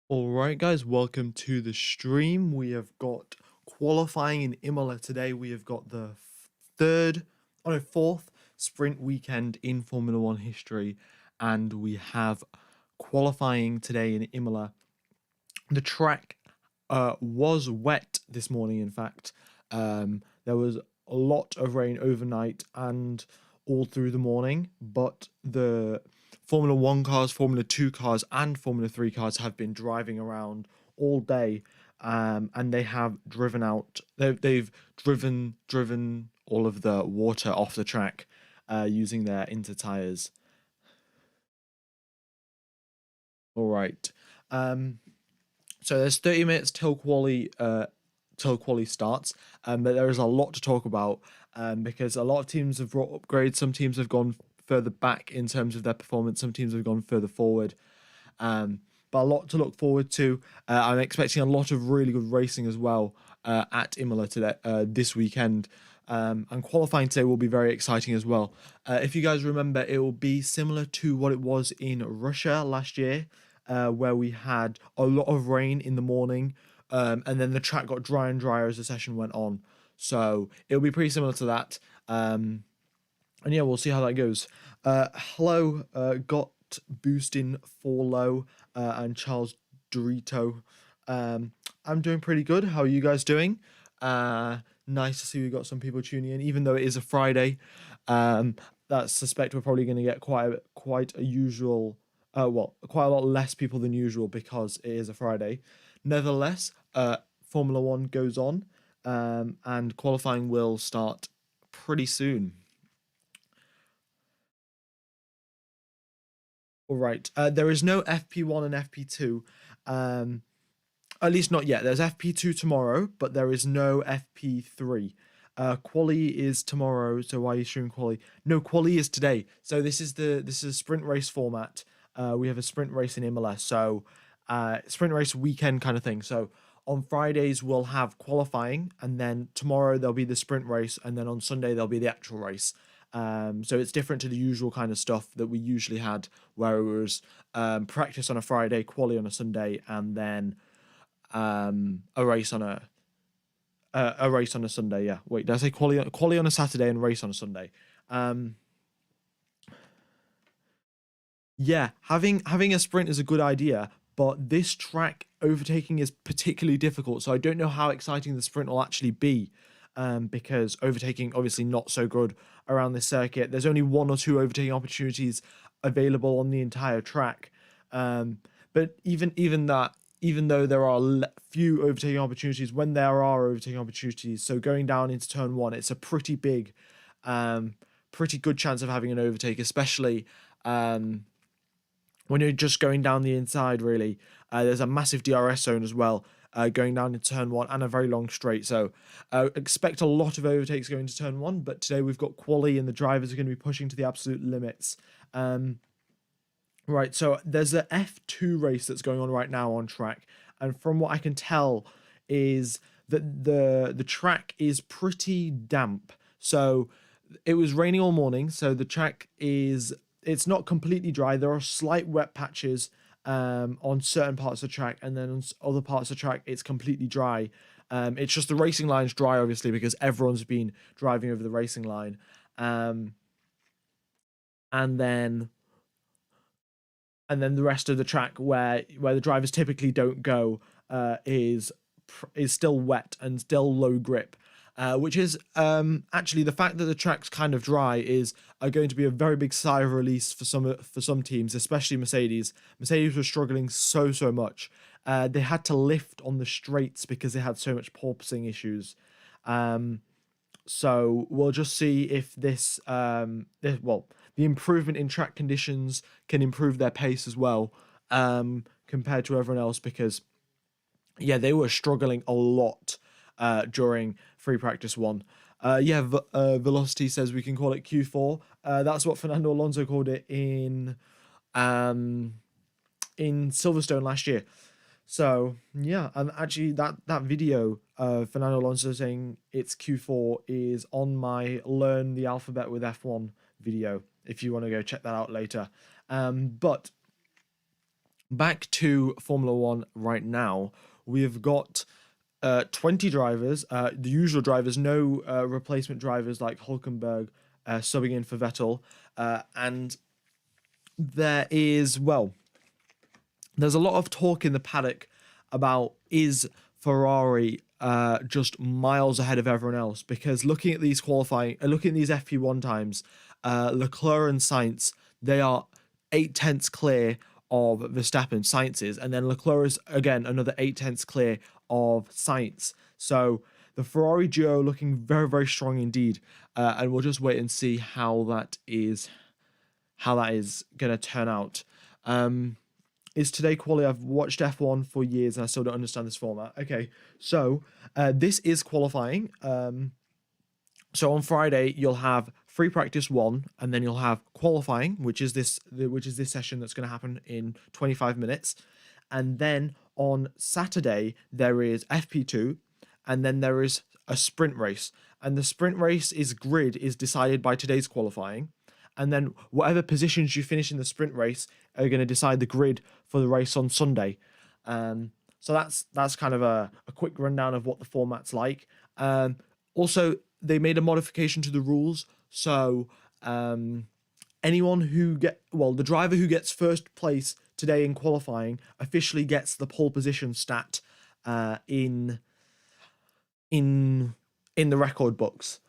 All right, guys, welcome to the stream. We have got qualifying in Imola today. We have got the fourth sprint weekend in Formula One history, and we have qualifying today in Imola. The track was wet this morning, in fact. There was a lot of rain overnight and all through the morning, but the Formula One cars, Formula Two cars, and Formula Three cars have been driving around all day, and they have driven out. They've driven all of the water off the track, using their inter tires. All right. Um, So there's 30 minutes till quali starts, but there is a lot to talk about, because a lot of teams have brought upgrades. Some teams have gone further back in terms of their performance. Some teams have gone further forward. But a lot to look forward to. I'm expecting a lot of really good racing as well at Imola today, this weekend. And qualifying today will be very exciting as well. If you guys remember, it will be similar to what it was in Russia last year, where we had a lot of rain in the morning, and then the track got drier and drier as the session went on. So it'll be pretty similar to that. And yeah, we'll see how that goes. Hello, got boosting for low, and Charles Dorito. I'm doing pretty good. How are you guys doing? Nice to see we got some people tuning in, even though it is a Friday. That suspect we're probably going to get quite a usual, quite a lot less people than usual because it is a Friday. Nevertheless, Formula One goes on, and qualifying will start pretty soon. All right. There is no FP1 and FP2. At least not yet. There's FP2 tomorrow, but there is no FP3. Quali is tomorrow, so why are you streaming Quali? No, Quali is today. So this is a sprint race format. We have a sprint race in Imola, so sprint race weekend kind of thing. So on Fridays we'll have qualifying, and then tomorrow there'll be the sprint race, and then on Sunday there'll be the actual race. So it's different to the usual kind of stuff that we usually had, where it was practice on a Friday, quali on a Sunday, and then a race on a race on a Sunday. Yeah, wait, did I say quali on a Saturday and race on a Sunday? Um, yeah, having a sprint is a good idea, but this track overtaking is particularly difficult. So I don't know how exciting the sprint will actually be, because overtaking obviously not so good around this circuit. There's only one or two overtaking opportunities available on the entire track. But even that, even though there are few overtaking opportunities, when there are overtaking opportunities, so going down into turn one, it's a pretty good chance of having an overtake, especially when you're just going down the inside. Really, there's a massive DRS zone as well, going down into turn one, and a very long straight. So expect a lot of overtakes going to turn one. But today we've got quali, and the drivers are going to be pushing to the absolute limits. Right, so there's a F2 race that's going on right now on track, and from what I can tell, is that the track is pretty damp. So it was raining all morning, so the track it's not completely dry. There are slight wet patches on certain parts of the track, and then on other parts of the track it's completely dry. It's just the racing line's dry, obviously, because everyone's been driving over the racing line. And then the rest of the track where the drivers typically don't go, is still wet and still low grip, which is actually the fact that the track's kind of dry is going to be a very big sigh of release for some teams, especially Mercedes. Mercedes were struggling so much. They had to lift on the straights because they had so much porpoising issues. So we'll just see if the improvement in track conditions can improve their pace as well, compared to everyone else, because yeah, they were struggling a lot during free practice one. Velocity says we can call it Q4. That's what Fernando Alonso called it um, in Silverstone last year. So yeah, and actually that video of Fernando Alonso saying it's Q4 is on my Learn the Alphabet with F1 video, if you want to go check that out later. But back to Formula One right now. We've got 20 drivers, the usual drivers, no replacement drivers like Hulkenberg subbing in for Vettel. And there is, well, there's a lot of talk in the paddock about is Ferrari just miles ahead of everyone else, because looking at these looking at these FP1 times, Leclerc and Sainz, they are 8 tenths clear of Verstappen, Sainz's, and then Leclerc is again another 8 tenths clear of Sainz. So the Ferrari duo looking very, very strong indeed, and we'll just wait and see how that is going to turn out. Is today quali? I've watched F1 for years and I still don't understand this format. Okay, so this is qualifying. So on Friday you'll have free practice 1, and then you'll have qualifying, which is this session that's going to happen in 25 minutes, and then on Saturday there is FP2, and then there is a sprint race, and the sprint race grid is decided by today's qualifying, and then whatever positions you finish in the sprint race are going to decide the grid for the race on Sunday. So that's kind of a quick rundown of what the format's like. Also, they made a modification to the rules, so anyone the driver who gets first place today in qualifying officially gets the pole position stat in the record books.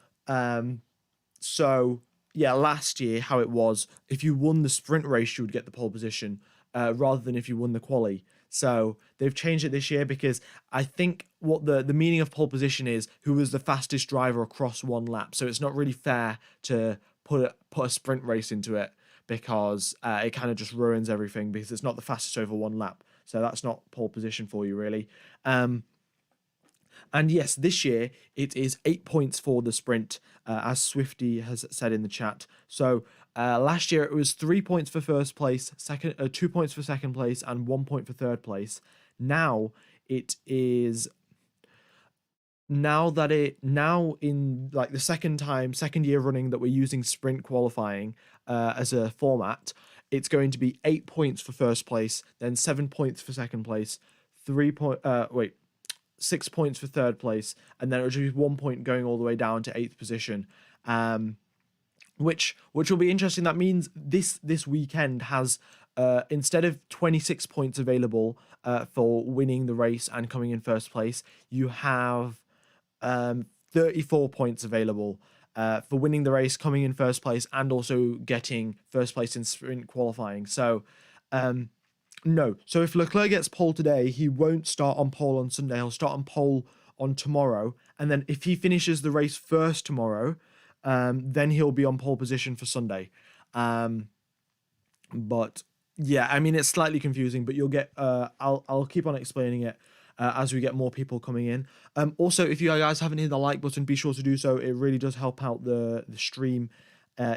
So yeah, last year how it was, if you won the sprint race, you would get the pole position rather than if you won the quali. So they've changed it this year because I think what the meaning of pole position is who was the fastest driver across one lap. So it's not really fair to put a sprint race into it, because it kind of just ruins everything, because it's not the fastest over one lap. So that's not pole position for you, really. And yes, this year it is 8 points for the sprint, as Swifty has said in the chat. So last year it was 3 points for first place, 2 points for second place, and 1 point for third place. Now it is now in like the second year running that we're using sprint qualifying as a format, it's going to be 8 points for first place, then 7 points for second place, 6 points for third place, and then it will just be 1 point going all the way down to 8th position, which will be interesting. That means this weekend has instead of 26 points available for winning the race and coming in first place, you have 34 points available for winning the race, coming in first place, and also getting first place in sprint qualifying. So no. So if Leclerc gets pole today, he won't start on pole on Sunday. He'll start on pole on tomorrow. And then if he finishes the race first tomorrow, then he'll be on pole position for Sunday. But yeah, I mean, it's slightly confusing, but you'll get, I'll keep on explaining it as we get more people coming in. Also, if you guys haven't hit the like button, be sure to do so. It really does help out the stream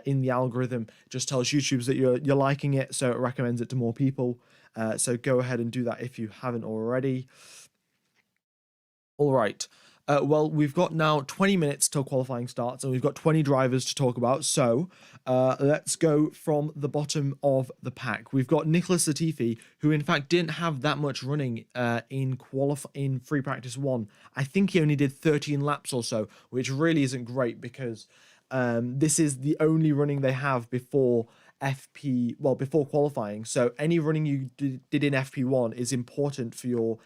in the algorithm. It just tells YouTube that you're liking it, so it recommends it to more people. So go ahead and do that if you haven't already. All right. Well, we've got now 20 minutes till qualifying starts, and we've got 20 drivers to talk about. So let's go from the bottom of the pack. We've got Nicholas Latifi, who in fact didn't have that much running in free practice 1. I think he only did 13 laps or so, which really isn't great, because this is the only running they have before before qualifying. So any running you did in FP1 is important for your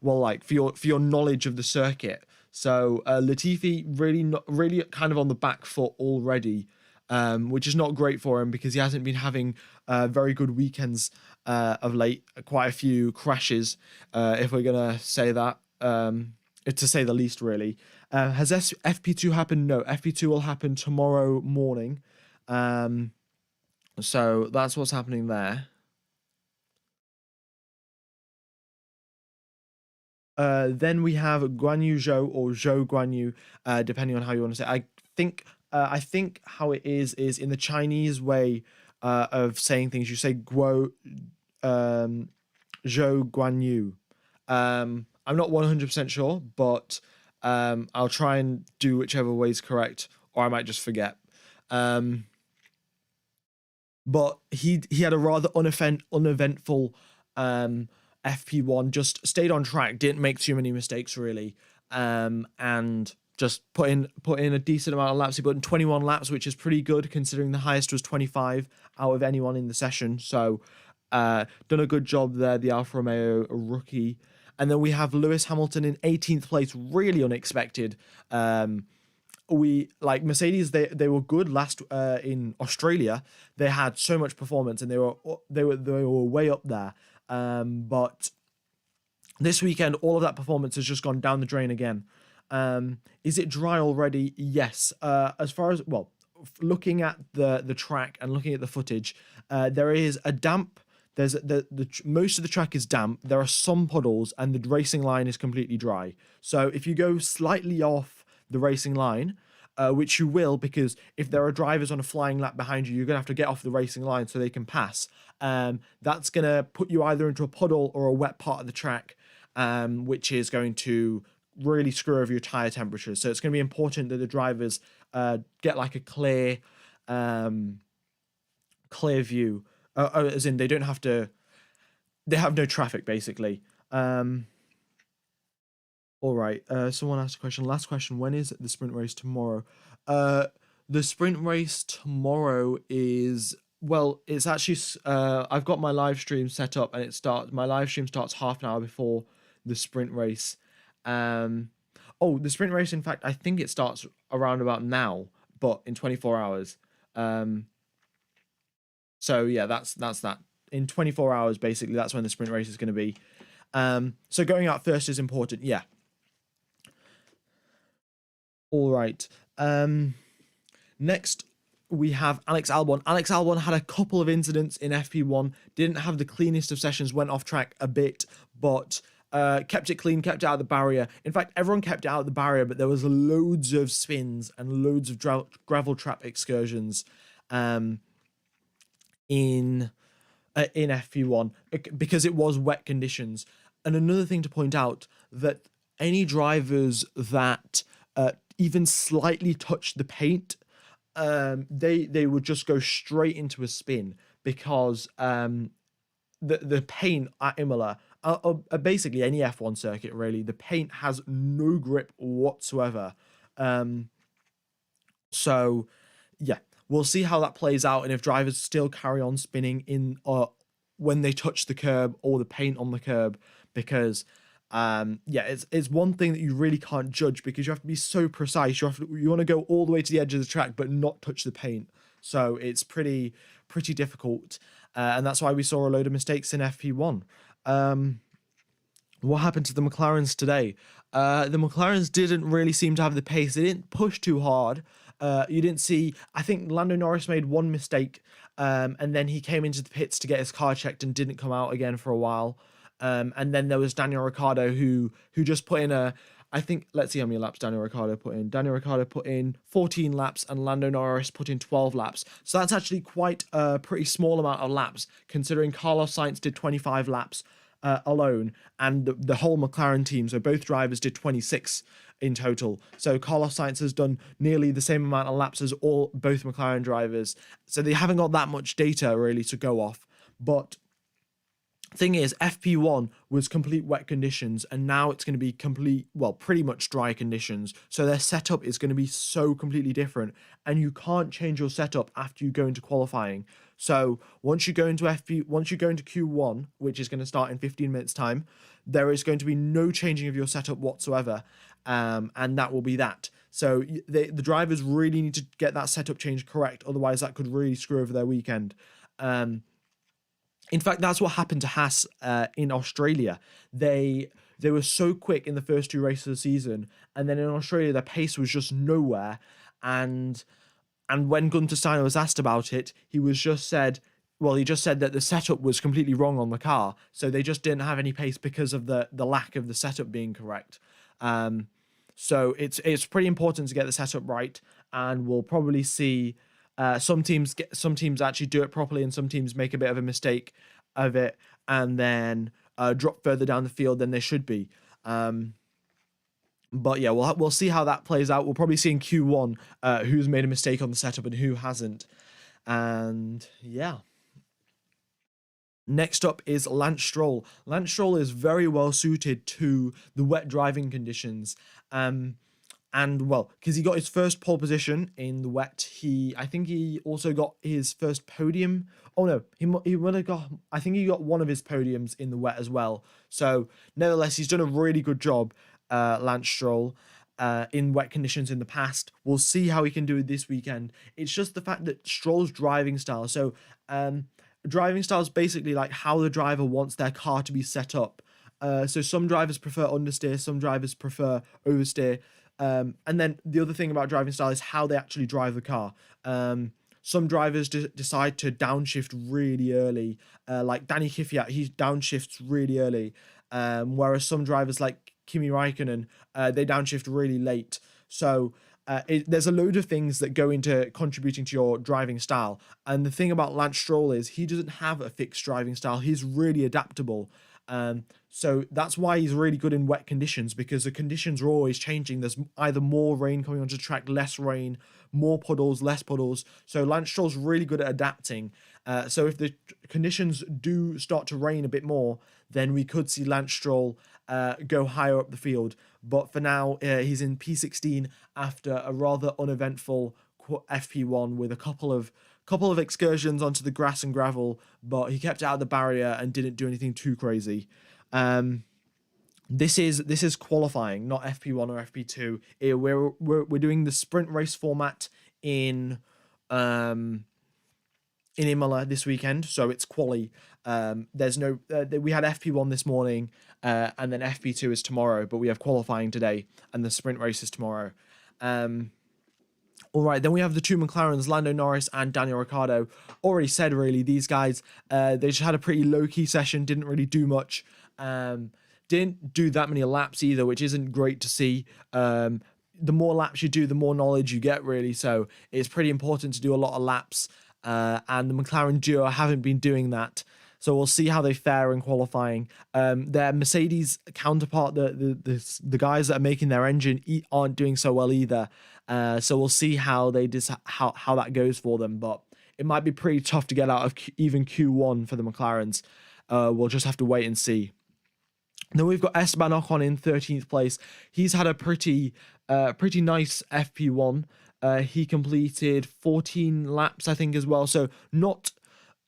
for your knowledge of the circuit. So Latifi really kind of on the back foot already, which is not great for him, because he hasn't been having very good weekends of late. Quite a few crashes, if we're gonna say that, to say the least, really. Has FP2 happened? No, FP2 will happen tomorrow morning. So that's what's happening there. Then we have Guan Yu Zhou, or Zhou Guan Yu, depending on how you want to say it. I think how it is in the Chinese way of saying things. You say Zhou Guan Yu. I'm not 100% sure, but I'll try and do whichever way is correct, or I might just forget. but he had a rather uneventful FP1. Just stayed on track, didn't make too many mistakes really, and just put in a decent amount of laps. He put in 21 laps, which is pretty good considering the highest was 25 out of anyone in the session. So done a good job there, the Alfa Romeo rookie. And then we have Lewis Hamilton in 18th place, really unexpected. We like Mercedes, they were good last in Australia. They had so much performance and they were way up there. But this weekend all of that performance has just gone down the drain again. Is it dry already? Yes. As far as, well, looking at the track and looking at the footage, there is a damp. There's the most of the track is damp. There are some puddles, and the racing line is completely dry. So if you go slightly off the racing line, which you will, because if there are drivers on a flying lap behind you, you're gonna have to get off the racing line so they can pass. That's gonna put you either into a puddle or a wet part of the track, which is going to really screw over your tire temperatures. So it's going to be important that the drivers get like a clear view, as in they don't have to. They have no traffic basically. All right. Someone asked a question. Last question. When is the sprint race tomorrow? The sprint race tomorrow is, well, it's actually I've got my live stream set up and my live stream starts half an hour before the sprint race. The sprint race, in fact, I think it starts around about now, but in 24 hours. So yeah, that's that. In 24 hours, basically, that's when the sprint race is going to be. So going out first is important. Yeah. All right. Next, we have Alex Albon. Alex Albon had a couple of incidents in FP1. Didn't have the cleanest of sessions. Went off track a bit, but kept it clean, kept it out of the barrier. In fact, everyone kept it out of the barrier, but there was loads of spins and loads of gravel trap excursions in FP1 because it was wet conditions. And another thing to point out, that any drivers that even slightly touched the paint, they would just go straight into a spin because the paint at Imola, basically any F1 circuit really, the paint has no grip whatsoever. So yeah, we'll see how that plays out and if drivers still carry on spinning in when they touch the curb or the paint on the curb, because it's one thing that you really can't judge because you have to be so precise. You want to go all the way to the edge of the track but not touch the paint. So it's pretty difficult, and that's why we saw a load of mistakes in FP1. What happened to the McLarens today? The McLarens didn't really seem to have the pace. They didn't push too hard. You didn't see. I think Lando Norris made one mistake, and then he came into the pits to get his car checked and didn't come out again for a while. And then there was Daniel Ricciardo who just put in I think, let's see how many laps Daniel Ricciardo put in. Daniel Ricciardo put in 14 laps and Lando Norris put in 12 laps. So that's actually quite a pretty small amount of laps, considering Carlos Sainz did 25 laps alone, and the whole McLaren team, so both drivers did 26 in total. So Carlos Sainz has done nearly the same amount of laps as both McLaren drivers. So they haven't got that much data really to go off. But thing is, FP1 was complete wet conditions, and now it's going to be pretty much dry conditions. So their setup is going to be so completely different, and you can't change your setup after you go into qualifying. So once you go into Q1, which is going to start in 15 minutes time, there is going to be no changing of your setup whatsoever, and that will be that. So the drivers really need to get that setup change correct, otherwise that could really screw over their weekend. In fact, that's what happened to Haas in Australia. They were so quick in the first two races of the season, and then in Australia their pace was just nowhere. And when Gunther Steiner was asked about it, he just said that the setup was completely wrong on the car, so they just didn't have any pace because of the lack of the setup being correct. So it's pretty important to get the setup right, and we'll probably see. Some teams actually do it properly, and some teams make a bit of a mistake of it, and then drop further down the field than they should be. But yeah, we'll see how that plays out. We'll probably see in Q1 who's made a mistake on the setup and who hasn't. And yeah. Next up is Lance Stroll. Lance Stroll is very well suited to the wet driving conditions. And well, because he got his first pole position in the wet, I think he also got his first podium. Oh no, he would have got. I think he got one of his podiums in the wet as well. So nevertheless, he's done a really good job, Lance Stroll. In wet conditions in the past, we'll see how he can do it this weekend. It's just the fact that Stroll's driving style. So, driving style is basically like how the driver wants their car to be set up. So some drivers prefer understeer, some drivers prefer oversteer. And then the other thing about driving style is how they actually drive the car. Some drivers decide to downshift really early, like Danny Kvyat, he downshifts really early, whereas some drivers like Kimi Raikkonen, they downshift really late. So there's a load of things that go into contributing to your driving style. And the thing about Lance Stroll is he doesn't have a fixed driving style. He's really adaptable. So that's why he's really good in wet conditions, because the conditions are always changing. There's either more rain coming onto the track, less rain, more puddles, less puddles. So Lance Stroll's really good at adapting. So if the conditions do start to rain a bit more, then we could see Lance Stroll go higher up the field. But for now, he's in P16 after a rather uneventful FP1 with a couple of excursions onto the grass and gravel, but he kept it out of the barrier and didn't do anything too crazy. This is qualifying, not FP1 or FP2. We're doing the sprint race format in Imola this weekend, so it's quali. There's no we had FP1 this morning, and then FP2 is tomorrow, but we have qualifying today, and the sprint race is tomorrow. All right, then we have the two McLarens, Lando Norris and Daniel Ricciardo. Already said, really, these guys, they just had a pretty low-key session, didn't really do much. Didn't do that many laps either, which isn't great to see. The more laps you do, the more knowledge you get, really. So it's pretty important to do a lot of laps. And the McLaren duo haven't been doing that. So we'll see how they fare in qualifying. Their Mercedes counterpart, the guys that are making their engine, aren't doing so well either. So we'll see how how that goes for them. But it might be pretty tough to get out of even Q1 for the McLarens. We'll just have to wait and see. Then we've got Esteban Ocon in 13th place. He's had a pretty nice FP1. He completed 14 laps, I think, as well. So not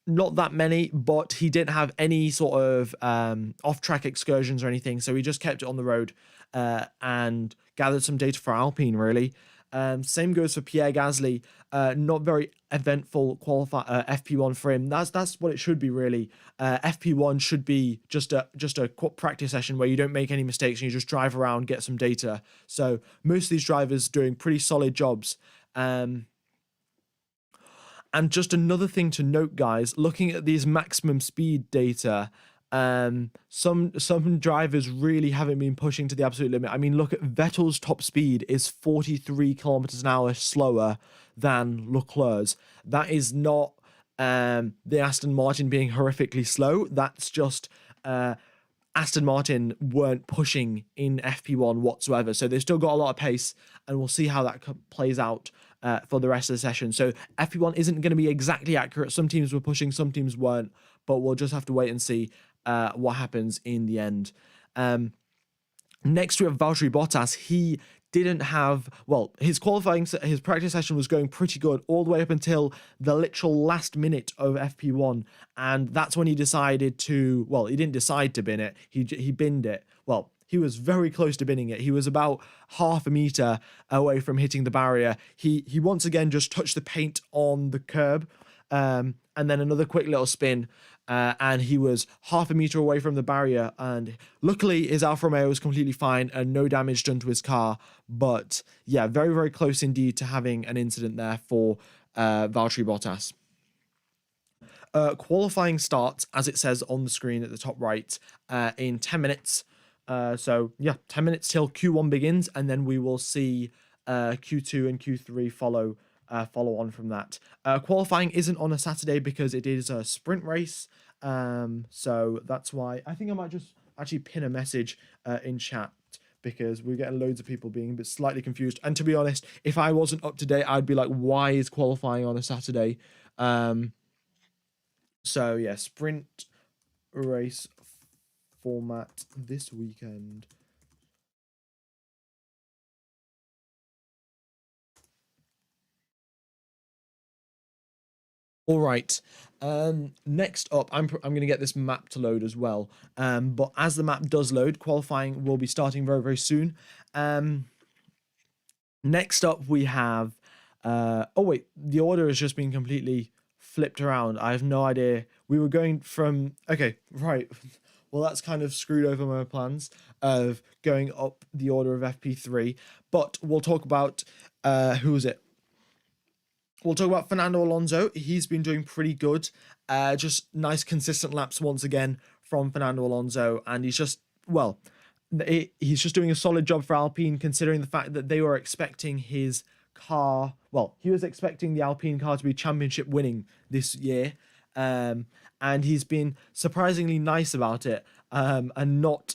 that many, but he didn't have any sort of off-track excursions or anything. So he just kept it on the road and gathered some data for Alpine, really. Same goes for Pierre Gasly. Not very eventful FP1 for him. That's what it should be, really. FP1 should be just a practice session where you don't make any mistakes and you just drive around, get some data. So most of these drivers doing pretty solid jobs. And just another thing to note, guys, looking at these maximum speed data, some drivers really haven't been pushing to the absolute limit. I mean, look at Vettel's top speed is 43 kilometers an hour slower than Leclerc's. That is not the Aston Martin being horrifically slow. That's just Aston Martin weren't pushing in FP1 whatsoever. So they've still got a lot of pace, and we'll see how that plays out for the rest of the session. So FP1 isn't going to be exactly accurate. Some teams were pushing, some teams weren't, but we'll just have to wait and see what happens in the end. Next we have Valtteri Bottas. He didn't have, well, his practice session was going pretty good all the way up until the literal last minute of FP1, and that's when he decided to, well, he didn't decide to bin it, he binned it. Well, he was very close to binning it. He was about half a meter away from hitting the barrier. He once again just touched the paint on the curb, and then another quick little spin, and he was half a meter away from the barrier. And luckily, his Alfa Romeo was completely fine and no damage done to his car. But yeah, very, very close indeed to having an incident there for Valtteri Bottas. Qualifying starts, as it says on the screen at the top right, in 10 minutes. So yeah, 10 minutes till Q1 begins, and then we will see Q2 and Q3 follow on from that. Qualifying isn't on a Saturday because it is a sprint race, so that's why I think I might just actually pin a message in chat, because we're getting loads of people being a bit slightly confused. And to be honest, if I wasn't up to date, I'd be like, why is qualifying on a Saturday? So yeah, sprint race format this weekend. All right. Next up, I'm going to get this map to load as well. But as the map does load, qualifying will be starting very, very soon. Next up, we have. Oh wait, the order has just been completely flipped around. I have no idea. We were going from. Okay, right. Well, that's kind of screwed over my plans of going up the order of FP3. But we'll talk about who is it? We'll talk about Fernando Alonso. He's been doing pretty good. Just nice, consistent laps once again from Fernando Alonso. And he's just, well, he's just doing a solid job for Alpine, considering the fact that they were expecting his car. Well, he was expecting the Alpine car to be championship winning this year. And he's been surprisingly nice about it, and not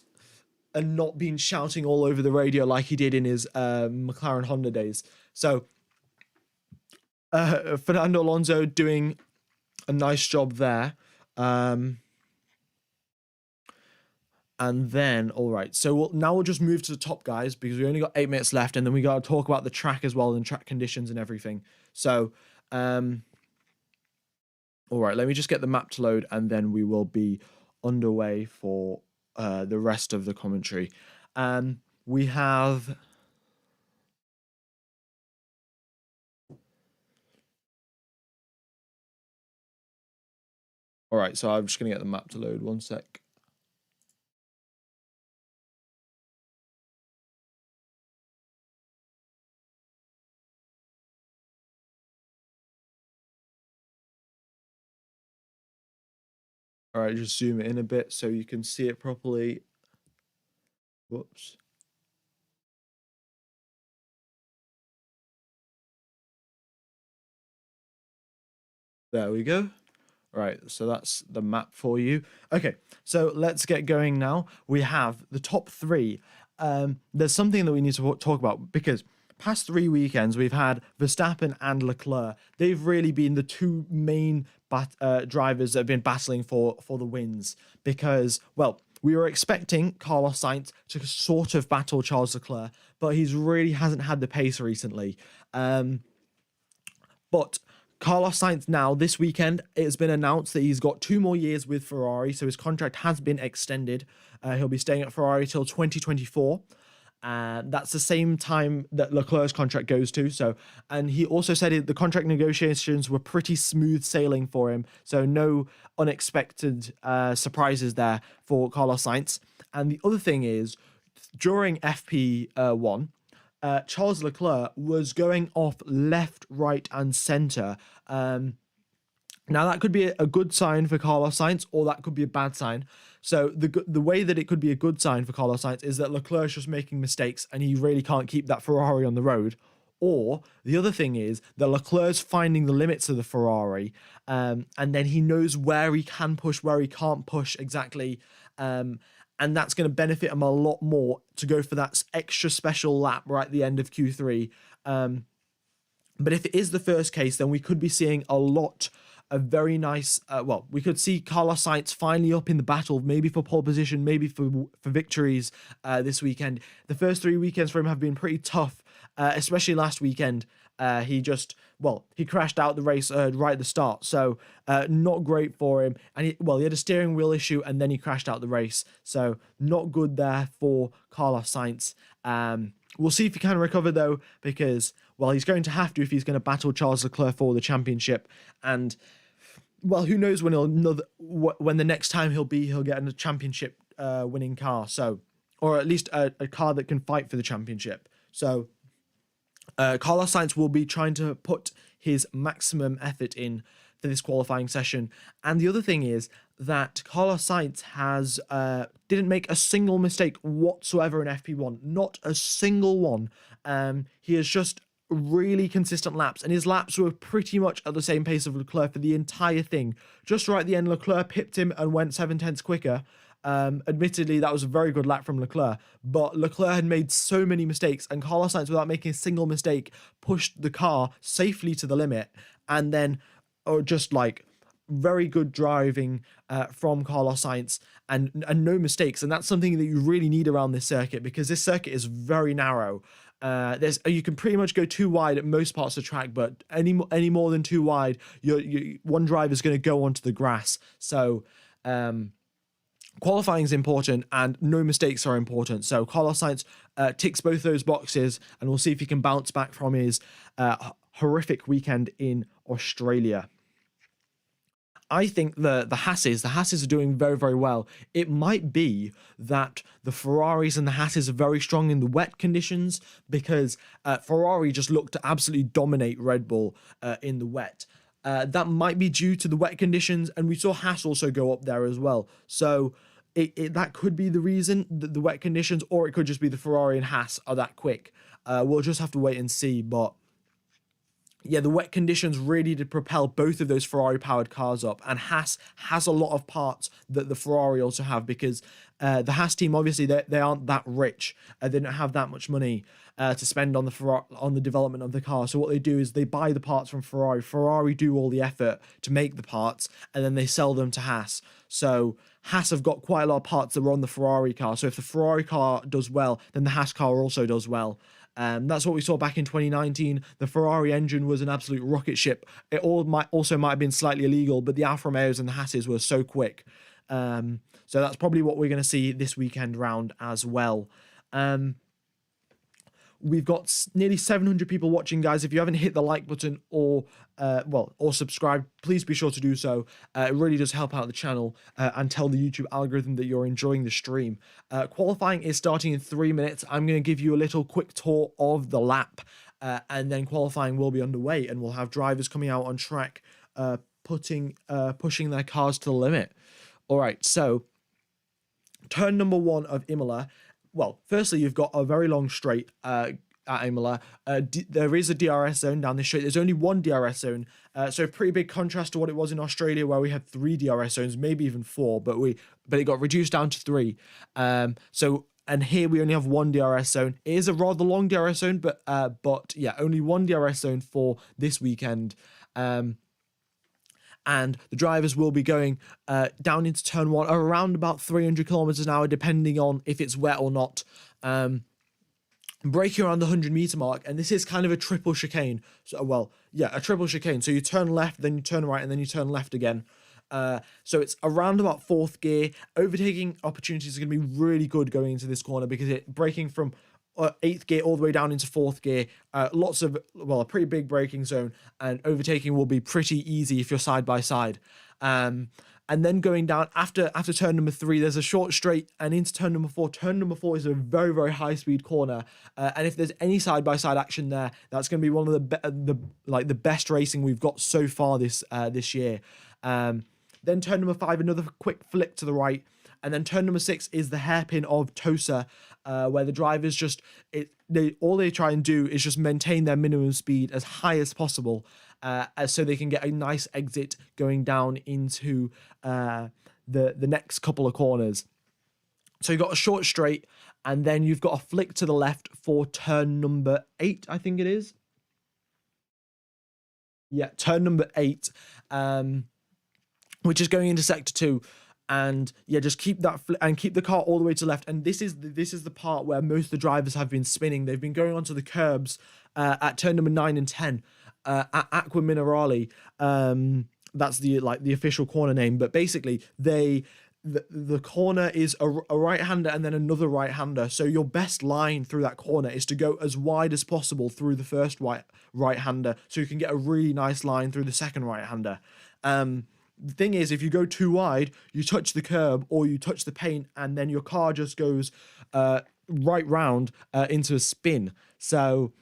been shouting all over the radio like he did in his McLaren Honda days. So Fernando Alonso doing a nice job there. And then, all right, so now we'll just move to the top guys because we only got 8 minutes left, and then we got to talk about the track as well and track conditions and everything. So, all right, let me just get the map to load, and then we will be underway for the rest of the commentary. We have. All right, so I'm just going to get the map to load. One sec. All right, just zoom it in a bit so you can see it properly. Whoops. There we go. Right, so that's the map for you. Okay, so let's get going now. We have the top three. There's something that we need to talk about because past 3 weekends we've had Verstappen and Leclerc. They've really been the two main drivers that have been battling for the wins because, well, we were expecting Carlos Sainz to sort of battle Charles Leclerc, but he's really hasn't had the pace recently. But Carlos Sainz now, this weekend, it's been announced that he's got 2 more years with Ferrari, so his contract has been extended. He'll be staying at Ferrari till 2024. That's the same time that Leclerc's contract goes to. So, and he also said the contract negotiations were pretty smooth sailing for him. So no unexpected surprises there for Carlos Sainz. And the other thing is, during FP1, Charles Leclerc was going off left, right, and center. Now that could be a good sign for Carlos Sainz, or that could be a bad sign. So the way that it could be a good sign for Carlos Sainz is that Leclerc's just making mistakes, and he really can't keep that Ferrari on the road. Or the other thing is that Leclerc's finding the limits of the Ferrari, and then he knows where he can push, where he can't push exactly. And that's going to benefit him a lot more to go for that extra special lap right at the end of Q3. But if it is the first case, then we could be seeing a lot of very nice. We could see Carlos Sainz finally up in the battle, maybe for pole position, maybe for victories this weekend. The first 3 weekends for him have been pretty tough, especially last weekend. He crashed out the race right at the start, so not great for him. And he had a steering wheel issue, and then he crashed out the race, so not good there for Carlos Sainz. We'll see if he can recover though, because he's going to have to if he's going to battle Charles Leclerc for the championship. And who knows when when the next time he'll get a championship winning car, or at least a car that can fight for the championship. So Carlos Sainz will be trying to put his maximum effort in for this qualifying session. And the other thing is that Carlos Sainz didn't make a single mistake whatsoever in FP1, not a single one. He has just really consistent laps, and his laps were pretty much at the same pace of Leclerc for the entire thing. Just right at the end, Leclerc pipped him and went 7/10 quicker. Admittedly, that was a very good lap from Leclerc, but Leclerc had made so many mistakes, and Carlos Sainz, without making a single mistake, pushed the car safely to the limit. And then or just like very good driving from Carlos Sainz, and no mistakes. And that's something that you really need around this circuit, because this circuit is very narrow. There's You can pretty much go too wide at most parts of the track, but any more than too wide, one driver is going to go onto the grass. So qualifying is important, and no mistakes are important. So Carlos Sainz ticks both those boxes, and we'll see if he can bounce back from his horrific weekend in Australia. I think the Hasses are doing very, very well. It might be that the Ferraris and the Hasses are very strong in the wet conditions, because Ferrari just looked to absolutely dominate Red Bull in the wet. That might be due to the wet conditions, and we saw Haas also go up there as well. So that could be the reason, the wet conditions, or it could just be the Ferrari and Haas are that quick. We'll just have to wait and see, but yeah, the wet conditions really did propel both of those Ferrari-powered cars up, and Haas has a lot of parts that the Ferrari also have, because the Haas team, obviously, they aren't that rich. They don't have that much money to spend on the development of the car. So what they do is they buy the parts from Ferrari. Ferrari do all the effort to make the parts, and then they sell them to Haas. So Haas have got quite a lot of parts that were on the Ferrari car. So if the Ferrari car does well, then the Haas car also does well. That's what we saw back in 2019. The Ferrari engine was an absolute rocket ship. It might have been slightly illegal, but the Alfa Romeos and the Hasses were so quick. So that's probably what we're going to see this weekend round as well. We've got nearly 700 people watching, guys. If you haven't hit the like button or subscribe, please be sure to do so. It really does help out the channel and tell the YouTube algorithm that you're enjoying the stream. Qualifying is starting in 3 minutes. I'm going to give you a little quick tour of the lap, and then qualifying will be underway, and we'll have drivers coming out on track, pushing their cars to the limit. All right, so turn number 1 of Imola. Well, firstly, you've got a very long straight at Imola. There is a DRS zone down this straight. There's only one DRS zone, so a pretty big contrast to what it was in Australia, where we had 3 DRS zones, maybe even 4, but it got reduced down to 3. And here we only have 1 DRS zone. It is a rather long DRS zone, but yeah, only 1 DRS zone for this weekend. And the drivers will be going down into turn 1 around about 300 kilometers an hour, depending on if it's wet or not. Braking around the 100-meter mark, and this is kind of a triple chicane. So, a triple chicane. So you turn left, then you turn right, and then you turn left again. So it's around about 4th gear. Overtaking opportunities are going to be really good going into this corner, because braking from 8th gear all the way down into 4th gear, a pretty big braking zone, and overtaking will be pretty easy if you're side by side. And then going down after turn number 3, there's a short straight, and into turn number 4. Turn number 4 is a very, very high speed corner, and if there's any side by side action there, that's going to be one of the best racing we've got so far this year. Then turn number 5, another quick flick to the right. And then turn number 6 is the hairpin of Tosa, where the drivers all they try and do is just maintain their minimum speed as high as possible, so they can get a nice exit going down into the next couple of corners. So you've got a short straight, and then you've got a flick to the left for turn number 8, I think it is. Yeah, turn number 8, which is going into sector 2. And yeah, just keep the car all the way to the left. And this is the part where most of the drivers have been spinning. They've been going onto the curbs at turn number 9 and 10 at Aqua Minerale. That's the official corner name. But basically, the corner is a right-hander and then another right-hander. So your best line through that corner is to go as wide as possible through the first right-hander, so you can get a really nice line through the second right-hander. The thing is, if you go too wide, you touch the curb or you touch the paint, and then your car just goes right round into a spin. So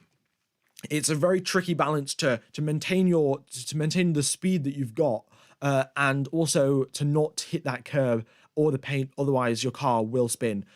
it's a very tricky balance to maintain the speed that you've got, and also to not hit that curb or the paint. Otherwise, your car will spin.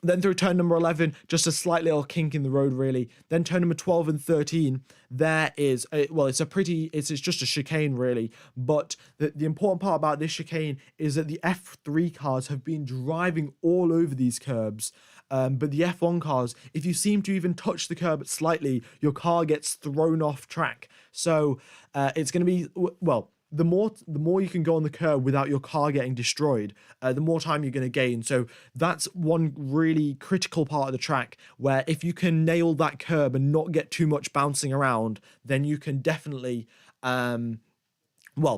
Then through turn number 11, just a slight little kink in the road, really. Then turn number 12 and 13, there is, it's just a chicane, really. But the important part about this chicane is that the F3 cars have been driving all over these curbs. But the F1 cars, if you seem to even touch the curb slightly, your car gets thrown off track. So it's going to be, well, the more you can go on the curb without your car getting destroyed, the more time you're going to gain. So that's one really critical part of the track, where if you can nail that curb and not get too much bouncing around, then you can definitely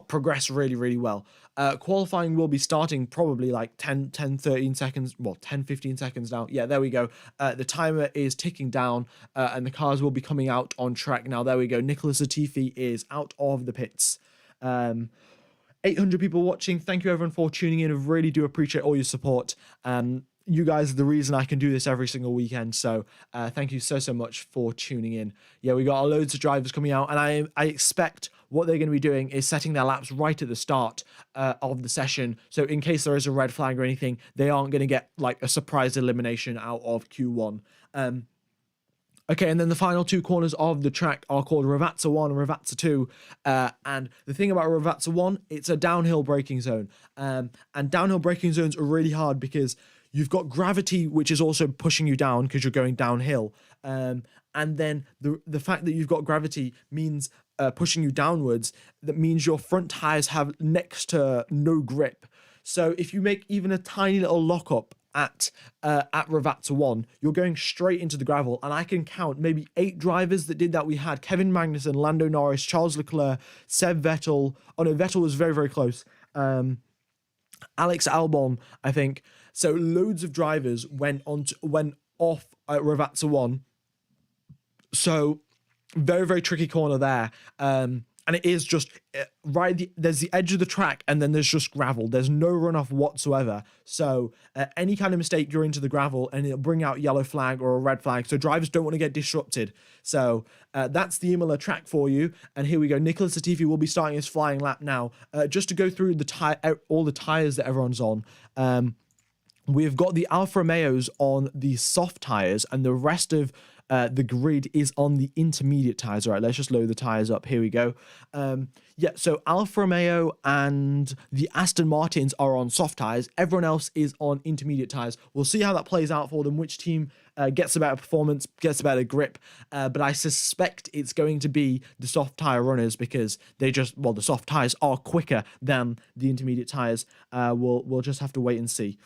progress really, really well. Qualifying will be starting probably like 13 seconds, 10, 15 seconds now. Yeah, there we go. The timer is ticking down, and the cars will be coming out on track now. There we go. Nicholas Latifi is out of the pits. 800 people watching. Thank you everyone for tuning in. I really do appreciate all your support. You guys are the reason I can do this every single weekend. So thank you so much for tuning in. Yeah, we got loads of drivers coming out, and I expect what they're going to be doing is setting their laps right at the start of the session. So in case there is a red flag or anything, they aren't going to get like a surprise elimination out of Q1. Okay, and then the final two corners of the track are called Ravazza 1 and Ravazza 2. And the thing about Ravazza 1, it's a downhill braking zone. And downhill braking zones are really hard because you've got gravity, which is also pushing you down because you're going downhill. And then the fact that you've got gravity means pushing you downwards. That means your front tires have next to no grip. So if you make even a tiny little lockup at Ravazza 1, you're going straight into the gravel. And I can count maybe 8 drivers that did that. We had Kevin Magnussen, Lando Norris, Charles Leclerc, Seb Vettel. Oh no, Vettel was very, very close. Alex Albon, I think. So loads of drivers went off at Ravazza 1. So very, very tricky corner there. And it is just there's the edge of the track, and then there's just gravel. There's no runoff whatsoever. So any kind of mistake, you're into the gravel, and it'll bring out yellow flag or a red flag. So drivers don't want to get disrupted. So that's the Imola track for you. And here we go. Nicholas Latifi will be starting his flying lap now. Just to go through all the tires that everyone's on. We've got the Alfa Romeos on the soft tires, and the rest of the grid is on the intermediate tires. All right, let's just load the tires up. Here we go. So Alfa Romeo and the Aston Martins are on soft tires. Everyone else is on intermediate tires. We'll see how that plays out for them, which team gets a better performance, gets a better grip. But I suspect it's going to be the soft tire runners, because the soft tires are quicker than the intermediate tires. We'll just have to wait and see.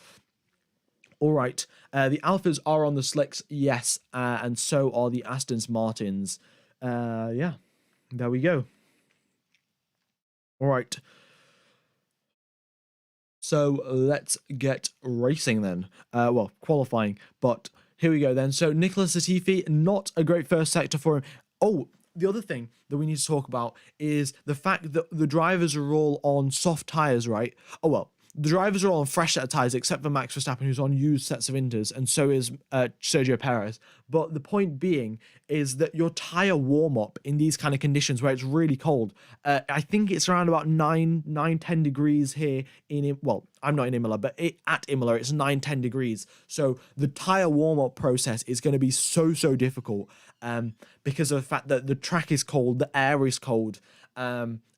All right, the Alphas are on the slicks, yes, and so are the Aston Martins. Yeah, there we go. All right. So let's get racing then. Qualifying, but here we go then. So Nicholas Latifi, not a great first sector for him. Oh, the other thing that we need to talk about is the fact that the drivers are all on soft tires, right? The drivers are all on fresh set of tyres, except for Max Verstappen, who's on used sets of Inters, and so is Sergio Perez. But the point being is that your tyre warm-up in these kind of conditions where it's really cold, I think it's around about 10 degrees here I'm not in Imola, but at Imola, it's 10 degrees. So the tyre warm-up process is going to be so difficult because of the fact that the track is cold, the air is cold,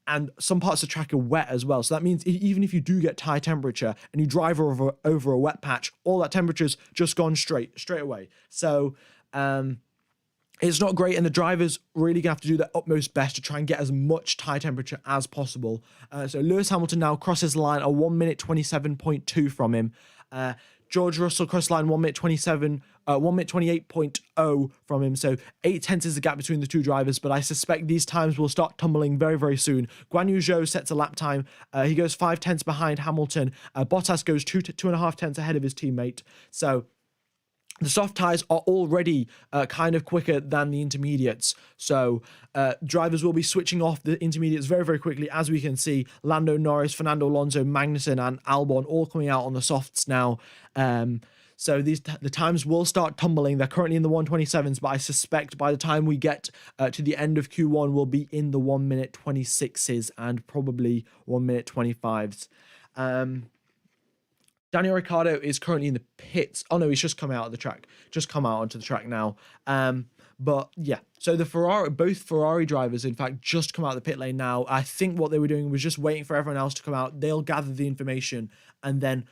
and some parts of the track are wet as well. So that means even if you do get high temperature and you drive over a wet patch, all that temperature's just gone straight away. So it's not great, and the drivers really gonna have to do their utmost best to try and get as much tie temperature as possible. So Lewis Hamilton now crosses the line a 1 minute 27.2 from him. George Russell crossed the line 1 minute 28.0 from him. So 0.8 is the gap between the two drivers, but I suspect these times will start tumbling very, very soon. Guan Yu Zhou sets a lap time. He goes 0.5 behind Hamilton. Bottas goes 2.5 ahead of his teammate. So the soft tyres are already kind of quicker than the intermediates. So drivers will be switching off the intermediates very, very quickly. As we can see, Lando Norris, Fernando Alonso, Magnussen and Alborn all coming out on the softs now. So the times will start tumbling. They're currently in the 1:27s, but I suspect by the time we get to the end of Q1, we'll be in the 1 minute 26s and probably 1 minute 25s. Daniel Ricciardo is currently in the pits. Oh no, he's just come out of the track. Just come out onto the track now. But yeah, so both Ferrari drivers, in fact, just come out of the pit lane now. I think what they were doing was just waiting for everyone else to come out. They'll gather the information and then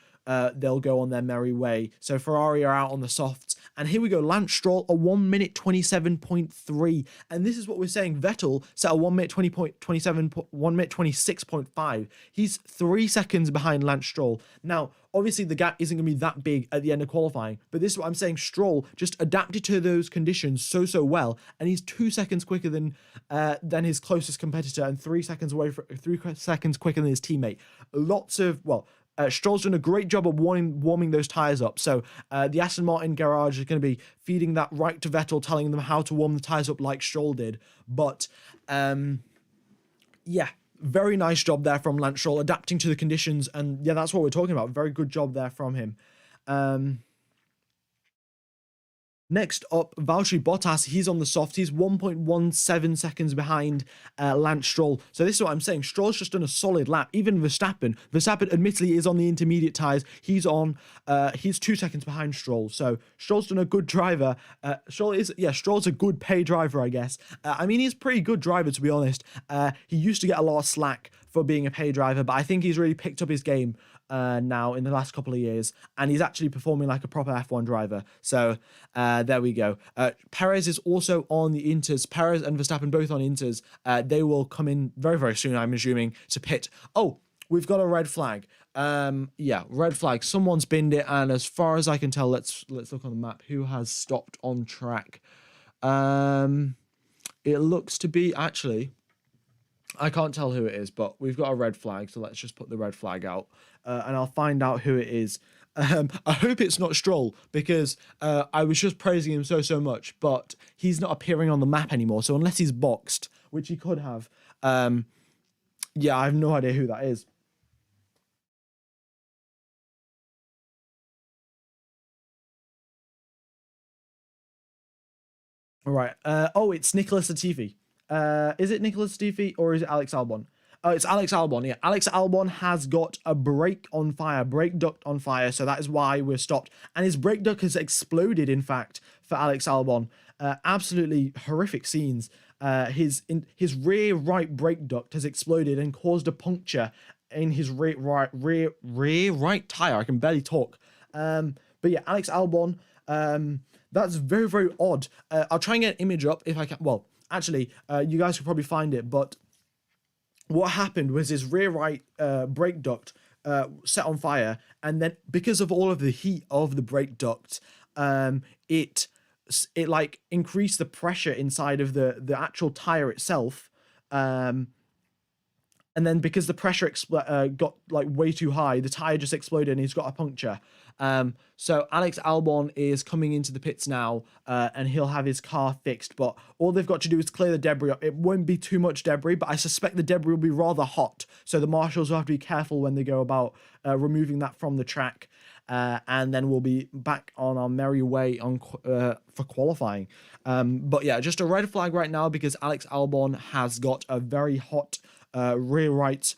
they'll go on their merry way. So Ferrari are out on the softs. And here we go, Lance Stroll, a 1 minute 27.3. And this is what we're saying. Vettel set a 1 minute 1 minute 26.5. He's 3 seconds behind Lance Stroll. Now, obviously, the gap isn't going to be that big at the end of qualifying, but this is what I'm saying. Stroll just adapted to those conditions so well, and he's 2 seconds quicker than his closest competitor, and 3 seconds 3 seconds quicker than his teammate. Stroll's done a great job of warming those tyres up. So the Aston Martin garage is going to be feeding that right to Vettel, telling them how to warm the tyres up like Stroll did. But yeah, very nice job there from Lance Stroll, adapting to the conditions. And yeah, that's what we're talking about. Very good job there from him. Next up, Valtteri Bottas, he's on the soft. He's 1.17 seconds behind Lance Stroll. So this is what I'm saying. Stroll's just done a solid lap. Even Verstappen admittedly is on the intermediate tyres. He's 2 seconds behind Stroll. So Stroll's done a good driver. Stroll's a good pay driver, I guess. I mean, he's a pretty good driver, to be honest. He used to get a lot of slack for being a pay driver, but I think he's really picked up his game now in the last couple of years, and he's actually performing like a proper F1 driver. So there we go. Perez is also on the Inters. Perez and Verstappen both on Inters. They will come in very soon, I'm assuming, to pit. Oh, we've got a red flag. Yeah, red flag. Someone's binned it, and as far as I can tell, let's look on the map. Who has stopped on track? It looks to be, actually, I can't tell who it is, but we've got a red flag, so let's just put the red flag out, and I'll find out who it is. I hope it's not Stroll, because I was just praising him so much, but he's not appearing on the map anymore, so unless he's boxed, which he could have, yeah, I have no idea who that is. All right. Oh, it's Nicholas Latifi. Is it Nicholas Latifi or is it Alex Albon? Oh, it's Alex Albon. Yeah, Alex Albon has got a brake duct on fire, so that is why we're stopped. And his brake duct has exploded, in fact, for Alex Albon. Absolutely horrific scenes. His rear right brake duct has exploded and caused a puncture in his rear right tire. I can barely talk. But yeah, Alex Albon. That's very odd. I'll try and get an image up if I can. Well, actually, you guys could probably find it, but what happened was his rear right brake duct set on fire, and then because of all of the heat of the brake duct, it like increased the pressure inside of the actual tire itself, and then because the pressure got like way too high, the tire just exploded and he's got a puncture. So Alex Albon is coming into the pits now, and he'll have his car fixed, but all they've got to do is clear the debris up. It won't be too much debris, but I suspect the debris will be rather hot, so the marshals will have to be careful when they go about removing that from the track, and then we'll be back on our merry way on for qualifying. But yeah, just a red flag right now because Alex Albon has got a very hot rear right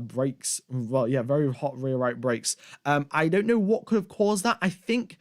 brakes. Well, yeah, very hot rear right brakes. I don't know what could have caused that. I think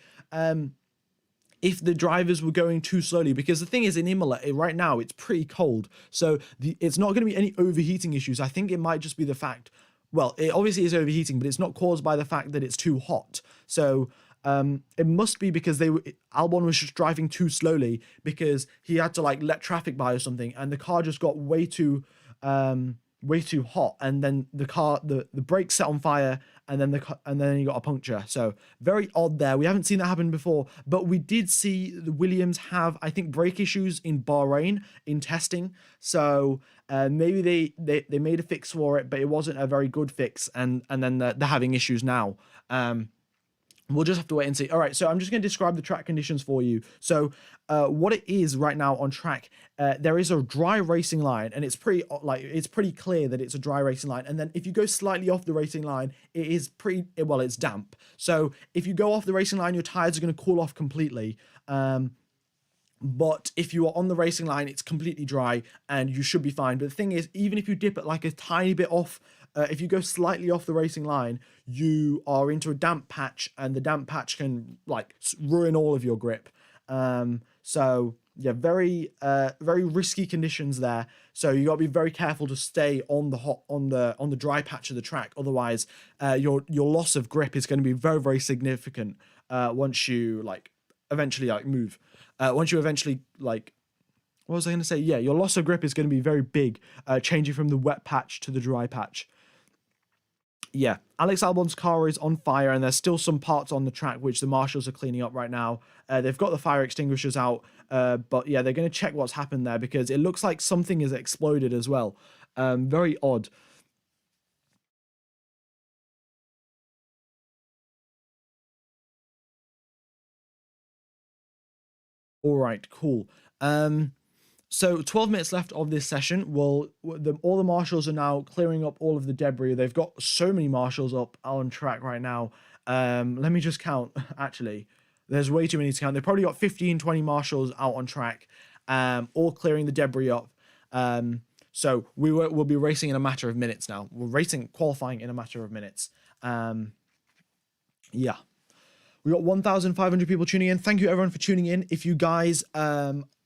if the drivers were going too slowly, because the thing is in Imola right now it's pretty cold, so it's not going to be any overheating issues. I think it might just be the fact, well, it obviously is overheating, but it's not caused by the fact that it's too hot. So it must be because Albon was just driving too slowly because he had to like let traffic by or something, and the car just got way too hot, and then the brakes set on fire, and then he got a puncture. So very odd there. We haven't seen that happen before, but we did see the Williams have, I think, brake issues in Bahrain in testing. So maybe they made a fix for it, but it wasn't a very good fix, and then they're having issues now. We'll just have to wait and see. All right, so I'm just going to describe the track conditions for you. So what it is right now on track, there is a dry racing line, and it's pretty clear that it's a dry racing line. And then if you go slightly off the racing line, it is it's damp. So if you go off the racing line, your tires are going to cool off completely. But if you are on the racing line, it's completely dry and you should be fine. But the thing is, even if you dip it like a tiny bit off if you go slightly off the racing line, you are into a damp patch, and the damp patch can like ruin all of your grip. So yeah, very risky conditions there. So you got to be very careful to stay on the on the dry patch of the track. Otherwise, your loss of grip is going to be very significant. Once you like eventually like move, once you eventually like. What was I going to say? Yeah, your loss of grip is going to be very big, changing from the wet patch to the dry patch. Yeah, Alex Albon's car is on fire, and there's still some parts on the track which the marshals are cleaning up right now. They've got the fire extinguishers out, but yeah, they're going to check what's happened there because it looks like something has exploded as well. Very odd. All right, cool. So 12 minutes left of this session. Well, all the marshals are now clearing up all of the debris. They've got so many marshals up on track right now. Let me just count. Actually, there's way too many to count. They've probably got 15, 20 marshals out on track, all clearing the debris up. So we'll be racing in a matter of minutes now. We're racing, qualifying in a matter of minutes. Yeah. We got 1,500 people tuning in. Thank you everyone for tuning in. If you guys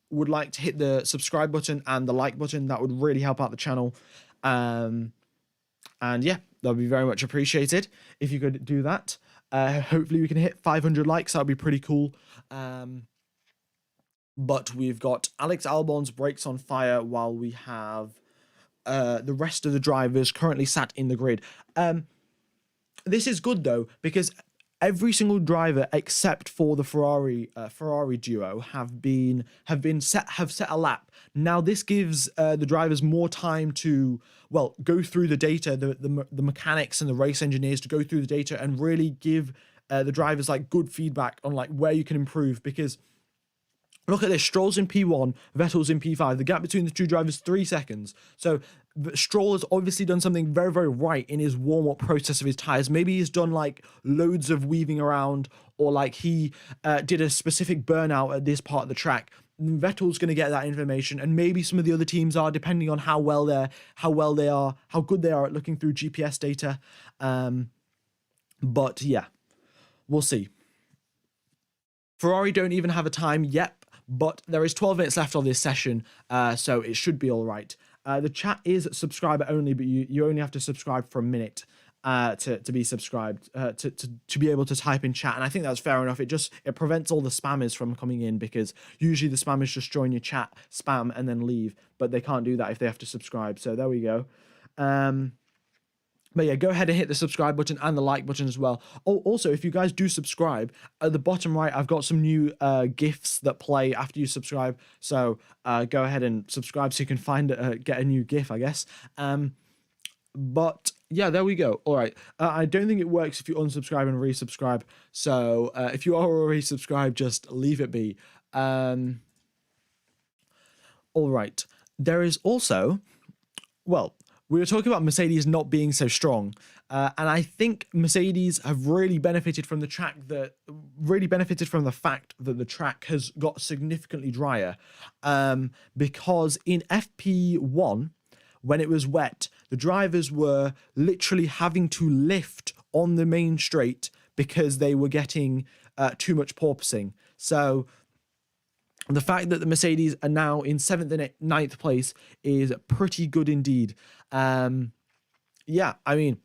would like to hit the subscribe button and the like button, that would really help out the channel. And yeah, that would be very much appreciated if you could do that. Hopefully we can hit 500 likes. That would be pretty cool. But we've got Alex Albon's brakes on fire while we have the rest of the drivers currently sat in the grid. This is good though, because every single driver except for the Ferrari duo have set a lap. Now this gives the drivers more time to go through the data, the mechanics and the race engineers to go through the data and really give the drivers like good feedback on like where you can improve. Because look at this, Stroll's in P1, Vettel's in P5. The gap between the two drivers, 3 seconds. So Stroll has obviously done something very right in his warm-up process of his tyres. Maybe he's done like loads of weaving around, or like he did a specific burnout at this part of the track. Vettel's going to get that information, and maybe some of the other teams are, depending on how good they are at looking through GPS data. But yeah, we'll see. Ferrari don't even have a time yet, but there is 12 minutes left of this session, so it should be all right. The chat is subscriber only, but you only have to subscribe for a minute to be subscribed, to be able to type in chat. And I think that's fair enough. It prevents all the spammers from coming in, because usually the spammers just join your chat, spam, and then leave. But they can't do that if they have to subscribe. So there we go. But yeah, go ahead and hit the subscribe button and the like button as well. Oh, also, if you guys do subscribe, at the bottom right, I've got some new GIFs that play after you subscribe. So go ahead and subscribe so you can get a new GIF, I guess. But yeah, there we go. All right. I don't think it works if you unsubscribe and resubscribe. So if you are already subscribed, just leave it be. All right. There is also, we were talking about Mercedes not being so strong, and I think Mercedes have really benefited from the fact that the track has got significantly drier, because in FP1, when it was wet, the drivers were literally having to lift on the main straight because they were getting too much porpoising. So the fact that the Mercedes are now in 7th and 9th place is pretty good indeed. Yeah, I mean,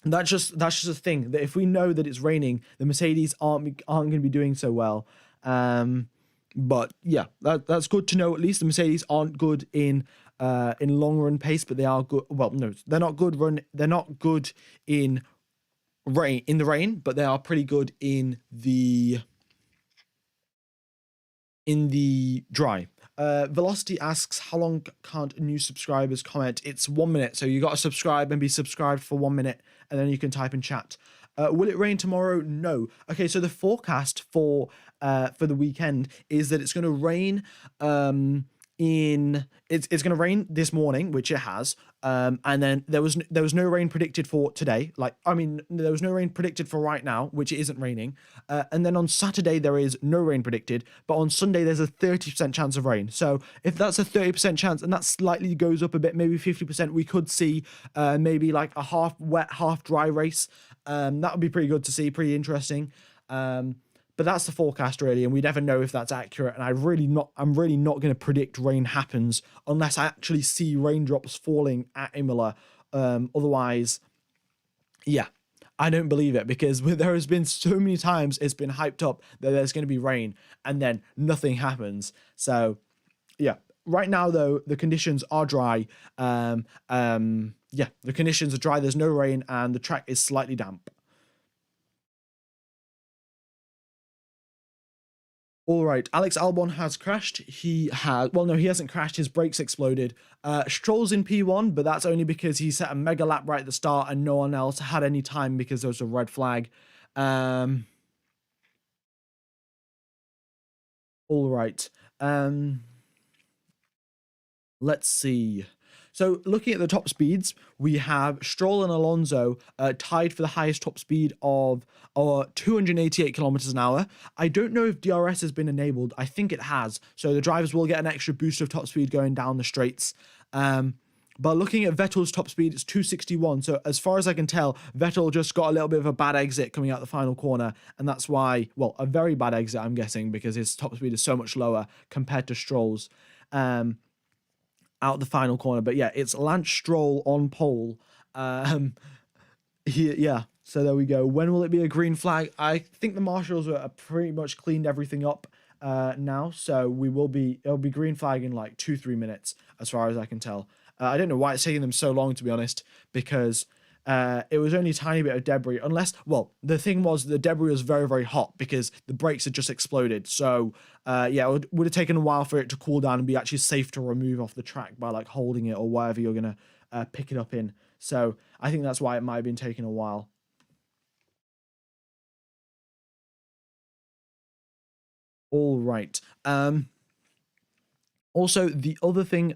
that's just a thing, that if we know that it's raining, the Mercedes aren't going to be doing so well. But yeah, that's good to know. At least the Mercedes aren't good in long run pace, but they are good. Well, no, they're not good in the rain, but they are pretty good in the dry. Velocity asks, how long can't new subscribers comment? It's 1 minute, so you got to subscribe and be subscribed for 1 minute, and then you can type in chat. Will it rain tomorrow? No. Okay, so the forecast for the weekend is that it's going to rain it's going to rain this morning, which it has, and then there was no rain predicted for today. Like, I mean, there was no rain predicted for right now, which it isn't raining, and then on Saturday there is no rain predicted, but on Sunday there's a 30% chance of rain. So if that's a 30% chance and that slightly goes up a bit, maybe 50%, we could see maybe like a half wet half dry race. That would be pretty good to see, pretty interesting. But that's the forecast really, and we never know if that's accurate. And I'm really not going to predict rain happens unless I actually see raindrops falling at Imola. Otherwise, yeah, I don't believe it, because there has been so many times it's been hyped up that there's going to be rain and then nothing happens. So yeah, right now though the conditions are dry. Yeah, the conditions are dry. There's no rain and the track is slightly damp. All right, Alex Albon has crashed. He hasn't crashed. His brakes exploded. Stroll's in P1, but that's only because he set a mega lap right at the start and no one else had any time because there was a red flag. Um, all right. Um, let's see. So looking at the top speeds, we have Stroll and Alonso tied for the highest top speed of 288 kilometers an hour. I don't know if DRS has been enabled. I think it has. So the drivers will get an extra boost of top speed going down the straights. But looking at Vettel's top speed, it's 261. So as far as I can tell, Vettel just got a little bit of a bad exit coming out the final corner. And that's why, well, a very bad exit, I'm guessing, because his top speed is so much lower compared to Stroll's. Out the final corner. But yeah, it's Lance Stroll on pole. Yeah, so there we go. When will it be a green flag? I think the marshals are pretty much cleaned everything up now, so it'll be green flag in like 2-3 minutes as far as I can tell. I don't know why it's taking them so long, to be honest, because it was only a tiny bit of debris, unless, well, the thing was the debris was very, very hot because the brakes had just exploded. So yeah, it would have taken a while for it to cool down and be actually safe to remove off the track by like holding it or whatever you're going to pick it up in. So I think that's why it might have been taking a while. All right. Also, the other thing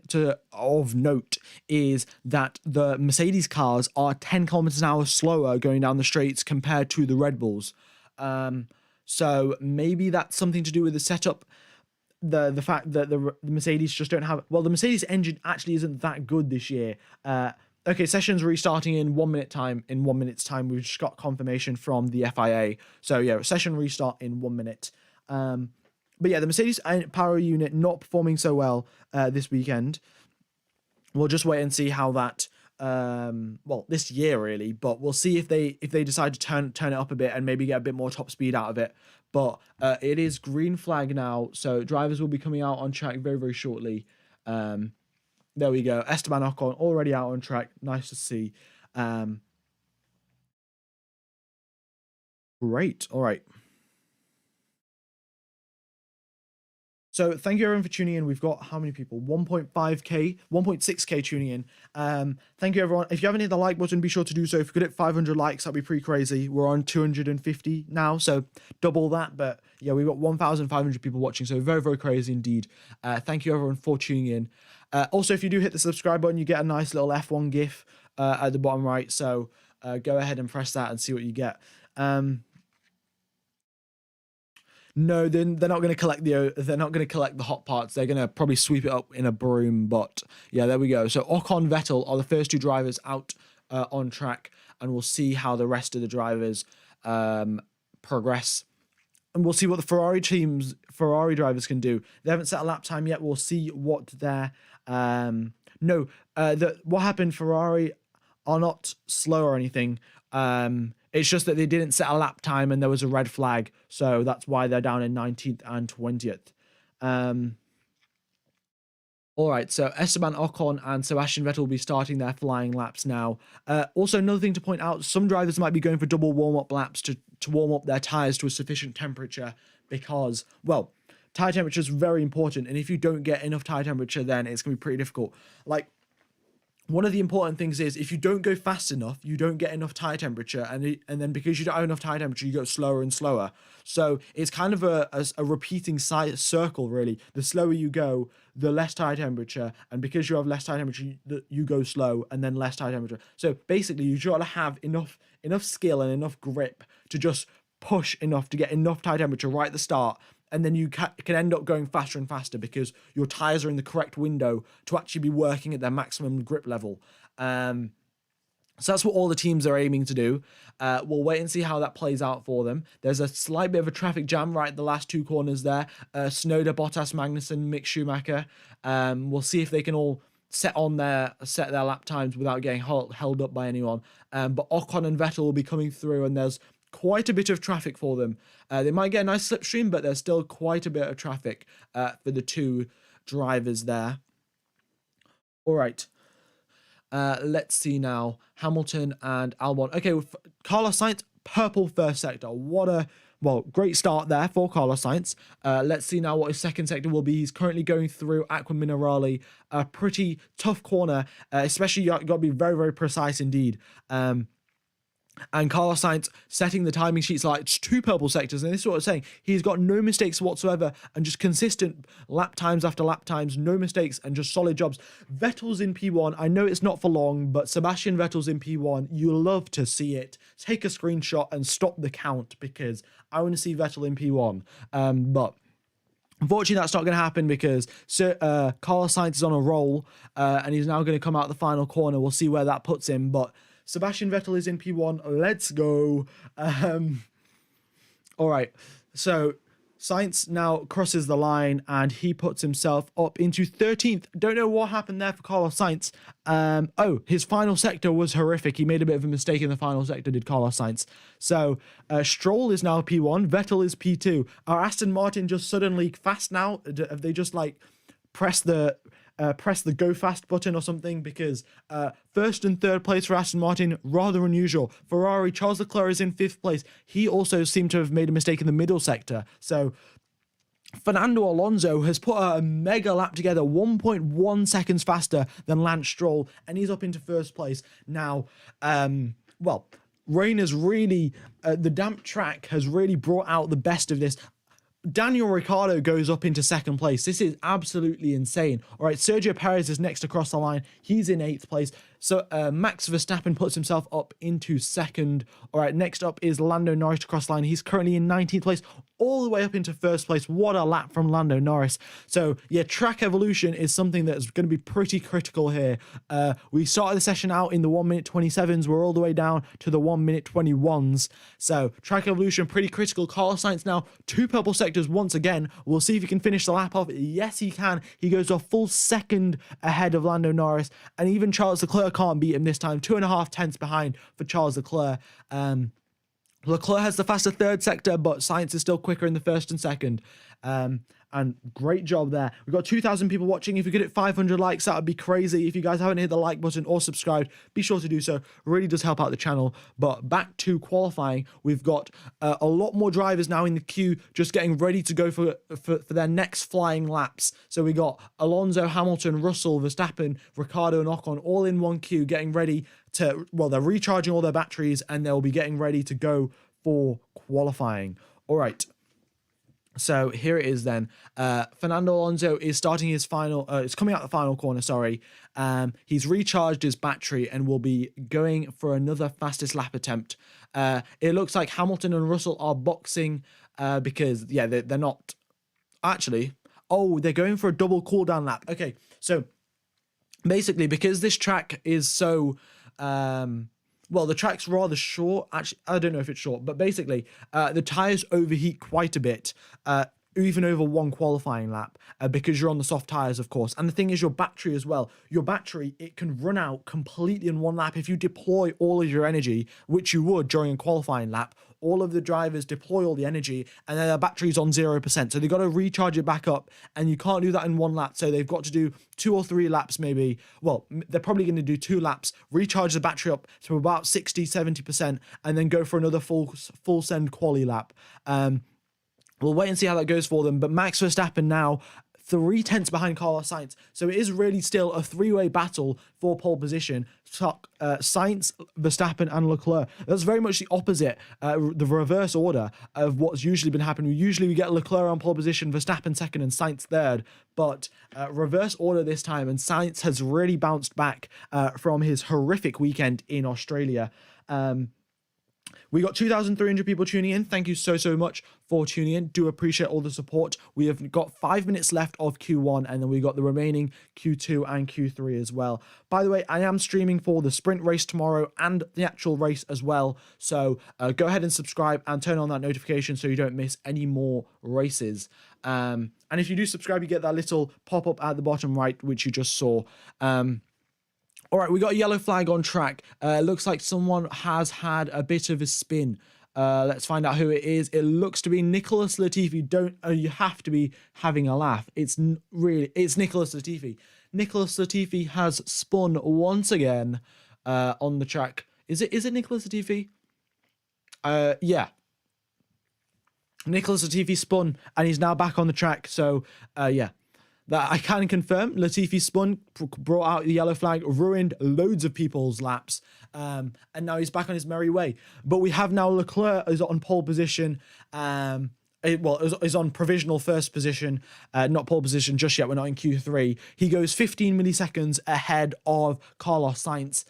of note is that the Mercedes cars are 10 kilometers an hour slower going down the straights compared to the Red Bulls. So maybe that's something to do with the setup. The fact that the Mercedes just don't have, well, the Mercedes engine actually isn't that good this year. Okay, session's restarting in 1 minute time. In 1 minute's time, we've just got confirmation from the FIA. So yeah, session restart in 1 minute. But yeah, the Mercedes power unit not performing so well this weekend. We'll just wait and see how that. Well, this year really, but we'll see if they decide to turn it up a bit and maybe get a bit more top speed out of it. But it is green flag now, so drivers will be coming out on track very, very shortly. There we go. Esteban Ocon already out on track. Nice to see. Great. All right. So thank you everyone for tuning in. We've got how many people? 1.5k, 1.6k tuning in. Thank you everyone. If you haven't hit the like button, be sure to do so. If we could hit 500 likes, that'd be pretty crazy. We're on 250 now, so double that. But yeah, we've got 1,500 people watching, so very, very crazy indeed. Thank you everyone for tuning in. Also, if you do hit the subscribe button, you get a nice little F1 GIF at the bottom right. So go ahead and press that and see what you get. No, they're not going to collect the hot parts. They're going to probably sweep it up in a broom. But yeah, there we go. So Ocon, Vettel are the first two drivers out on track, and we'll see how the rest of the drivers progress. And we'll see what the Ferrari drivers can do. They haven't set a lap time yet. We'll see what their what happened. Ferrari are not slow or anything. It's just that they didn't set a lap time and there was a red flag, so that's why they're down in 19th and 20th. All right, so Esteban Ocon and Sebastian Vettel will be starting their flying laps now. Also, another thing to point out, some drivers might be going for double warm-up laps to warm up their tyres to a sufficient temperature because, well, tyre temperature is very important, and if you don't get enough tyre temperature, then it's going to be pretty difficult. Like, one of the important things is if you don't go fast enough, you don't get enough tire temperature, and then because you don't have enough tire temperature, you go slower and slower. So it's kind of a repeating circle, really. The slower you go, the less tire temperature, and because you have less tire temperature, you go slow, and then less tire temperature. So basically, you got to have enough skill and enough grip to just push enough to get enough tire temperature right at the start, and then you can end up going faster and faster because your tires are in the correct window to actually be working at their maximum grip level. So that's what all the teams are aiming to do. We'll wait and see how that plays out for them. There's a slight bit of a traffic jam right at the last two corners there. Snowder, Bottas, Magnussen, Mick Schumacher. We'll see if they can all set their lap times without getting held up by anyone. But Ocon and Vettel will be coming through, and there's quite a bit of traffic for them. They might get a nice slipstream, but there's still quite a bit of traffic for the two drivers there. All right. Let's see now. Hamilton and Albon. Okay, with Carlos Sainz, purple first sector. Great start there for Carlos Sainz. Let's see now what his second sector will be. He's currently going through Aqua Minerale, a pretty tough corner, especially you got to be very, very precise indeed. And Carlos Sainz setting the timing sheets like it's two purple sectors. And this is what I'm saying. He's got no mistakes whatsoever and just consistent lap times after lap times, no mistakes and just solid jobs. Vettel's in P1. I know it's not for long, but Sebastian Vettel's in P1. You love to see it. Take a screenshot and stop the count because I want to see Vettel in P1. But unfortunately, that's not going to happen because Carlos Sainz is on a roll and he's now going to come out the final corner. We'll see where that puts him. But Sebastian Vettel is in P1. Let's go. All right. So Sainz now crosses the line and he puts himself up into 13th. Don't know what happened there for Carlos Sainz. His final sector was horrific. He made a bit of a mistake in the final sector, did Carlos Sainz. So Stroll is now P1. Vettel is P2. Are Aston Martin just suddenly fast now? Have they just press the go fast button or something? Because first and third place for Aston Martin, rather unusual. Ferrari, Charles Leclerc is in 5th place. He also seemed to have made a mistake in the middle sector. So Fernando Alonso has put a mega lap together, 1.1 seconds faster than Lance Stroll, and he's up into 1st place. Now, rain has really, the damp track has really brought out the best of this. Daniel Ricciardo goes up into 2nd place. This is absolutely insane. All right, Sergio Perez is next across the line. He's in 8th place. So Max Verstappen puts himself up into 2nd. All right, next up is Lando Norris across the line. He's currently in 19th place, all the way up into 1st place. What a lap from Lando Norris. So yeah, track evolution is something that's going to be pretty critical here. We started the session out in the 1 minute 27s. We're all the way down to the 1 minute 21s. So track evolution, pretty critical. Carlos Sainz now 2 purple sectors once again. We'll see if he can finish the lap off. Yes, he can. He goes a full second ahead of Lando Norris, and even Charles Leclerc can't beat him this time. 2.5 tenths behind for Charles Leclerc. Leclerc has the faster 3rd sector, but Sainz is still quicker in the 1st and 2nd. And great job there. We've got 2,000 people watching. If you could hit 500 likes, that would be crazy. If you guys haven't hit the like button or subscribed, be sure to do so. It really does help out the channel. But back to qualifying, we've got a lot more drivers now in the queue, just getting ready to go for their next flying laps. So we got Alonso, Hamilton, Russell, Verstappen, Ricciardo, and Ocon all in one queue, getting ready to, they're recharging all their batteries and they'll be getting ready to go for qualifying. All right. So here it is then. Fernando Alonso is starting his final, it's coming out the final corner, sorry. He's recharged his battery and will be going for another fastest lap attempt. It looks like Hamilton and Russell are boxing because, yeah, they're not actually. Oh, they're going for a double cooldown lap. Okay, so basically because this track is so... the track's rather short. Actually, I don't know if it's short, but basically, the tyres overheat quite a bit, even over one qualifying lap, because you're on the soft tyres, of course. And the thing is, your battery as well. Your battery, it can run out completely in one lap. If you deploy all of your energy, which you would during a qualifying lap, all of the drivers deploy all the energy and then their battery's on 0%. So they've got to recharge it back up, and you can't do that in one lap. So they've got to do 2 or 3 laps maybe. Well, they're probably going to do 2 laps, recharge the battery up to about 60, 70%, and then go for another full send quali lap. We'll wait and see how that goes for them. But Max Verstappen now 3 tenths behind Carlos Sainz. So it is really still a three-way battle for pole position. Sainz, Verstappen, and Leclerc. That's very much the opposite, the reverse order of what's usually been happening. Usually we get Leclerc on pole position, Verstappen second, and Sainz third. But reverse order this time, and Sainz has really bounced back from his horrific weekend in Australia. We got 2,300 people tuning in. Thank you so much for tuning in. Do appreciate all the support. We have got 5 minutes left of Q1, and then we got the remaining Q2 and Q3 as well. By the way, I am streaming for the sprint race tomorrow and the actual race as well. So go ahead and subscribe and turn on that notification so you don't miss any more races. And if you do subscribe, you get that little pop-up at the bottom right, which you just saw. All right, we got a yellow flag on track. Looks like someone has had a bit of a spin. Let's find out who it is. It looks to be Nicholas Latifi. You have to be having a laugh. It's Nicholas Latifi. Nicholas Latifi has spun once again on the track. Is it Nicholas Latifi? Yeah. Nicholas Latifi spun and he's now back on the track. So yeah. That I can confirm. Latifi spun, brought out the yellow flag, ruined loads of people's laps, and now he's back on his merry way. But we have now Leclerc is on pole position, is on provisional first position, not pole position just yet. We're not in Q3. He goes 15 milliseconds ahead of Carlos Sainz.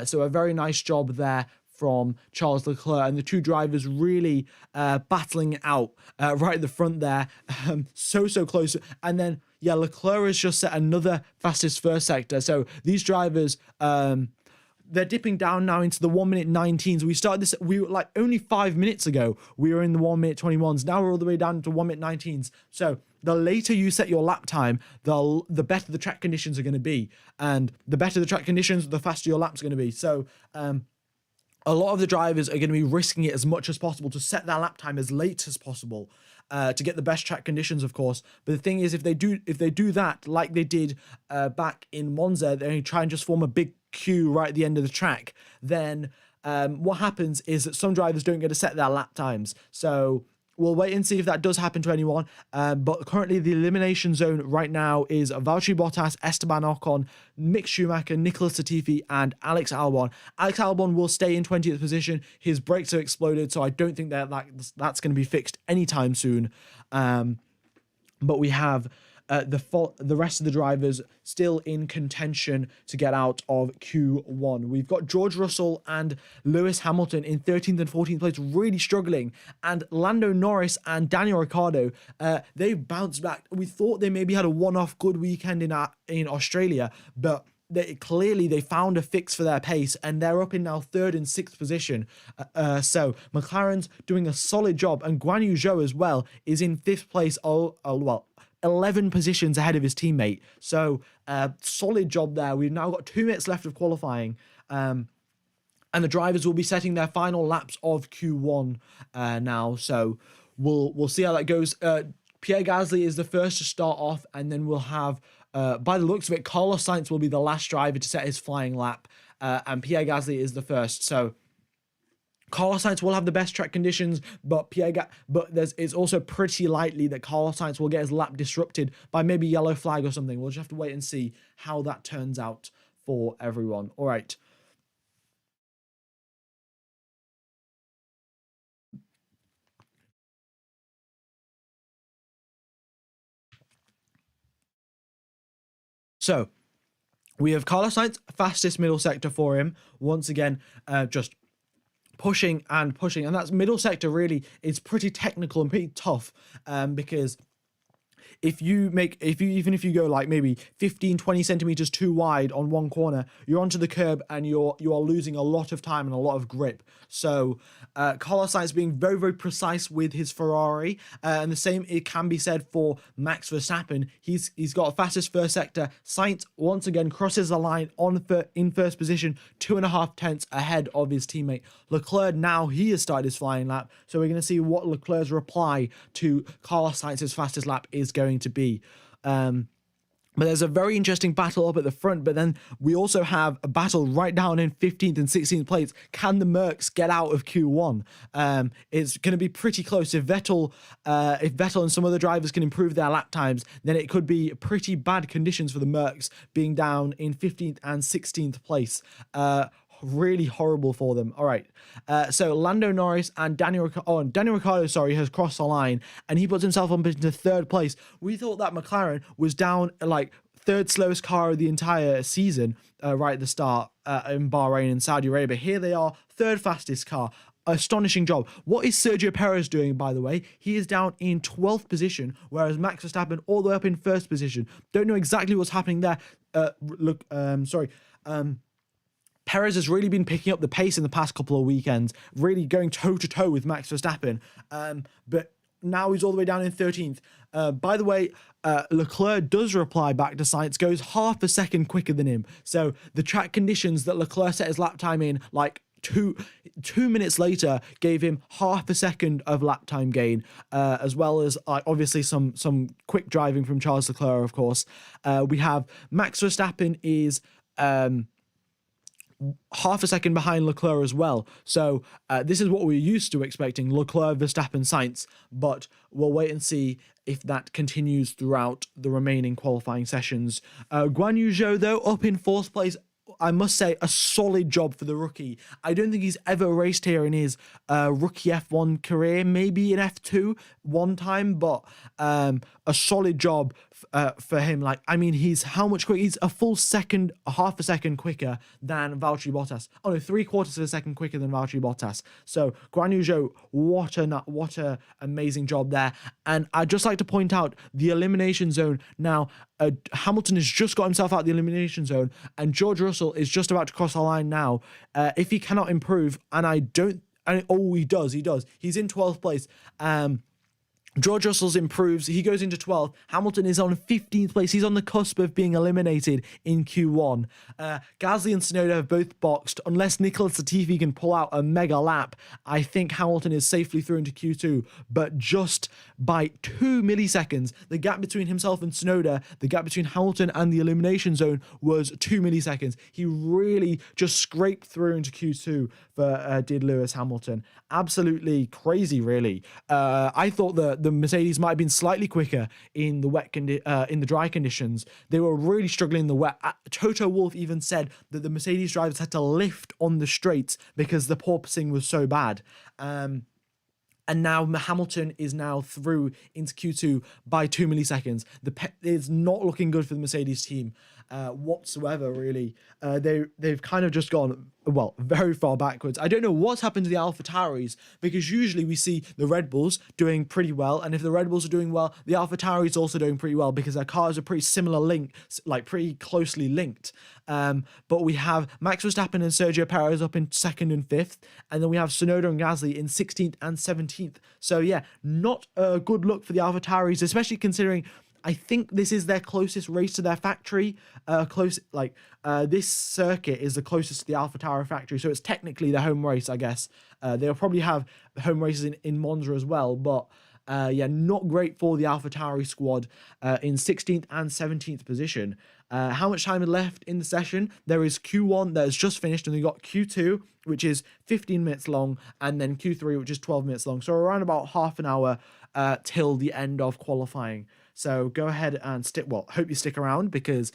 So a very nice job there from Charles Leclerc, and the two drivers really battling it out right at the front there. So close. And then, yeah, Leclerc has just set another fastest first sector. So these drivers, they're dipping down now into the 1 minute 19s. We started this, we were like only 5 minutes ago, we were in the 1 minute 21s. Now we're all the way down to 1 minute 19s. So the later you set your lap time, the better the track conditions are going to be. And the better the track conditions, the faster your lap's going to be. So, a lot of the drivers are going to be risking it as much as possible to set their lap time as late as possible to get the best track conditions, of course. But the thing is, if they do that like they did back in Monza, they try and just form a big queue right at the end of the track, then what happens is that some drivers don't get to set their lap times. So we'll wait and see if that does happen to anyone. But currently the elimination zone right now is Valtteri Bottas, Esteban Ocon, Mick Schumacher, Nicholas Latifi, and Alex Albon. Alex Albon will stay in 20th position. His brakes are exploded, so I don't think that's going to be fixed anytime soon. But we have the rest of the drivers still in contention to get out of Q1. We've got George Russell and Lewis Hamilton in 13th and 14th place, really struggling. And Lando Norris and Daniel Ricciardo, they've bounced back. We thought they maybe had a one-off good weekend in Australia, but they found a fix for their pace, and they're up in now 3rd and 6th position. So McLaren's doing a solid job, and Guan Yu Zhou as well is in 5th place. 11 positions ahead of his teammate. So solid job there. We've now got 2 minutes left of qualifying, and the drivers will be setting their final laps of Q1 now. So we'll see how that goes. Pierre Gasly is the first to start off, and then we'll have, by the looks of it, Carlos Sainz will be the last driver to set his flying lap, and Pierre Gasly is the first. So Carlos Sainz will have the best track conditions, but it's also pretty likely that Carlos Sainz will get his lap disrupted by maybe yellow flag or something. We'll just have to wait and see how that turns out for everyone. All right. So we have Carlos Sainz, fastest middle sector for him. Once again, just pushing, and that's middle sector really is pretty technical and pretty tough, because if you go like maybe 15-20 centimeters too wide on one corner, you're onto the curb and you are losing a lot of time and a lot of grip. So Carlos Sainz being very precise with his Ferrari, and the same it can be said for Max Verstappen. He's got a fastest first sector. Sainz once again crosses the line in first position, 2.5 tenths ahead of his teammate Leclerc. Now he has started his flying lap, so we're going to see what Leclerc's reply to Carlos Sainz's fastest lap is going to be. But there's a very interesting battle up at the front. But then we also have a battle right down in 15th and 16th place. Can the Mercs get out of Q1? It's going to be pretty close. If Vettel and some other drivers can improve their lap times, then it could be pretty bad conditions for the Mercs being down in 15th and 16th place. Really horrible for them. All right. So Lando Norris and Daniel Ricciardo, has crossed the line, and he puts himself up into third place. We thought that McLaren was down like third slowest car of the entire season right at the start in Bahrain and Saudi Arabia. Here they are, third fastest car. Astonishing job. What is Sergio Perez doing, by the way? He is down in 12th position, whereas Max Verstappen all the way up in first position. Don't know exactly what's happening there. Perez has really been picking up the pace in the past couple of weekends, really going toe-to-toe with Max Verstappen. But now he's all the way down in 13th. By the way, Leclerc does reply back to Sainz, goes half a second quicker than him. So the track conditions that Leclerc set his lap time in, like two minutes later, gave him half a second of lap time gain, as well as obviously some quick driving from Charles Leclerc, of course. We have Max Verstappen is half a second behind Leclerc as well. So this is what we're used to expecting, Leclerc, Verstappen, Sainz, but we'll wait and see if that continues throughout the remaining qualifying sessions. Guan Yu Zhou, though, up in fourth place. I must say, a solid job for the rookie. I don't think he's ever raced here in his rookie F1 career, maybe in F2 one time, but a solid job for him. Like, I mean, he's how much quicker? He's a half a second quicker than Valtteri Bottas. Oh no, 3/4 of a second quicker than Valtteri Bottas. So Guan Yu Zhou, what a amazing job there. And I'd just like to point out the elimination zone. Now, Hamilton has just got himself out of the elimination zone, and George Russell is just about to cross the line now. If he cannot improve, he does. He's in 12th place. George Russell's improves. He goes into 12th. Hamilton is on 15th place. He's on the cusp of being eliminated in Q1. Gasly and Tsunoda have both boxed. Unless Nicholas Latifi can pull out a mega lap, I think Hamilton is safely through into Q2. But just by 2 milliseconds, the gap between himself and Tsunoda, the gap between Hamilton and the elimination zone was 2 milliseconds. He really just scraped through into Q2 did Lewis Hamilton. Absolutely crazy, really. I thought that the Mercedes might have been slightly quicker in the in the dry conditions. They were really struggling in the wet. Toto Wolff even said that the Mercedes drivers had to lift on the straights because the porpoising was so bad. And now Hamilton is now through into Q2 by 2 milliseconds. It's not looking good for the Mercedes team whatsoever, really. They've kind of just gone, well, very far backwards. I don't know what's happened to the AlphaTauris, because usually we see the Red Bulls doing pretty well, and if the Red Bulls are doing well, the AlphaTauris also doing pretty well, because their cars are pretty pretty closely linked. But we have Max Verstappen and Sergio Perez up in 2nd and 5th, and then we have Tsunoda and Gasly in 16th and 17th. So yeah, not a good look for the AlphaTauris, especially considering I think this is their closest race to their factory. This circuit is the closest to the AlphaTauri factory, so it's technically the home race, I guess. They'll probably have home races in Monza as well, but not great for the AlphaTauri squad in 16th and 17th position. How much time is left in the session? There is Q1 that has just finished, and we got Q2, which is 15 minutes long, and then Q3, which is 12 minutes long. So around about half an hour till the end of qualifying. So go ahead and hope you stick around, because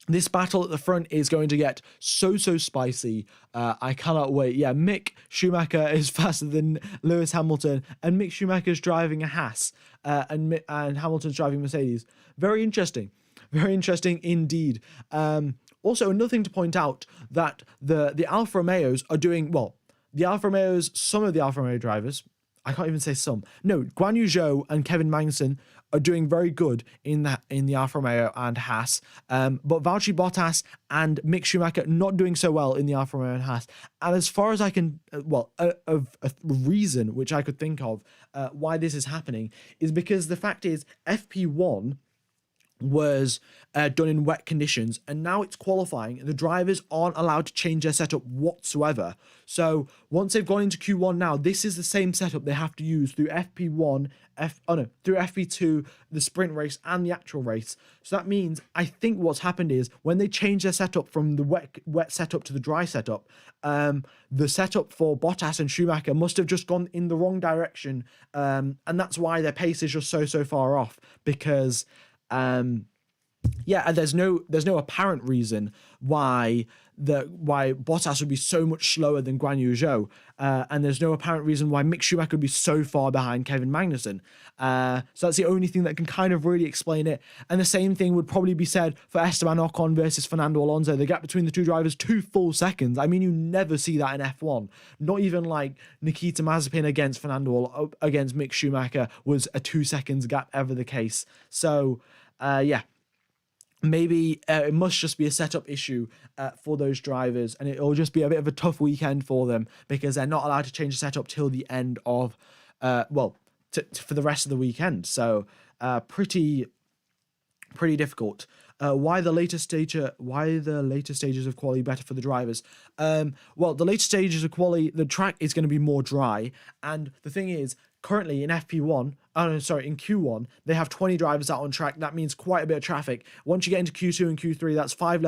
this battle at the front is going to get so spicy. I cannot wait. Yeah, Mick Schumacher is faster than Lewis Hamilton, and Mick Schumacher's driving a Haas, and Hamilton's driving Mercedes. Very interesting. Very interesting indeed. Also, another thing to point out, that the Alfa Romeos are doing well. Some of the Alfa Romeo drivers, I can't even say some. No, Guan Yu Zhou and Kevin Magnussen are doing very good in the Alfa Romeo and Haas. But Valtteri Bottas and Mick Schumacher not doing so well in the Alfa Romeo and Haas. And as far as I can, a reason which I could think of why this is happening is because the fact is FP1 was done in wet conditions, and now it's qualifying. The drivers aren't allowed to change their setup whatsoever. So once they've gone into Q1 now, this is the same setup they have to use through FP1, through FP2, the sprint race and the actual race. So that means, I think what's happened is when they change their setup from the wet setup to the dry setup, the setup for Bottas and Schumacher must have just gone in the wrong direction, and that's why their pace is just so far off, because yeah, there's no apparent reason why Bottas would be so much slower than Guan Yu Zhou, and there's no apparent reason why Mick Schumacher would be so far behind Kevin Magnussen. So that's the only thing that can kind of really explain it. And the same thing would probably be said for Esteban Ocon versus Fernando Alonso. The gap between the two drivers, 2 full seconds. I mean, you never see that in F1. Not even like Nikita Mazepin against against Mick Schumacher was a 2 seconds gap ever the case. So yeah. Maybe it must just be a setup issue for those drivers, and it'll just be a bit of a tough weekend for them because they're not allowed to change the setup till the end of, for the rest of the weekend. So pretty difficult. Why the later stages of quali better for the drivers? Well, the later stages of quali, the track is going to be more dry, and the thing is, currently in FP1, in Q1, they have 20 drivers out on track. That means quite a bit of traffic. Once you get into Q2 and Q3, that's five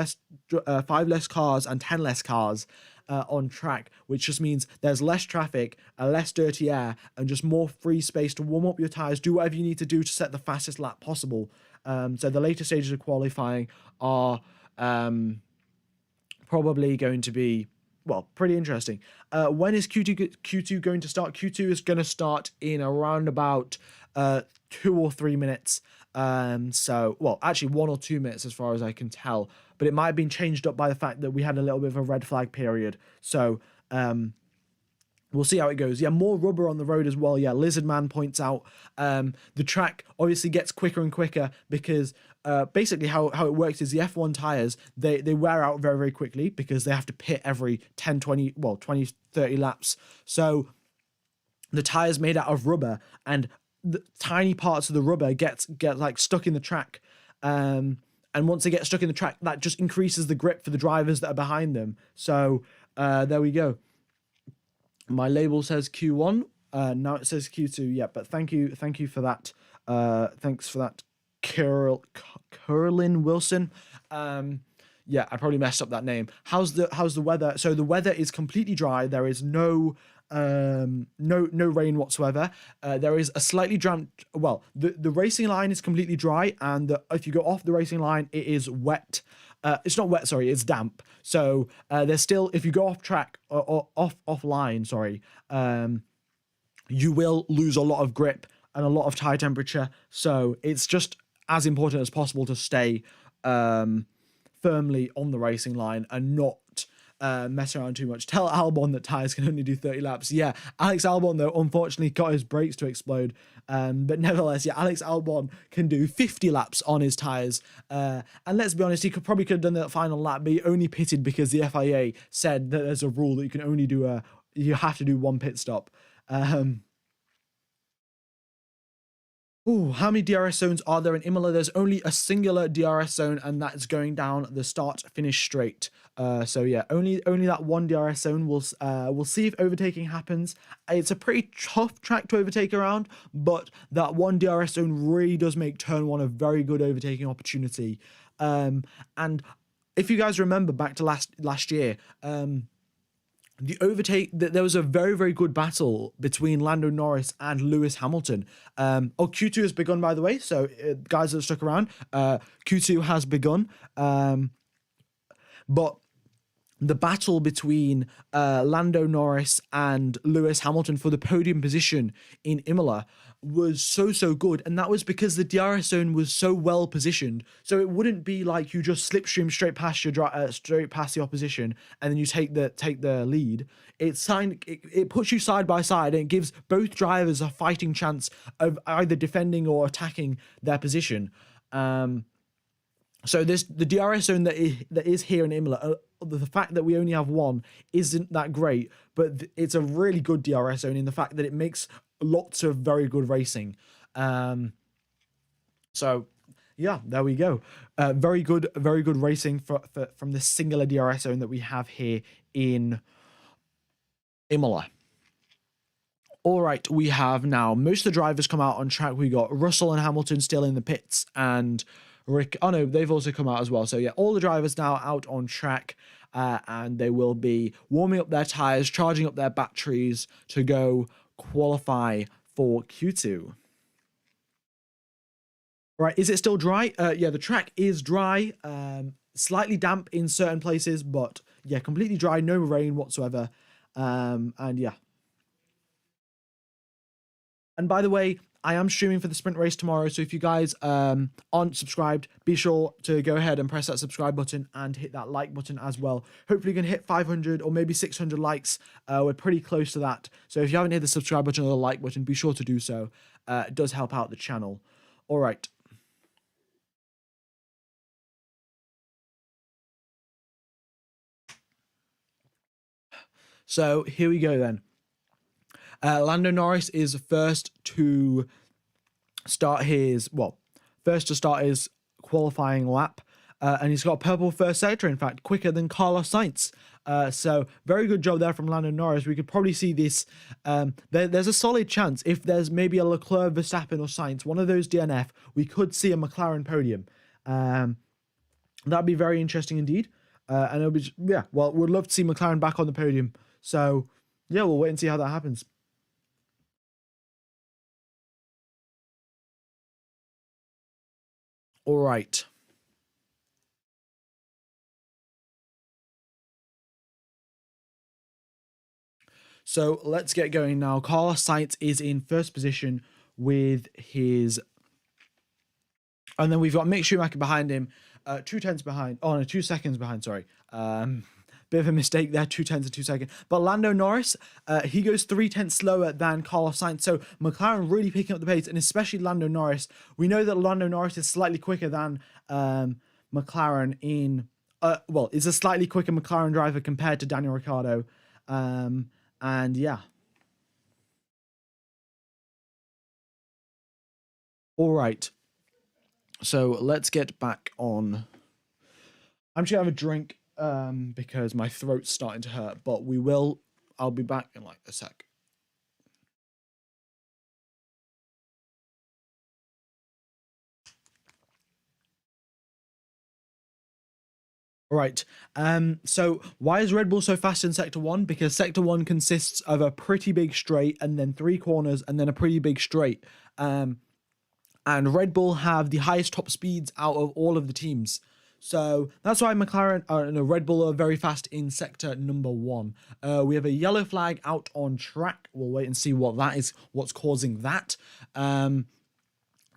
less cars and 10 less cars on track, which just means there's less traffic, less dirty air, and just more free space to warm up your tires, do whatever you need to do to set the fastest lap possible. So the later stages of qualifying are probably going to be, well, pretty interesting. When is Q2 going to start? Q2 is going to start in around about 2 or 3 minutes. So, well, actually 1 or 2 minutes as far as I can tell. But it might have been changed up by the fact that we had a little bit of a red flag period. So, we'll see how it goes. Yeah, more rubber on the road as well. Yeah, Lizardman points out the track obviously gets quicker and quicker because basically how it works is the F1 tires, they wear out very, very quickly because they have to pit every 10, 20, 30 laps. So the tires made out of rubber, and the tiny parts of the rubber get like stuck in the track. And once they get stuck in the track, that just increases the grip for the drivers that are behind them. So there we go. My label says Q1. Now it says Q2. Yeah, but thank you for that. Thanks for that, Curlin Wilson. Yeah, I probably messed up that name. How's the weather? So the weather is completely dry. There is no rain whatsoever. There is a slightly damp. Well, the racing line is completely dry, and if you go off the racing line, it is wet. It's not wet, sorry, it's damp. So there's still, if you go off track or offline, sorry, you will lose a lot of grip and a lot of tire temperature. So it's just as important as possible to stay firmly on the racing line and not mess around too much. Tell Albon that tires can only do 30 laps. Yeah, Alex Albon, though, unfortunately got his brakes to explode. But nevertheless, yeah, Alex Albon can do 50 laps on his tires. And let's be honest, he probably could have done that final lap, but he only pitted because the FIA said that there's a rule that you can only do you have to do 1 pit stop. How many DRS zones are there in Imola? There's only a singular DRS zone, and that's going down the start-finish straight. So yeah, only that one DRS zone. We'll see if overtaking happens. It's a pretty tough track to overtake around, but that one DRS zone really does make turn 1 a very good overtaking opportunity. And if you guys remember back to last year, there was a very, very good battle between Lando Norris and Lewis Hamilton. Q2 has begun, by the way, so guys that stuck around, Q2 has begun. But the battle between Lando Norris and Lewis Hamilton for the podium position in Imola was so good, and that was because the DRS zone was so well positioned. So it wouldn't be like you just slipstream straight past the opposition and then you take the lead. It puts you side by side, and it gives both drivers a fighting chance of either defending or attacking their position. So the DRS zone that is here in Imola, the fact that we only have one isn't that great, but it's a really good DRS zone in the fact that it makes lots of very good racing. So yeah, there we go. Very good racing from the singular DRS zone that we have here in Imola. All right, we have now most of the drivers come out on track. We got Russell and Hamilton still in the pits, and Rick. Oh no, they've also come out as well. So yeah, all the drivers now out on track, and they will be warming up their tires, charging up their batteries to go qualify for Q2. Right, is it still dry? Yeah, the track is dry. Slightly damp in certain places, but yeah, completely dry, no rain whatsoever. And yeah. And by the way, I am streaming for the sprint race tomorrow, so if you guys aren't subscribed, be sure to go ahead and press that subscribe button and hit that like button as well. Hopefully you can hit 500 or maybe 600 likes. We're pretty close to that. So if you haven't hit the subscribe button or the like button, be sure to do so. It does help out the channel. All right. So here we go then. Lando Norris is first to start his qualifying lap, and he's got a purple first sector, in fact, quicker than Carlos Sainz. So very good job there from Lando Norris. We could probably see this. There's a solid chance if there's maybe a Leclerc, Verstappen, or Sainz, one of those DNF, we could see a McLaren podium. That'd be very interesting indeed. And it'll be, yeah, well, we'd love to see McLaren back on the podium. So yeah, we'll wait and see how that happens. All right. So let's get going now. Carlos Sainz is in first position with his... And then we've got Mick Schumacher behind him, 2 seconds behind, sorry. Bit of a mistake there, 2 tenths and 2 seconds. But Lando Norris, he goes 3 tenths slower than Carlos Sainz. So McLaren really picking up the pace, and especially Lando Norris. We know that Lando Norris is slightly quicker than McLaren in... is a slightly quicker McLaren driver compared to Daniel Ricciardo. And yeah. All right. So let's get back on. I'm just gonna have a drink because my throat's starting to hurt, but I'll be back in like a sec. All right. So why is Red Bull so fast in Sector 1? Because Sector 1 consists of a pretty big straight and then 3 corners and then a pretty big straight. And Red Bull have the highest top speeds out of all of the teams. So that's why Red Bull are very fast in sector number 1. We have a yellow flag out on track. We'll wait and see what that is, what's causing that.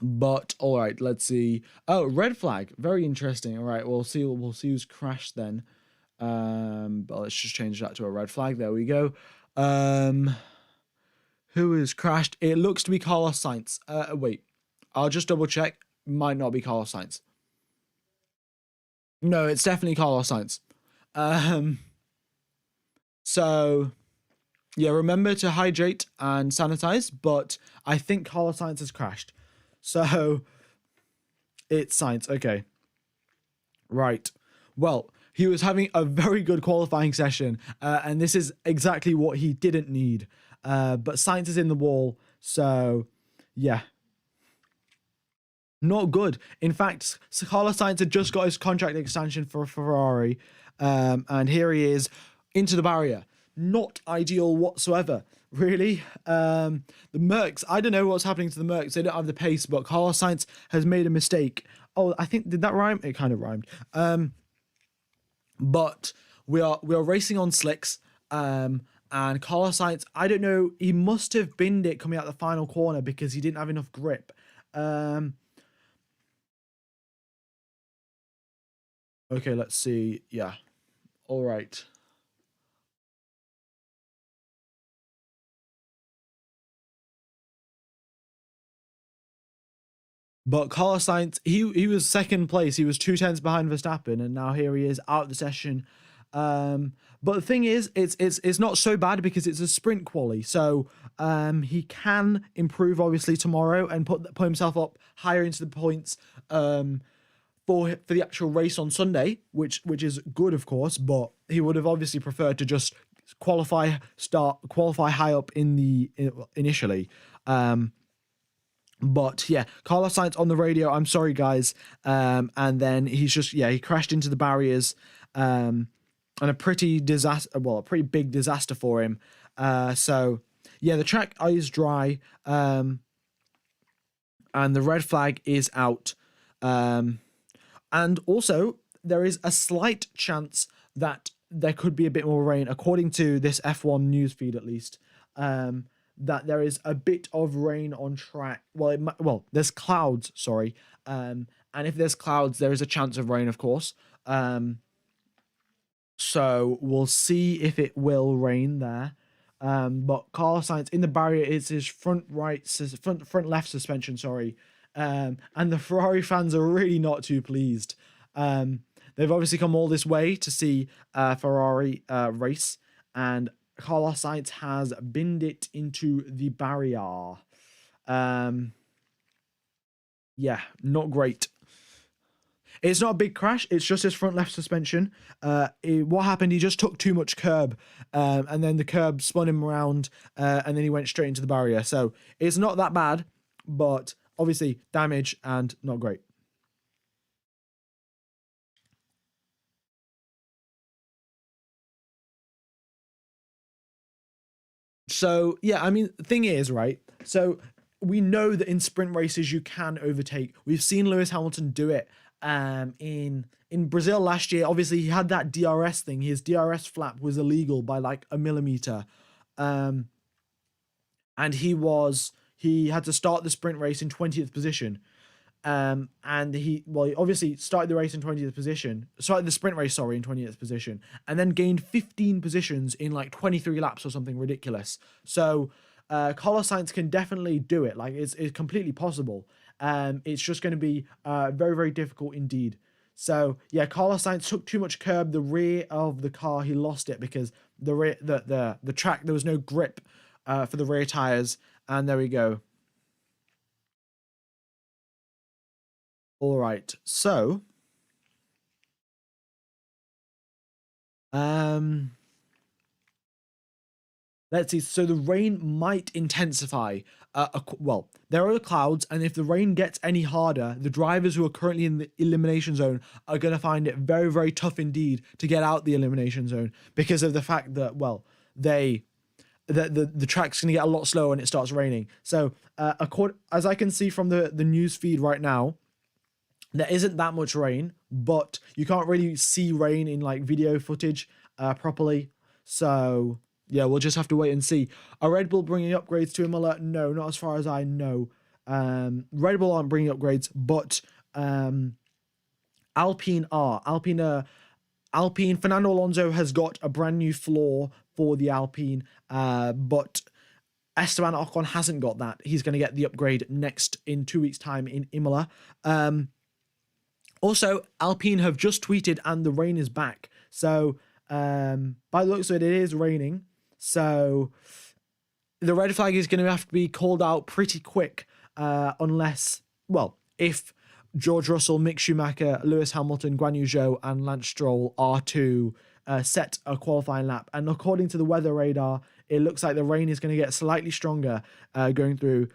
But all right, let's see. Oh, red flag. Very interesting. All right, we'll see who's crashed then. But let's just change that to a red flag. There we go. Who is crashed? It looks to be Carlos Sainz. Wait. I'll just double check. Might not be Carlos Sainz. No, it's definitely Carlos Sainz. So, yeah, remember to hydrate and sanitize, but I think Carlos Sainz has crashed. So, it's Sainz. Okay. Right. Well, he was having a very good qualifying session, and this is exactly what he didn't need. But Sainz is in the wall, so, yeah. Not good. In fact, Carlos Sainz had just got his contract extension for Ferrari, and here he is into the barrier. Not ideal whatsoever, really. The Mercs, I don't know what's happening to the Mercs. They don't have the pace, but Carlos Sainz has made a mistake. Oh, I think, did that rhyme? It kind of rhymed. But we are racing on slicks, and Carlos Sainz, I don't know, he must have binned it coming out the final corner because he didn't have enough grip. Okay, let's see. Yeah. All right. But Carlos Sainz, he was second place. He was 2 tenths behind Verstappen, and now here he is out of the session. But the thing is, it's not so bad because it's a sprint quali. So he can improve obviously tomorrow and put himself up higher into the points for the actual race on Sunday, which is good, of course. But he would have obviously preferred to just qualify high up initially. But yeah, Carlos Sainz on the radio, I'm sorry guys, and then he crashed into the barriers, and a pretty big disaster for him. So yeah, the track is dry, and the red flag is out, and also there is a slight chance that there could be a bit more rain, according to this F1 news feed at least. That there is a bit of rain on track. There's clouds, sorry. And if there's clouds, there is a chance of rain, of course. So we'll see if it will rain there. But Carlos Sainz in the barrier is his front left suspension, sorry. And the Ferrari fans are really not too pleased. They've obviously come all this way to see Ferrari race, and Carlos Sainz has binned it into the barrier. Yeah, not great. It's not a big crash. It's just his front left suspension. What happened? He just took too much curb, and then the curb spun him around, and then he went straight into the barrier. So it's not that bad, but obviously damage and not great. So yeah, I mean, the thing is, right? So we know that in sprint races you can overtake. We've seen Lewis Hamilton do it in Brazil last year. Obviously, he had that DRS thing. His DRS flap was illegal by like a millimeter, and he had to start the sprint race in 20th position. And he obviously started the race in 20th position, started the sprint race, sorry, in 20th position, and then gained 15 positions in like 23 laps or something ridiculous. So Carlos Sainz can definitely do it. Like it's completely possible. It's just going to be very, very difficult indeed. So yeah, Carlos Sainz took too much curb. The rear of the car, he lost it because the track, there was no grip for the rear tires, and there we go. All right, so let's see. So the rain might intensify. There are clouds, and if the rain gets any harder, the drivers who are currently in the elimination zone are going to find it very, very tough indeed to get out the elimination zone because of the fact that the track's going to get a lot slower when it starts raining. So as I can see from the news feed right now, there isn't that much rain, but you can't really see rain in like video footage properly. So yeah, we'll just have to wait and see. Are Red Bull bringing upgrades to Imola? No, not as far as I know. Red Bull aren't bringing upgrades, but Alpine are. Alpine. Fernando Alonso has got a brand new floor for the Alpine, but Esteban Ocon hasn't got that. He's going to get the upgrade next in 2 weeks' time in Imola. Also, Alpine have just tweeted and the rain is back. So, by the looks of it, it is raining. So, the red flag is going to have to be called out pretty quick if George Russell, Mick Schumacher, Lewis Hamilton, Guan Yu Zhou, and Lance Stroll are to set a qualifying lap. And according to the weather radar, it looks like the rain is going to get slightly stronger going through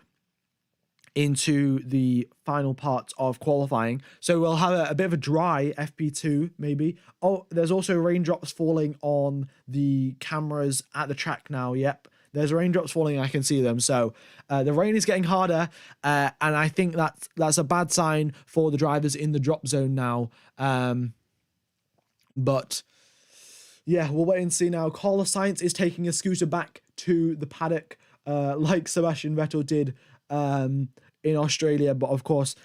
into the final parts of qualifying. So we'll have a bit of a dry FP2 maybe. Oh, there's also raindrops falling on the cameras at the track now. Yep, there's raindrops falling. I can see them. So the rain is getting harder, and I think that's a bad sign for the drivers in the drop zone now. But yeah, we'll wait and see now. Carlos Sainz is taking a scooter back to the paddock, like Sebastian Vettel did in Australia. But of course,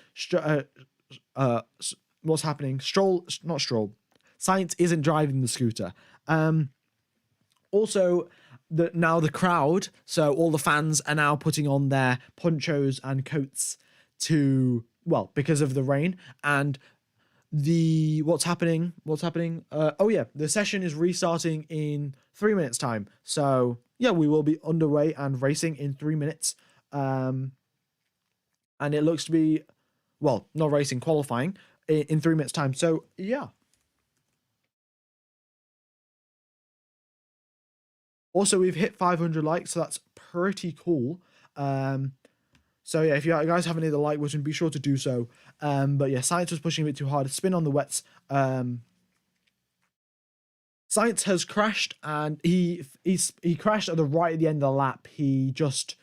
what's happening? Sainz isn't driving the scooter. Also, the crowd, so all the fans are now putting on their ponchos and coats because of the rain. And what's happening. Oh yeah, the session is restarting in 3 minutes time. So yeah, we will be underway and racing in 3 minutes. And it looks to be, well, not racing, qualifying in 3 minutes time. So yeah. Also, we've hit 500 likes, so that's pretty cool. So yeah, if you guys have any of the like button, be sure to do so. But yeah, Science was pushing a bit too hard. Spin on the wets. Science has crashed, and he crashed at the right at the end of the lap. He just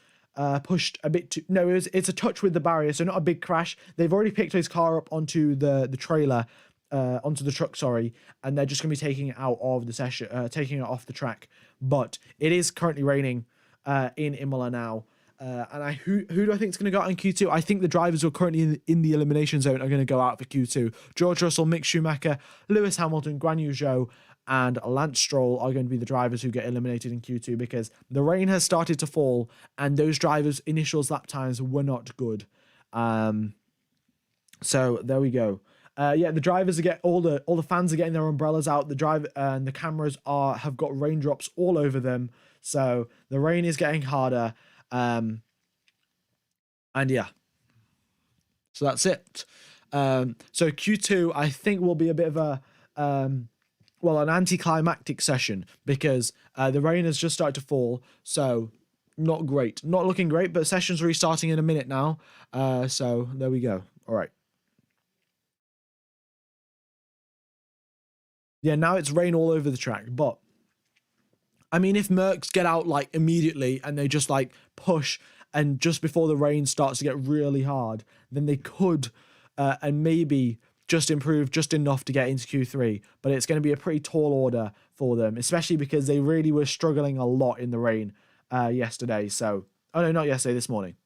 pushed a bit too. No, it's a touch with the barrier, so not a big crash. They've already picked his car up onto the trailer, onto the truck, sorry, and they're just gonna be taking it out of the session, taking it off the track. But it is currently raining in Imola now. And who do I think is going to go out in Q2? I think the drivers who are currently in the elimination zone are going to go out for Q2. George Russell, Mick Schumacher, Lewis Hamilton, Guan Yu Zhou, and Lance Stroll are going to be the drivers who get eliminated in Q2 because the rain has started to fall and those drivers' initial lap times were not good. So there we go. Yeah, the drivers get all the fans are getting their umbrellas out. The driver and the cameras have got raindrops all over them. So the rain is getting harder. And yeah, so that's it. So Q2 I think will be a bit of a an anticlimactic session because the rain has just started to fall, so not great, not looking great. But session's restarting in a minute now, so there we go. All right. Yeah, now it's rain all over the track, but I mean, if Mercs get out like immediately and they just like push, and just before the rain starts to get really hard, then they could and maybe just improve just enough to get into Q3. But it's going to be a pretty tall order for them, especially because they really were struggling a lot in the rain yesterday. So, oh no, not yesterday, this morning.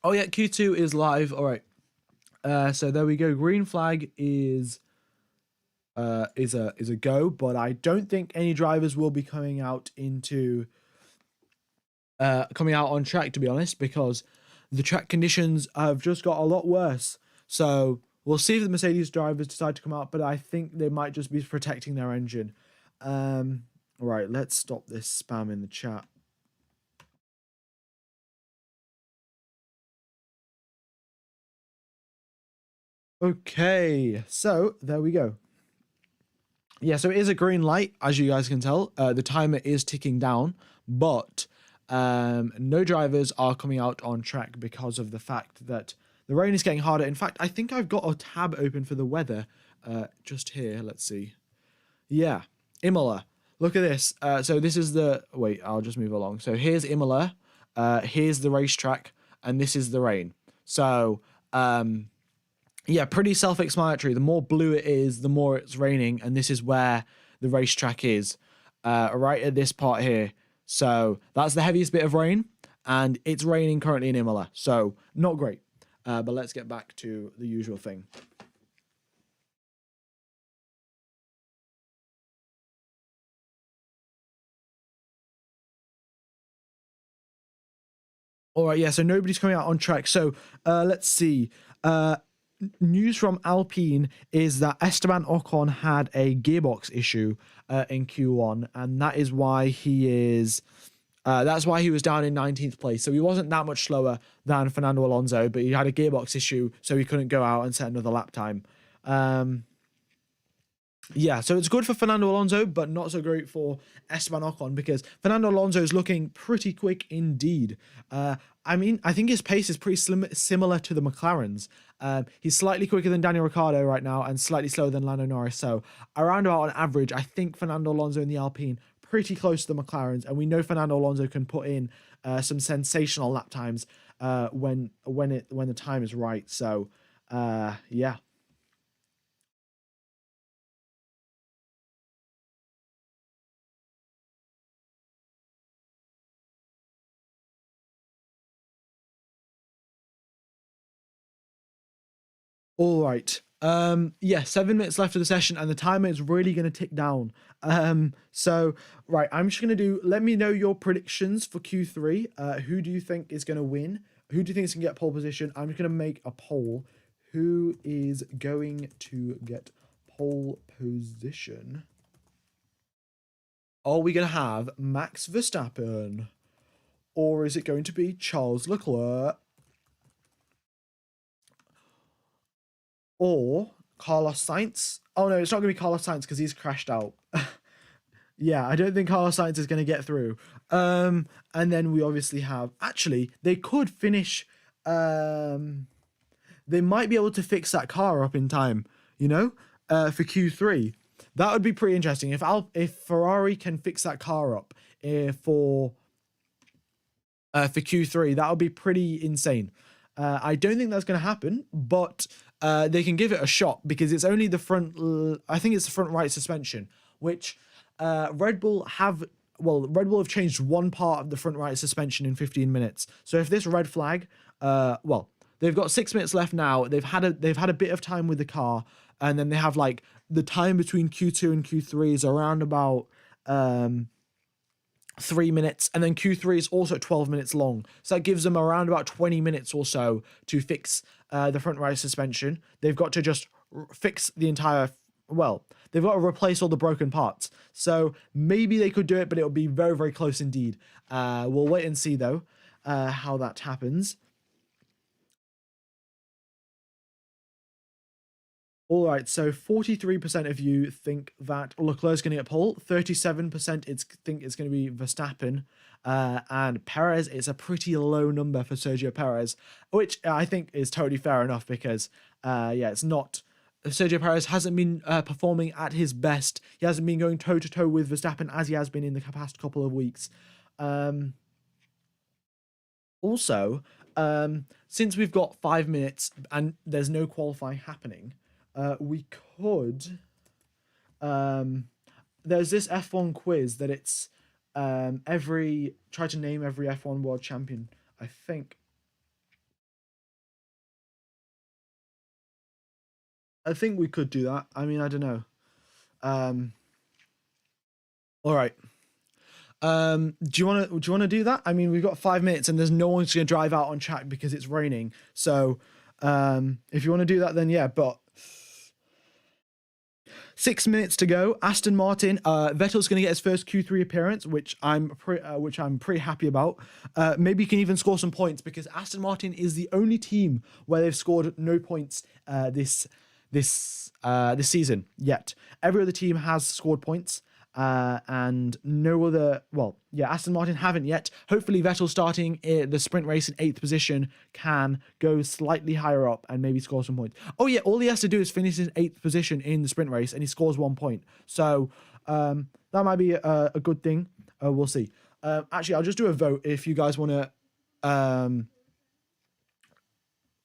Oh yeah, Q2 is live. All right. So there we go. Green flag is a go, but I don't think any drivers will be coming out on track, to be honest, because the track conditions have just got a lot worse. So we'll see if the Mercedes drivers decide to come out, but I think they might just be protecting their engine. Right, let's stop this spam in the chat. Okay, so there we go. Yeah, so it is a green light, as you guys can tell. The timer is ticking down, but no drivers are coming out on track because of the fact that the rain is getting harder. In fact, I think I've got a tab open for the weather just here. Let's see. Yeah, Imola. Look at this. So this is the... Wait, I'll just move along. So here's Imola. Here's the racetrack, and this is the rain. So... yeah, pretty self-explanatory. The more blue it is, the more it's raining, and this is where the racetrack is, right at this part here. So that's the heaviest bit of rain, and it's raining currently in Imola, so not great. But let's get back to the usual thing. All right, yeah, so nobody's coming out on track. So let's see. News from Alpine is that Esteban Ocon had a gearbox issue in Q1, and that is why he is. That's why he was down in 19th place. So he wasn't that much slower than Fernando Alonso, but he had a gearbox issue, so he couldn't go out and set another lap time. Yeah, so it's good for Fernando Alonso, but not so great for Esteban Ocon because Fernando Alonso is looking pretty quick indeed. I mean, I think his pace is pretty similar to the McLarens. He's slightly quicker than Daniel Ricciardo right now and slightly slower than Lando Norris. So around about on average, I think Fernando Alonso in the Alpine pretty close to the McLarens, and we know Fernando Alonso can put in some sensational lap times when the time is right. So yeah. All right. Yeah, 7 minutes left of the session, and the timer is really going to tick down. So right, I'm just going to do. Let me know your predictions for Q3. Who do you think is going to win? Who do you think is going to get pole position? I'm just going to make a poll. Who is going to get pole position? Are we going to have Max Verstappen, or is it going to be Charles Leclerc, or Carlos Sainz? Oh no, it's not going to be Carlos Sainz because he's crashed out. Yeah, I don't think Carlos Sainz is going to get through. And then we obviously have, actually, they could finish. They might be able to fix that car up in time, for Q3. That would be pretty interesting if Ferrari can fix that car up for Q3. That would be pretty insane. I don't think that's going to happen, but they can give it a shot because it's only the front. I think it's the front right suspension, which Red Bull have. Well, Red Bull have changed one part of the front right suspension in 15 minutes. So if this red flag, they've got 6 minutes left now. They've had a bit of time with the car, and then they have like the time between Q2 and Q3 is around about 3 minutes, and then Q3 is also 12 minutes long. So that gives them around about 20 minutes or so to fix the front right suspension. They've got to just fix the entire. Well, they've got to replace all the broken parts. So maybe they could do it, but it'll be very, very close indeed. We'll wait and see, though, how that happens. All right, so 43% of you think that Leclerc's going to get pole. 37% think it's going to be Verstappen. And Perez is a pretty low number for Sergio Perez, which I think is totally fair enough because, it's not. Sergio Perez hasn't been performing at his best. He hasn't been going toe-to-toe with Verstappen as he has been in the past couple of weeks. Also, since we've got 5 minutes and there's no qualifying happening, we could. There's this F1 quiz that it's try to name every F1 world champion. I think we could do that. I mean, I don't know. All right. Do you want to do that? I mean, we've got 5 minutes and there's no one's going to drive out on track because it's raining. So, if you want to do that, then yeah. But 6 minutes to go. Aston Martin. Vettel's going to get his first Q3 appearance, which I'm pretty happy about. Maybe he can even score some points because Aston Martin is the only team where they've scored no points this season yet. Every other team has scored points. And no other. Well, yeah, Aston Martin haven't yet. Hopefully, Vettel starting the sprint race in 8th position can go slightly higher up and maybe score some points. Oh yeah, all he has to do is finish in 8th position in the sprint race, and he scores 1 point. So that might be a good thing. We'll see. Actually, I'll just do a vote if you guys want to.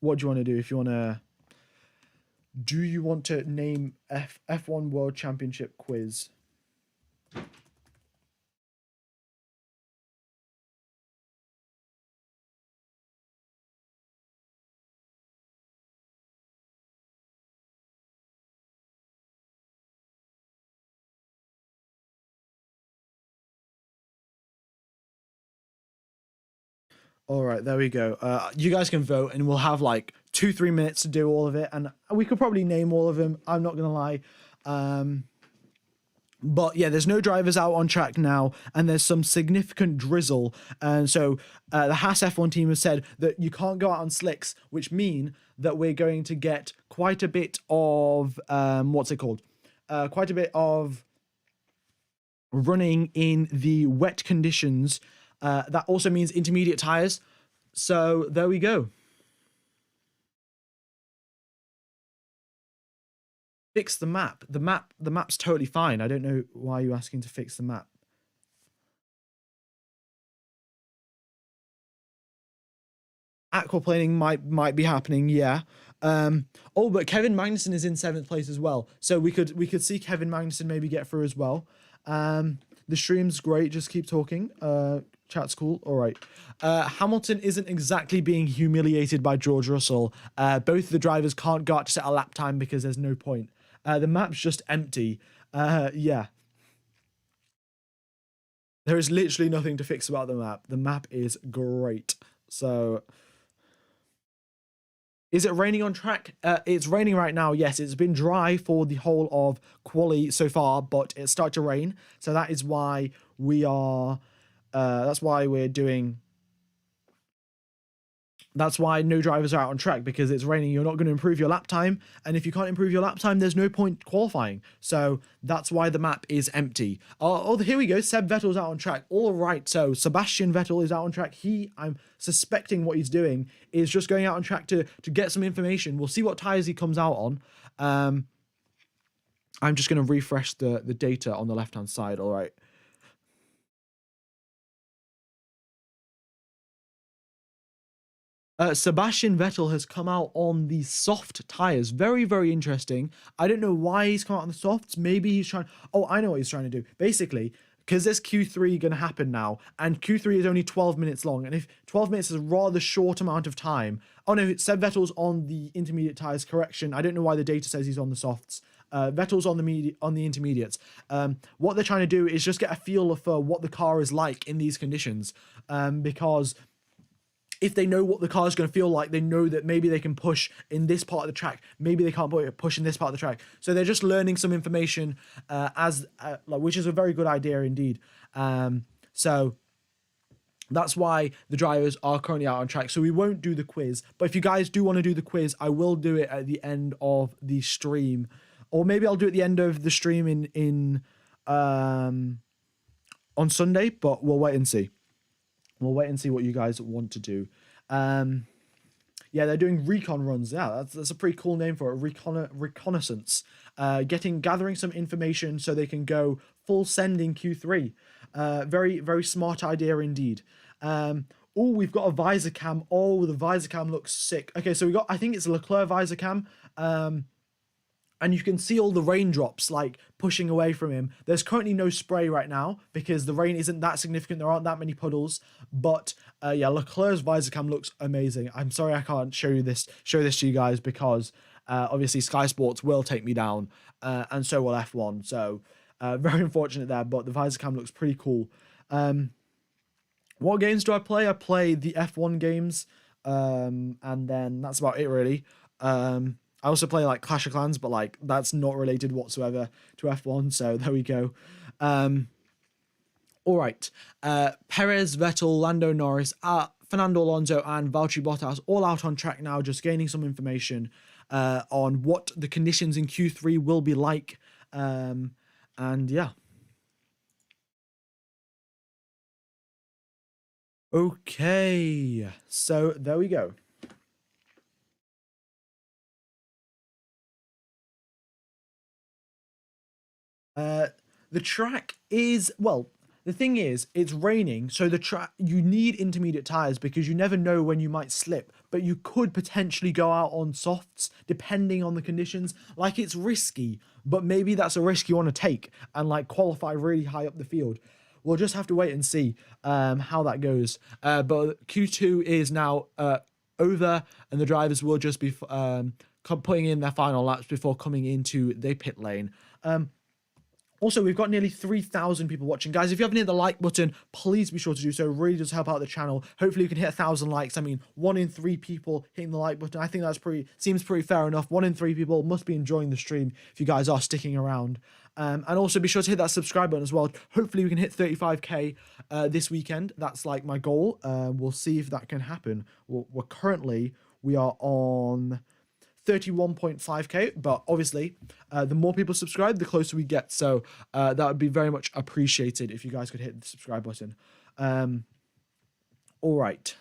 What do you want to do? If you want to. Do you want to name F1 World Championship quiz? All right, there we go. You guys can vote, and we'll have like 2-3 minutes to do all of it, and we could probably name all of them. I'm not gonna lie. But yeah, there's no drivers out on track now, and there's some significant drizzle. And so the Haas F1 team has said that you can't go out on slicks, which mean that we're going to get quite a bit of quite a bit of running in the wet conditions. That also means intermediate tires. So there we go. Fix the map. The map's totally fine. I don't know why you're asking to fix the map. Aquaplaning might be happening, yeah. But Kevin Magnussen is in 7th place as well. So we could see Kevin Magnussen maybe get through as well. The stream's great, just keep talking. Chat's cool. All right. Hamilton isn't exactly being humiliated by George Russell. Both the drivers can't go out to set a lap time because there's no point. The map's just empty. Yeah. There is literally nothing to fix about the map. The map is great. So, is it raining on track? It's raining right now. Yes, it's been dry for the whole of quali so far, but it started to rain. So that is why we are. That's why we're doing. That's why no drivers are out on track, because it's raining. You're not going to improve your lap time, and if you can't improve your lap time, there's no point qualifying. So that's why the map is empty. Oh, here we go. Seb Vettel's out on track. All right, so Sebastian Vettel is out on track. I'm suspecting what he's doing is just going out on track to get some information. We'll see what tires he comes out on. I'm just going to refresh the data on the left-hand side. All right. Sebastian Vettel has come out on the soft tires. Very, very interesting. I don't know why he's come out on the softs. Maybe he's trying... Oh, I know what he's trying to do. Basically, because there's Q3 going to happen now, and Q3 is only 12 minutes long, and if 12 minutes is a rather short amount of time... Oh, no, Seb Vettel's on the intermediate tires. Correction. I don't know why the data says he's on the softs. Vettel's on the intermediates. What they're trying to do is just get a feel for what the car is like in these conditions, because... if they know what the car is going to feel like, they know that maybe they can push in this part of the track. Maybe they can't push in this part of the track. So they're just learning some information, which is a very good idea indeed. So that's why the drivers are currently out on track. So we won't do the quiz. But if you guys do want to do the quiz, I will do it at the end of the stream. Or maybe I'll do it at the end of the stream on Sunday. But we'll wait and see. We'll wait and see what you guys want to do. Yeah, they're doing recon runs. Yeah, that's a pretty cool name for it. Reconnaissance. Gathering some information so they can go full send in Q3. Very, very smart idea indeed. Oh, we've got a visor cam. Oh, the visor cam looks sick. Okay, so we got, I think it's a Leclerc visor cam. And you can see all the raindrops like pushing away from him. There's currently no spray right now because the rain isn't that significant. There aren't that many puddles. But yeah, Leclerc's visor cam looks amazing. I'm sorry I can't show this to you guys because obviously Sky Sports will take me down, and so will F1. So very unfortunate there. But the visor cam looks pretty cool. What games do I play? I play the F1 games, and then that's about it really. I also play like Clash of Clans, but like that's not related whatsoever to F1. So there we go. All right. Perez, Vettel, Lando Norris, Fernando Alonso, and Valtteri Bottas all out on track now, just gaining some information on what the conditions in Q3 will be like. And yeah. Okay. So there we go. The track is, well, the thing is, it's raining, so the track, you need intermediate tires because you never know when you might slip, but you could potentially go out on softs depending on the conditions. Like, it's risky, but maybe that's a risk you want to take and like qualify really high up the field. We'll just have to wait and see how that goes. But Q2 is now over, and the drivers will just be putting in their final laps before coming into the pit lane. Also, we've got nearly 3,000 people watching. Guys, if you haven't hit the like button, please be sure to do so. It really does help out the channel. Hopefully, you can hit 1,000 likes. I mean, 1 in 3 people hitting the like button. I think that's seems pretty fair enough. 1 in 3 people must be enjoying the stream if you guys are sticking around. And also, be sure to hit that subscribe button as well. Hopefully, we can hit 35k this weekend. That's like my goal. We'll see if that can happen. We are on 31.5k, but obviously the more people subscribe, the closer we get, so that would be very much appreciated if you guys could hit the subscribe button. All right,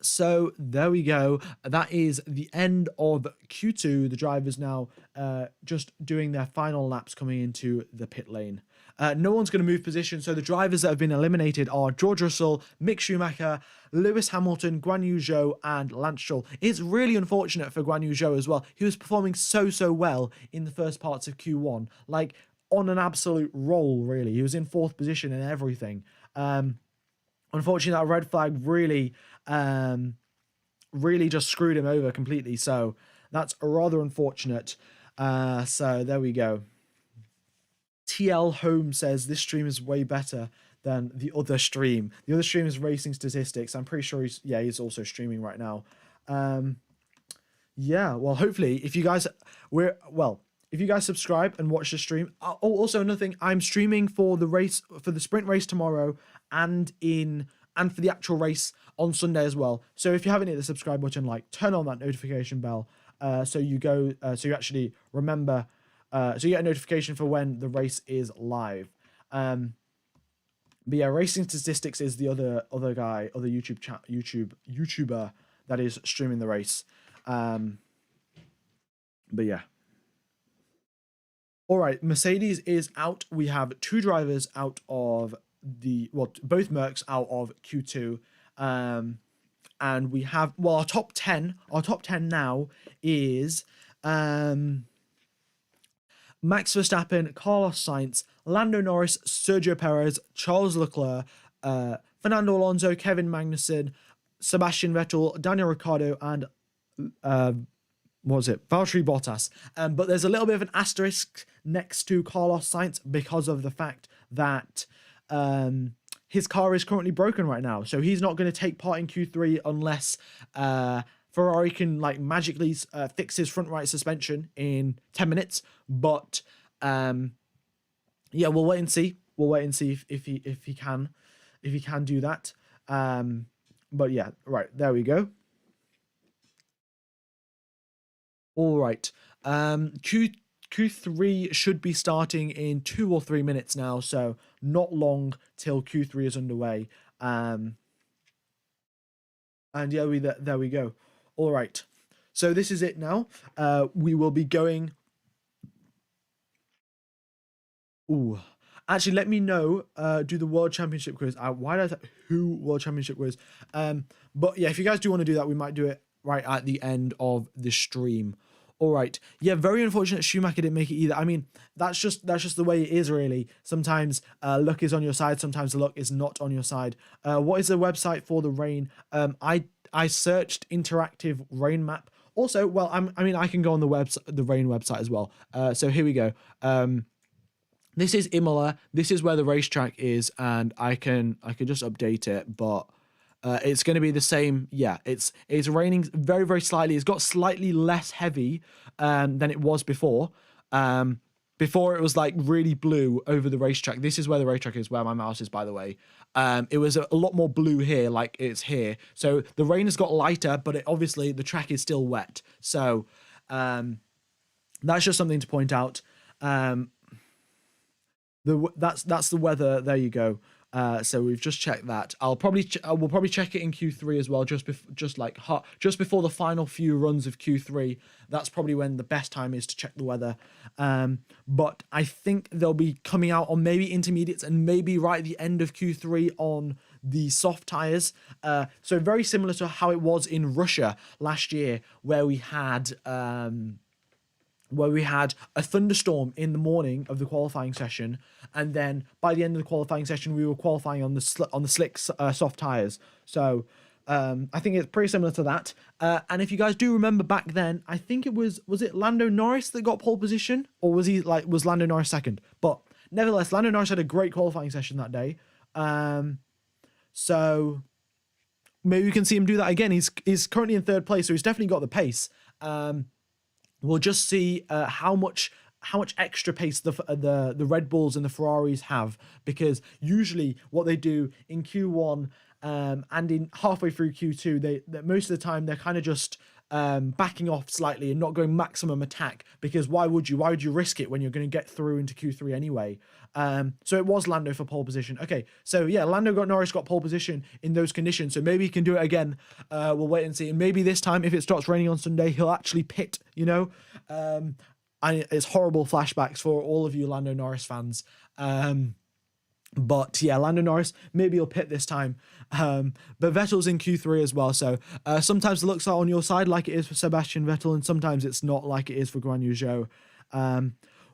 so there we go. That is the end of Q2. The drivers now just doing their final laps coming into the pit lane. No one's going to move position, so the drivers that have been eliminated are George Russell, Mick Schumacher, Lewis Hamilton, Guan Yu Zhou, and Lance Stroll. It's really unfortunate for Guan Yu Zhou as well. He was performing so well in the first parts of Q1, like on an absolute roll, really. He was in 4th position and everything. Unfortunately, that red flag really just screwed him over completely. So that's rather unfortunate. So there we go. TL Home says this stream is way better than the other stream. The other stream is Racing Statistics. I'm pretty sure he's also streaming right now. Yeah, well, hopefully, if you guys subscribe and watch the stream. Oh, also another thing, I'm streaming for the sprint race tomorrow, and for the actual race on Sunday as well. So if you haven't hit the subscribe button, like, turn on that notification bell, so you actually remember, so you get a notification for when the race is live. But yeah, Racing Statistics is the other YouTuber that is streaming the race. But yeah. All right, Mercedes is out. We have two drivers out of both Mercs out of Q2. And we have, our top 10 now is Max Verstappen, Carlos Sainz, Lando Norris, Sergio Perez, Charles Leclerc, Fernando Alonso, Kevin Magnussen, Sebastian Vettel, Daniel Ricciardo, and Valtteri Bottas. But there's a little bit of an asterisk next to Carlos Sainz because of the fact that his car is currently broken right now. So he's not going to take part in Q3 unless Ferrari can magically fix his front right suspension in 10 minutes. But yeah, we'll wait and see. If he can do that. But yeah, right, there we go. All right. Q3 should be starting in 2 or 3 minutes now, so not long till Q3 is underway. And yeah, there we go. All right. So this is it now. We will be going. Ooh. Actually, let me know. Do the World Championship quiz. Why did I say who World Championship quiz? But yeah, if you guys do want to do that, we might do it right at the end of the stream. All right. Yeah, very unfortunate Schumacher didn't make it either. I mean, that's just the way it is, really. Sometimes luck is on your side. Sometimes the luck is not on your side. What is the website for the rain? I searched interactive rain map. Also, well, I can go on the rain website as well. So here we go. This is Imola. This is where the racetrack is, and I can just update it, but it's going to be the same. Yeah, it's raining very, very slightly. It's got slightly less heavy than it was before. Before it was really blue over the racetrack. This is where the racetrack is, where my mouse is, by the way. It was a lot more blue here, like it's here. So the rain has got lighter, but obviously the track is still wet. So that's just something to point out. That's the weather. There you go. So we've just checked that. We'll probably check it in Q3 as well, just before the final few runs of Q3. That's probably when the best time is to check the weather. But I think they'll be coming out on maybe intermediates and maybe right at the end of Q3 on the soft tires. So very similar to how it was in Russia last year, where we had a thunderstorm in the morning of the qualifying session, and then by the end of the qualifying session, we were qualifying on the slick soft tires. So I think it's pretty similar to that. And if you guys do remember back then, I think it was it Lando Norris that got pole position, or was Lando Norris second? But nevertheless, Lando Norris had a great qualifying session that day. So maybe we can see him do that again. He's currently in third place, so he's definitely got the pace. We'll just see how much extra pace the Red Bulls and the Ferraris have, because usually what they do in Q1 and in halfway through Q2, they most of the time they're kind of just backing off slightly and not going maximum attack, because why would you risk it when you're going to get through into Q3 anyway? So it was Lando for pole position. Okay, so yeah, Norris got pole position in those conditions, so maybe he can do it again. We'll wait and see, and maybe this time, if it starts raining on Sunday, he'll actually pit, it's horrible flashbacks for all of you Lando Norris fans. But yeah, Lando Norris, maybe he'll pit this time. But Vettel's in Q3 as well, so sometimes the looks are on your side, like it is for Sebastian Vettel, and sometimes it's not, like it is for Guan Yu Zhou.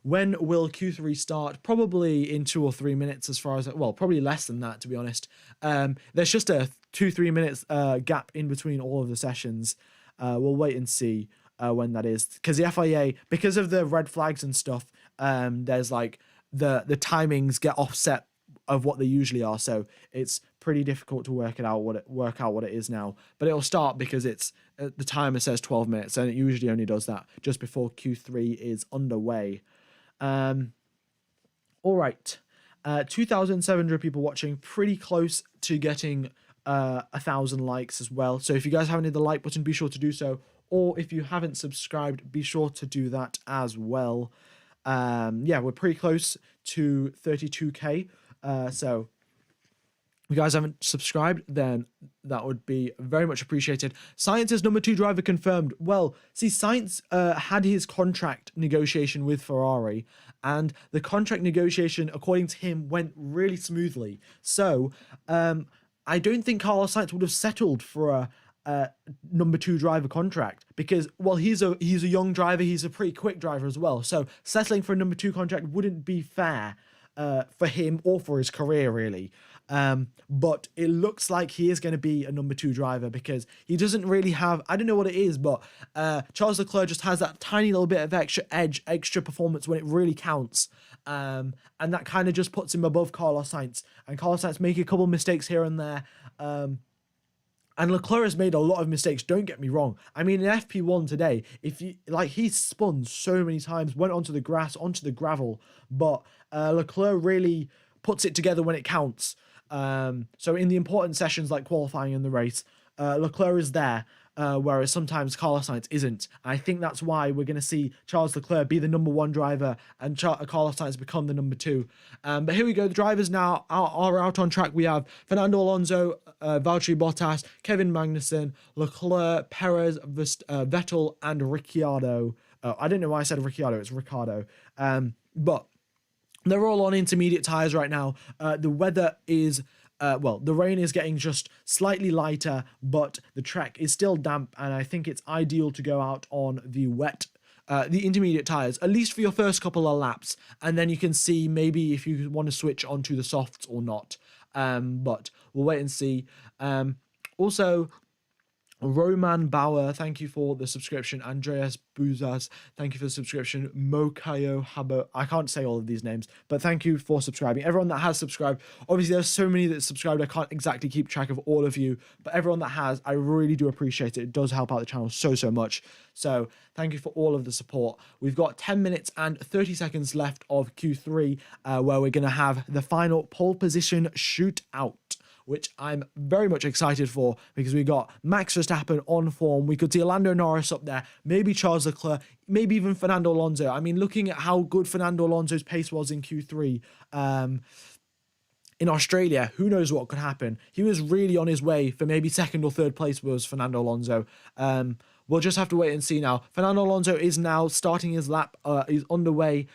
when will Q3 start? Probably in 2 or 3 minutes, as far as, well, probably less than that, to be honest. There's just a 2-3 minutes gap in between all of the sessions. We'll wait and see when that is, because the FIA, because of the red flags and stuff, there's like the timings get offset of what they usually are, so it's pretty difficult to work out what it is now. But it'll start because it's the timer says 12 minutes, and it usually only does that just before Q3 is underway. All right, 2,700 people watching, pretty close to getting 1,000 likes as well. So if you guys haven't hit the like button, be sure to do so. Or if you haven't subscribed, be sure to do that as well. Yeah, we're pretty close to 32k. So if you guys haven't subscribed, then that would be very much appreciated. Sainz's number 2 driver confirmed. Well, see, Sainz had his contract negotiation with Ferrari, and the contract negotiation, according to him, went really smoothly. So I don't think Carlos Sainz would have settled for a number 2 driver contract, because, well, he's a young driver, he's a pretty quick driver as well. So settling for a number 2 contract wouldn't be fair for him or for his career, really. But it looks like he is going to be a number 2 driver, because he doesn't really have, I don't know what it is, but Charles Leclerc just has that tiny little bit of extra edge, extra performance when it really counts. And that kind of just puts him above Carlos Sainz. And Carlos Sainz make a couple mistakes here and there. And Leclerc has made a lot of mistakes, don't get me wrong. I mean, in FP1 today, he spun so many times, went onto the grass, onto the gravel, but Leclerc really puts it together when it counts. So in the important sessions like qualifying and the race, Leclerc is there, whereas sometimes Carlos Sainz isn't. I think that's why we're going to see Charles Leclerc be the number 1 driver and Carlos Sainz become the number 2. But here we go. The drivers now are out on track. We have Fernando Alonso, Valtteri Bottas, Kevin Magnussen, Leclerc, Perez, Vettel, and Ricciardo. I don't know why I said Ricciardo. It's Ricciardo. But they're all on intermediate tyres right now. The weather is... the rain is getting just slightly lighter, but the track is still damp, and I think it's ideal to go out on the the intermediate tyres, at least for your first couple of laps, and then you can see maybe if you want to switch onto the softs or not. But we'll wait and see. Also, Roman Bauer, thank you for the subscription. Andreas Buzas, thank you for the subscription. Mokayo Habo, I can't say all of these names, but thank you for subscribing. Everyone that has subscribed, obviously there's so many that subscribed, I can't exactly keep track of all of you, but everyone that has, I really do appreciate it. It does help out the channel so much. So thank you for all of the support. We've got 10 minutes and 30 seconds left of Q3, where we're going to have the final pole position shootout, which I'm very much excited for, because we got Max Verstappen on form. We could see Lando Norris up there, maybe Charles Leclerc, maybe even Fernando Alonso. I mean, looking at how good Fernando Alonso's pace was in Q3 in Australia, who knows what could happen. He was really on his way for maybe 2nd or 3rd place was Fernando Alonso. We'll just have to wait and see now. Fernando Alonso is now starting his lap, is underway,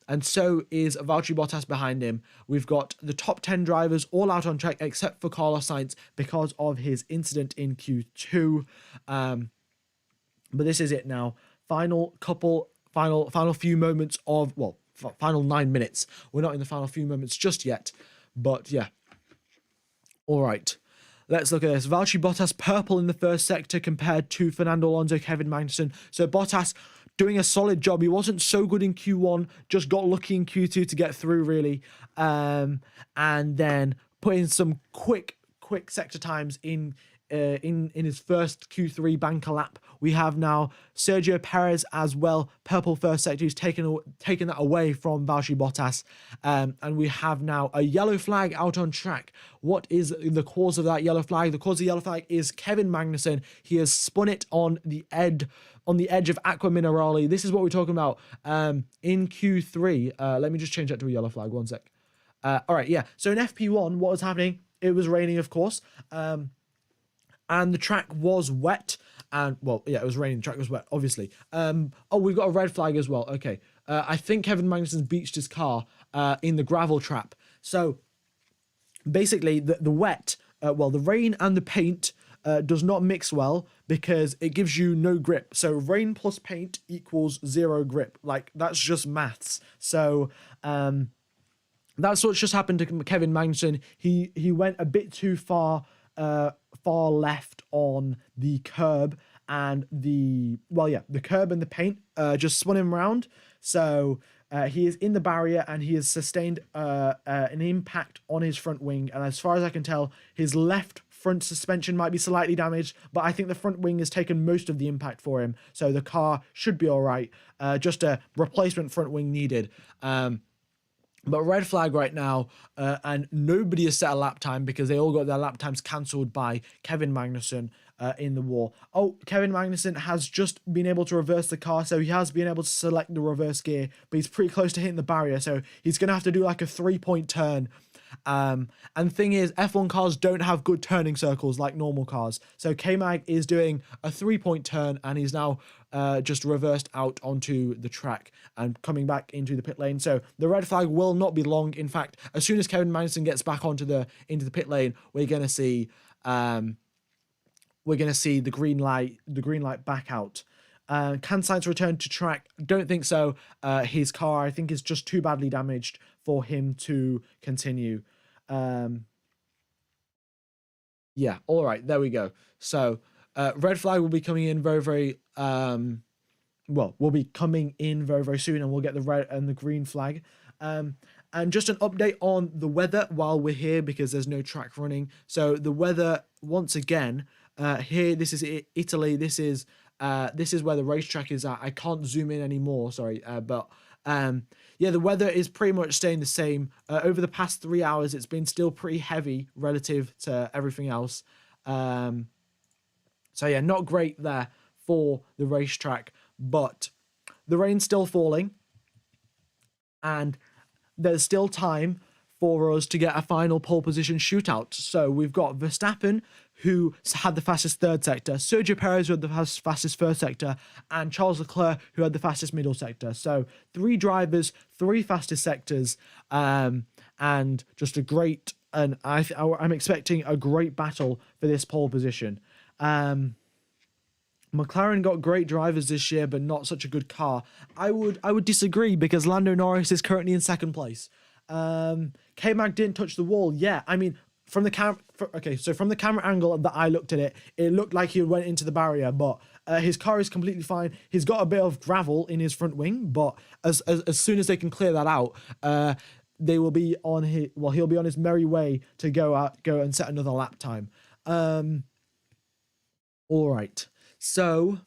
and so is Valtteri Bottas behind him. We've got the top 10 drivers all out on track except for Carlos Sainz because of his incident in Q2. But this is it now. Final few moments of, well, final 9 minutes. We're not in the final few moments just yet, but yeah. All right. Let's look at this. Valtteri Bottas purple in the first sector compared to Fernando Alonso, Kevin Magnussen. So Bottas doing a solid job. He wasn't so good in Q1, just got lucky in Q2 to get through, really. And then putting some quick sector times in his first Q3 banker lap. We have now Sergio Perez as well, purple first sector. He's taken that away from Valtteri Bottas. And we have now a yellow flag out on track. What is the cause of that yellow flag? The cause of the yellow flag is Kevin Magnussen. He has spun it on the edge of Aqua Minerale. This is what we're talking about in Q3. Let me just change that to a yellow flag, one sec. All right, yeah. So in FP1, what was happening? It was raining, of course. And the track was wet. And, well, yeah, it was raining. The track was wet, obviously. Oh, we've got a red flag as well. Okay. I think Kevin Magnussen's beached his car in the gravel trap. So, basically, the wet, the rain and the paint does not mix well, because it gives you no grip. So rain plus paint equals 0 grip. Like, that's just maths. So that's what's just happened to Kevin Magnussen. He went a bit too far left on the curb, and the curb and the paint just spun him around. So he is in the barrier, and he has sustained an impact on his front wing. And as far as I can tell, his left front suspension might be slightly damaged, but I think the front wing has taken most of the impact for him. So the car should be all right. Just a replacement front wing needed. But red flag right now, and nobody has set a lap time because they all got their lap times cancelled by Kevin Magnussen in the wall. Oh, Kevin Magnussen has just been able to reverse the car, so he has been able to select the reverse gear, but he's pretty close to hitting the barrier, so he's going to have to do like a 3-point turn. And the thing is, F1 cars don't have good turning circles like normal cars. So K-Mag is doing a 3-point turn, and he's now just reversed out onto the track and coming back into the pit lane. So the red flag will not be long. In fact, as soon as Kevin Magnussen gets back into the pit lane, we're gonna see the green light back out. Can Sainz return to track? Don't think so. His car, I think, is just too badly damaged for him to continue. Yeah, all right, there we go. So red flag will be coming in very will be coming in very soon, and we'll get the red and the green flag. And just an update on the weather while we're here, because there's no track running. So the weather, once again, here, this is Italy. This is where the racetrack is at. I can't zoom in anymore, sorry, but yeah, the weather is pretty much staying the same. Over the past 3 hours, it's been still pretty heavy relative to everything else. So yeah, not great there for the racetrack, but the rain's still falling, and there's still time for us to get a final pole position shootout. So we've got Verstappen, who had the fastest third sector, Sergio Perez, who had the fastest first sector, and Charles Leclerc, who had the fastest middle sector. So 3 drivers, 3 fastest sectors, and just a great, and I'm expecting a great battle for this pole position. McLaren got great drivers this year, but not such a good car. I would disagree, because Lando Norris is currently in second place. K-Mag didn't touch the wall. Yeah, I mean, from the camera angle that I looked at it, it looked like he went into the barrier, but his car is completely fine. He's got a bit of gravel in his front wing, but as soon as they can clear that out, they will be on he'll be on his merry way to go and set another lap time. All right. So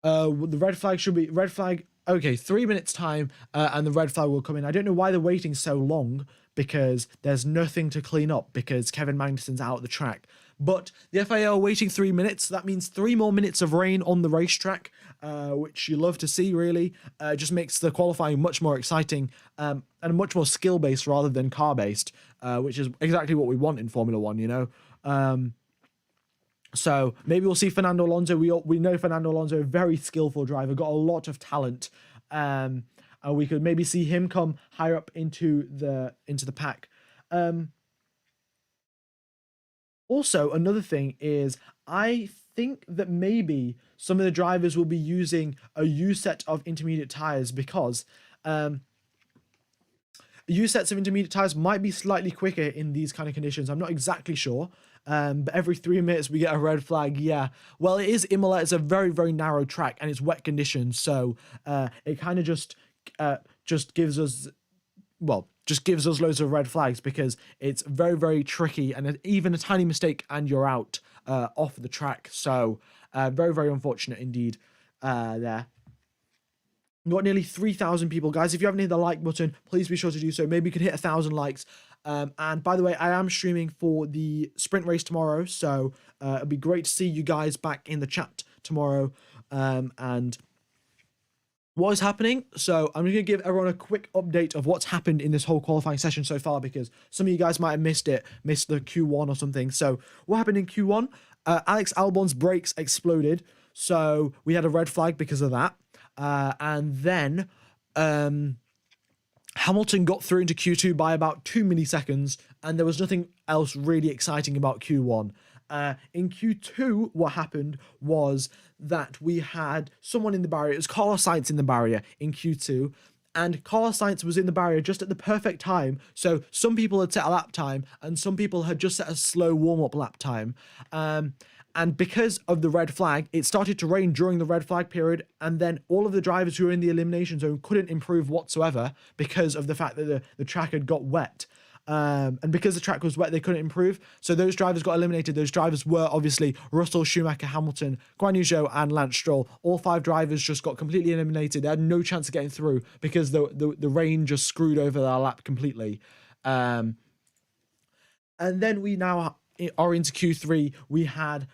the red flag should be red flag. Okay, 3 minutes time, and the red flag will come in. I don't know why they're waiting so long, because there's nothing to clean up, because Kevin Magnussen's out the track. But the FIA are waiting 3 minutes. That means 3 more minutes of rain on the racetrack, which you love to see, really. Just makes the qualifying much more exciting, and much more skill-based rather than car-based, which is exactly what we want in Formula 1, you know? So maybe we'll see Fernando Alonso. We know Fernando Alonso, a very skillful driver, got a lot of talent. And we could maybe see him come higher up into the pack. Also, another thing is, I think that maybe some of the drivers will be using a U set of intermediate tires, because U sets of intermediate tires might be slightly quicker in these kind of conditions. I'm not exactly sure. But every 3 minutes we get a red flag. Yeah, well, it is Imola. It's a very narrow track, and it's wet conditions, so it kind of just gives us loads of red flags, because it's very tricky, and even a tiny mistake and you're out off the track. So very unfortunate indeed there. We've got nearly 3,000 people, guys. If you haven't hit the like button, please be sure to do so. Maybe you could hit 1,000 likes. And by the way, I am streaming for the sprint race tomorrow, so it'd be great to see you guys back in the chat tomorrow. And what is happening? So I'm going to give everyone a quick update of what's happened in this whole qualifying session so far, because some of you guys might have missed the Q1 or something. So what happened in Q1? Alex Albon's brakes exploded, so we had a red flag because of that. And then Hamilton got through into Q2 by about 2 milliseconds, and there was nothing else really exciting about Q1. In Q2, what happened was that we had someone in the barrier. It was Carlos Sainz in the barrier in Q2. And Carlos Sainz was in the barrier just at the perfect time. So some people had set a lap time and some people had just set a slow warm-up lap time. And because of the red flag, it started to rain during the red flag period. And then all of the drivers who were in the elimination zone couldn't improve whatsoever because of the fact that the track had got wet. And because the track was wet, they couldn't improve. So those drivers got eliminated. Those drivers were obviously Russell, Schumacher, Hamilton, Guan Yu Zhou, and Lance Stroll. All 5 drivers just got completely eliminated. They had no chance of getting through because the rain just screwed over their lap completely. And then we now are into Q3. We had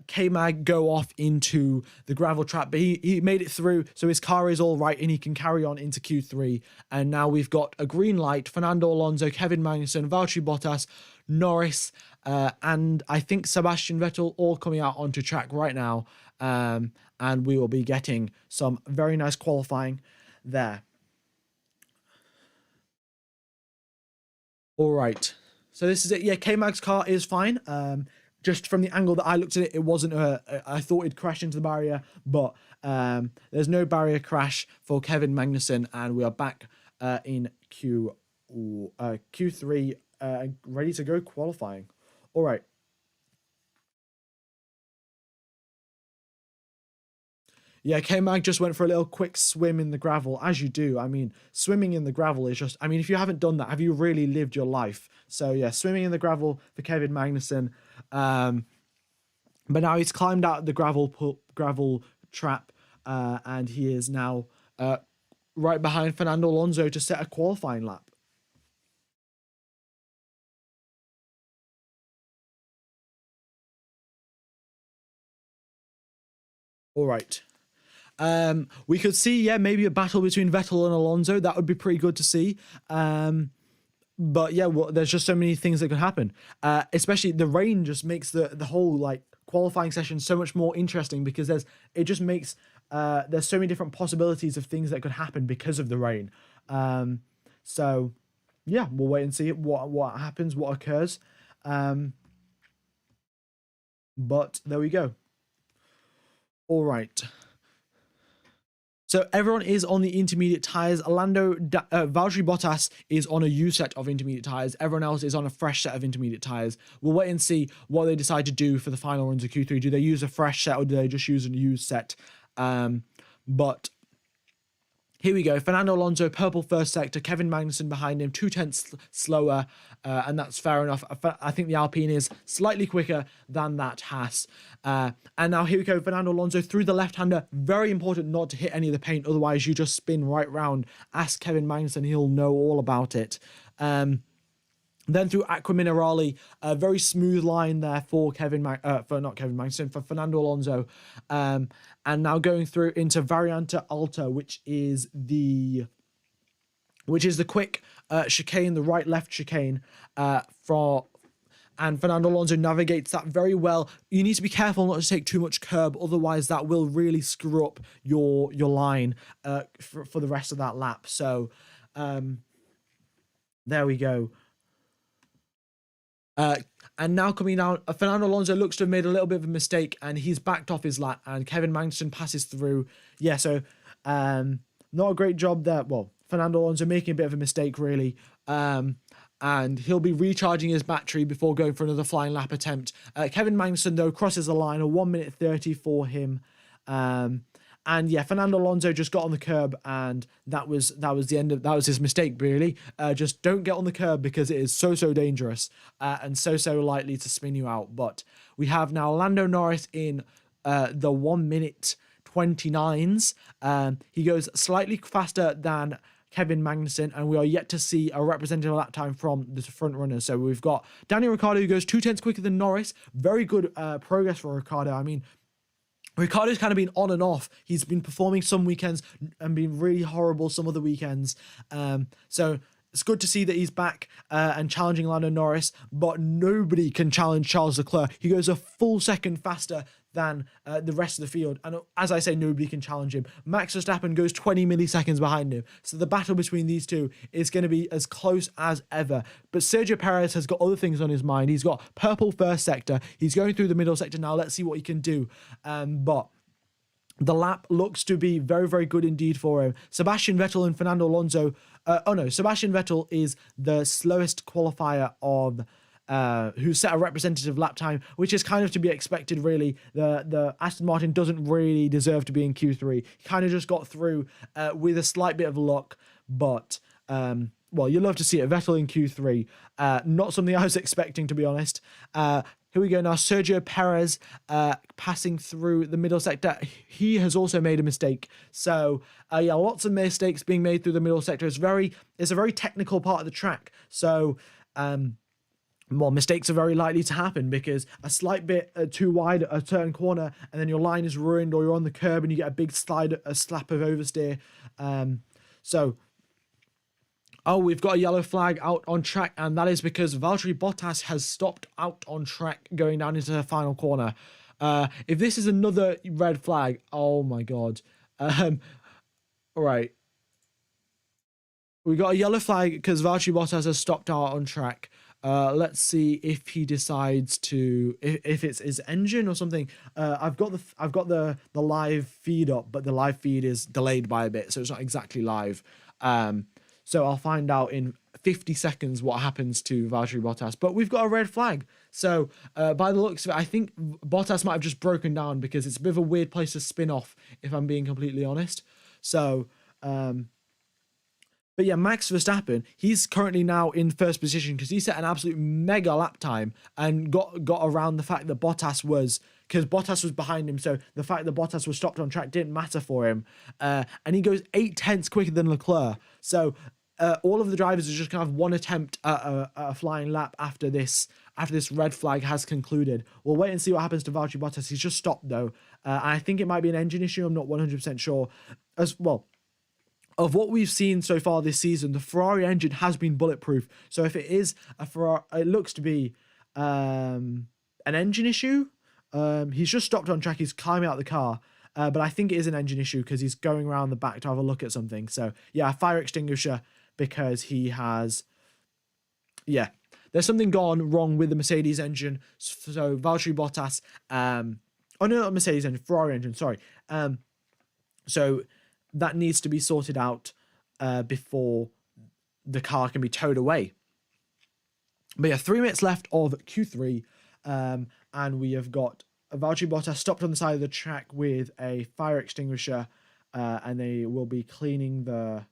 K-Mag go off into the gravel trap, but he made it through, so his car is all right and he can carry on into Q3. And now we've got a green light: Fernando Alonso, Kevin Magnussen, Valtteri Bottas, Norris, and I think Sebastian Vettel all coming out onto track right now. And we will be getting some very nice qualifying there. All right, so this is it. Yeah, K-Mag's car is fine. Just from the angle that I looked at it, it wasn't I thought it'd crash into the barrier, but there's no barrier crash for Kevin Magnussen, and we are back in Q3, ready to go qualifying. All right. Yeah, K-Mag just went for a little quick swim in the gravel, as you do. I mean, swimming in the gravel is just, I mean, if you haven't done that, have you really lived your life? So yeah, swimming in the gravel for Kevin Magnussen. But now he's climbed out the gravel trap, and he is now right behind Fernando Alonso to set a qualifying lap. All right. We could see, yeah, maybe a battle between Vettel and Alonso. That would be pretty good to see. But yeah, well, there's just so many things that could happen. Especially the rain just makes the whole like qualifying session so much more interesting, because it just makes there's so many different possibilities of things that could happen because of the rain. So yeah, we'll wait and see what happens, what occurs. But there we go. All right. So everyone is on the intermediate tyres. Valtteri Bottas is on a U set of intermediate tyres. Everyone else is on a fresh set of intermediate tyres. We'll wait and see what they decide to do for the final runs of Q3. Do they use a fresh set or do they just use a used set? But here we go. Fernando Alonso, purple first sector. Kevin Magnussen behind him, 0.2 slower, and that's fair enough. I think the Alpine is slightly quicker than that Haas. And now here we go. Fernando Alonso through the left-hander. Very important not to hit any of the paint, otherwise you just spin right round. Ask Kevin Magnussen, he'll know all about it. Then through Aqua Minerale, a very smooth line there for for Fernando Alonso. And now going through into Variante Alta, which is the quick chicane, the right-left chicane and Fernando Alonso navigates that very well. You need to be careful not to take too much curb, otherwise that will really screw up your line for the rest of that lap. So there we go. And now coming down, Fernando Alonso looks to have made a little bit of a mistake, and he's backed off his lap, and Kevin Magnussen passes through. Yeah, so not a great job there. Well, Fernando Alonso making a bit of a mistake, really. And he'll be recharging his battery before going for another flying lap attempt. Kevin Magnussen, though, crosses the line, a 1:30 for him. And yeah, Fernando Alonso just got on the curb, and that was his mistake, really. Just don't get on the curb, because it is so dangerous and so likely to spin you out. But we have now Lando Norris in the 1:29s. He goes slightly faster than Kevin Magnussen, and we are yet to see a representative lap time from the front runners. So we've got Daniel Ricciardo, who goes 2/10 quicker than Norris. Very good progress for Ricciardo. I mean, Ricciardo's kind of been on and off. He's been performing some weekends and been really horrible some other weekends. So it's good to see that he's back and challenging Lando Norris, but nobody can challenge Charles Leclerc. He goes a full second faster than the rest of the field. And as I say, nobody can challenge him. Max Verstappen goes 20 milliseconds behind him. So the battle between these two is going to be as close as ever. But Sergio Perez has got other things on his mind. He's got purple first sector. He's going through the middle sector now. Let's see what he can do. But the lap looks to be very, very good indeed for him. Sebastian Vettel and Fernando Alonso. Sebastian Vettel is the slowest qualifier of who set a representative lap time, which is kind of to be expected, really. The Aston Martin doesn't really deserve to be in Q3. He kind of just got through with a slight bit of luck, but well, you'll love to see it. Vettel in Q3. Not something I was expecting, to be honest. Here we go now. Sergio Perez passing through the middle sector. He has also made a mistake. So, yeah, lots of mistakes being made through the middle sector. It's a very technical part of the track. So, well, mistakes are very likely to happen because a slight bit too wide a turn corner and then your line is ruined, or you're on the curb and you get a big slap of oversteer. Oh, we've got a yellow flag out on track, and that is because Valtteri Bottas has stopped out on track going down into the final corner. If this is another red flag, oh my God. All right. We got a yellow flag because Valtteri Bottas has stopped out on track. Let's see if he decides to, if it's his engine or something. I've got the live feed up, but the live feed is delayed by a bit, so it's not exactly live. So I'll find out in 50 seconds what happens to Valtteri Bottas. But we've got a red flag. So by the looks of it, I think Bottas might have just broken down because it's a bit of a weird place to spin off, if I'm being completely honest. So, but yeah, Max Verstappen, he's currently now in first position because he set an absolute mega lap time and got around the fact that Bottas was, because Bottas was behind him, so the fact that Bottas was stopped on track didn't matter for him. And he goes 8/10 quicker than Leclerc. So all of the drivers are just going to have one attempt at a flying lap after this red flag has concluded. We'll wait and see what happens to Valtteri Bottas. He's just stopped though. I think it might be an engine issue. I'm not 100% sure. As well, of what we've seen so far this season, the Ferrari engine has been bulletproof. So if it is a Ferrari, it looks to be an engine issue. He's just stopped on track. He's climbing out the car. But I think it is an engine issue because he's going around the back to have a look at something. So yeah, fire extinguisher because he has... Yeah, there's something gone wrong with the Mercedes engine. So Valtteri Bottas... oh, no, not Mercedes engine. Ferrari engine, sorry. So that needs to be sorted out before the car can be towed away. But yeah, 3 minutes left of Q3. And we have got Valtteri Bottas stopped on the side of the track with a fire extinguisher. And they will be cleaning the...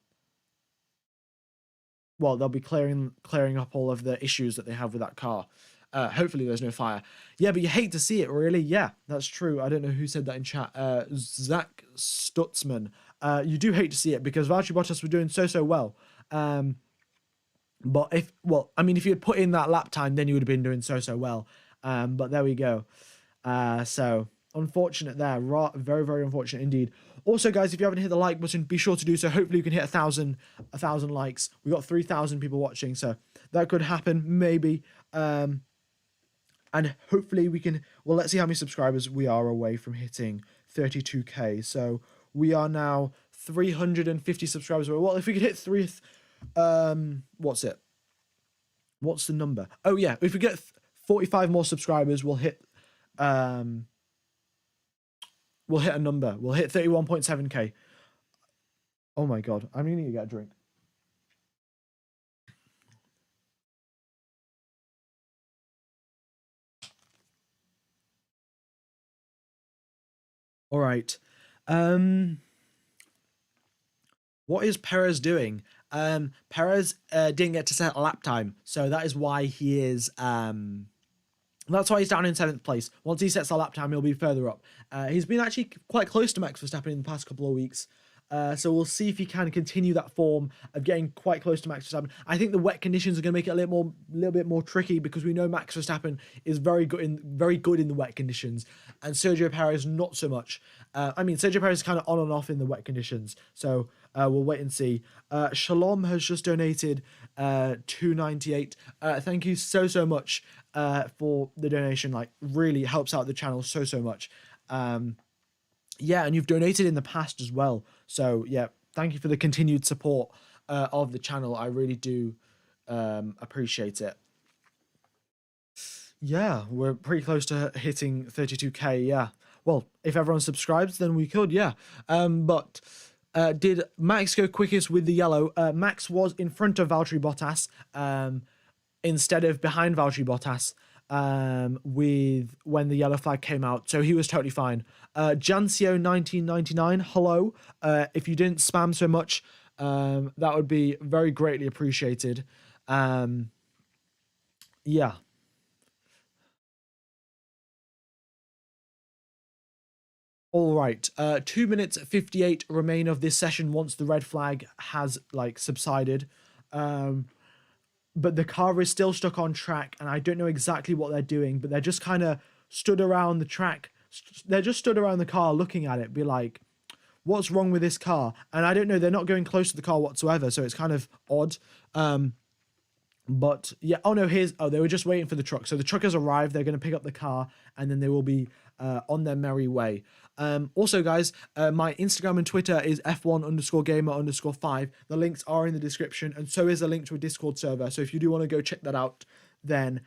Well, they'll be clearing up all of the issues that they have with that car. Hopefully there's no fire. Yeah, but you hate to see it, really. Yeah, that's true. I don't know who said that in chat. Zach Stutzman. You do hate to see it because Valtteri Bottas was doing so well. But if you had put in that lap time, then you would have been doing so well. But there we go. So unfortunate there. Very, very unfortunate indeed. Also, guys, if you haven't hit the like button, be sure to do so. Hopefully you can hit 1,000 likes. We got 3,000 people watching, so that could happen, maybe. And hopefully we can... Well, let's see how many subscribers we are away from hitting 32k. So we are now 350 subscribers away. Well, if we could hit what's it? What's the number? Oh, yeah. If we get 45 more subscribers, we'll hit a number. We'll hit 31.7k. Oh my God. I'm going to get a drink. All right. What is Perez doing? Perez didn't get to set a lap time, so that is why he is... That's why he's down in 7th place. Once he sets a lap time, he'll be further up. He's been actually quite close to Max Verstappen in the past couple of weeks. So we'll see if he can continue that form of getting quite close to Max Verstappen. I think the wet conditions are going to make it a little bit more tricky because we know Max Verstappen is very good in the wet conditions, and Sergio Perez not so much. Sergio Perez is kind of on and off in the wet conditions. So we'll wait and see. Shalom has just donated $2.98. Thank you so much for the donation. Like, really helps out the channel so much. Yeah, and you've donated in the past as well. So yeah, thank you for the continued support of the channel. I really do appreciate it. Yeah, we're pretty close to hitting 32k. Yeah. Well, if everyone subscribes, then we could. Yeah. But did Max go quickest with the yellow? Max was in front of Valtteri Bottas instead of behind Valtteri Bottas with when the yellow flag came out. So he was totally fine. Jancio 1999, hello. If you didn't spam so much, that would be very greatly appreciated. Yeah. All right. 2 minutes 58 remain of this session once the red flag has like subsided. But the car is still stuck on track, and I don't know exactly what they're doing, but they're just kind of stood around the track. They're just stood around the car looking at it, be like, what's wrong with this car? And I don't know, they're not going close to the car whatsoever, so it's kind of odd. But yeah, oh no, they were just waiting for the truck. So the truck has arrived, they're going to pick up the car, and then they will be on their merry way. Also, guys, my Instagram and Twitter is F1_gamer_5. The links are in the description, and so is a link to a Discord server. So if you do want to go check that out, then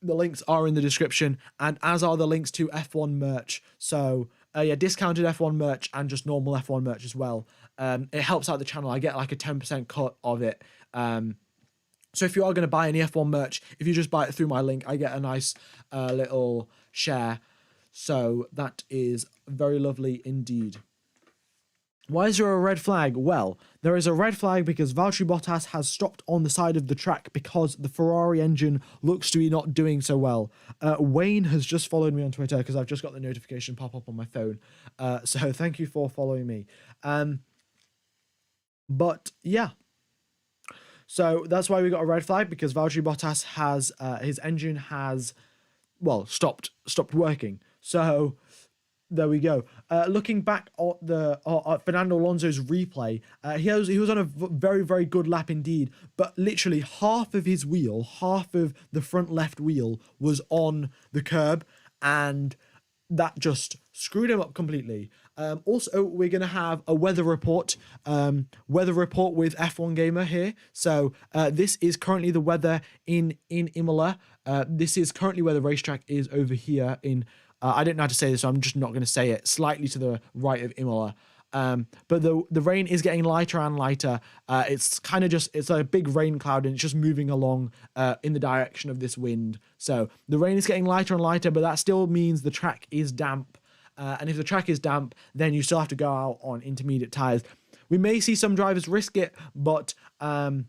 the links are in the description, and as are the links to F1 merch. So yeah, discounted F1 merch and just normal F1 merch as well. It helps out the channel. I get like a 10% cut of it. So if you are going to buy any F1 merch, if you just buy it through my link, I get a nice little share. So that is very lovely indeed. Why is there a red flag? Well, there is a red flag because Valtteri Bottas has stopped on the side of the track because the Ferrari engine looks to be not doing so well. Wayne has just followed me on Twitter because I've just got the notification pop up on my phone. So thank you for following me. But yeah. So that's why we got a red flag, because Valtteri Bottas has his engine has, well, stopped working. So there we go. Looking back at the Fernando Alonso's replay, he was on a very, very good lap indeed, but literally half of his wheel, half of the front left wheel was on the curb, and that just screwed him up completely. Also, we're going to have a weather report with F1 Gamer here. So this is currently the weather in Imola. This is currently where the racetrack is over here in, I don't know how to say this, so I'm just not going to say it, slightly to the right of Imola. But the rain is getting lighter and lighter. It's kind of just, it's a big rain cloud, and it's just moving along in the direction of this wind. So the rain is getting lighter and lighter, but that still means the track is damp. And if the track is damp, then you still have to go out on intermediate tires. We may see some drivers risk it, but as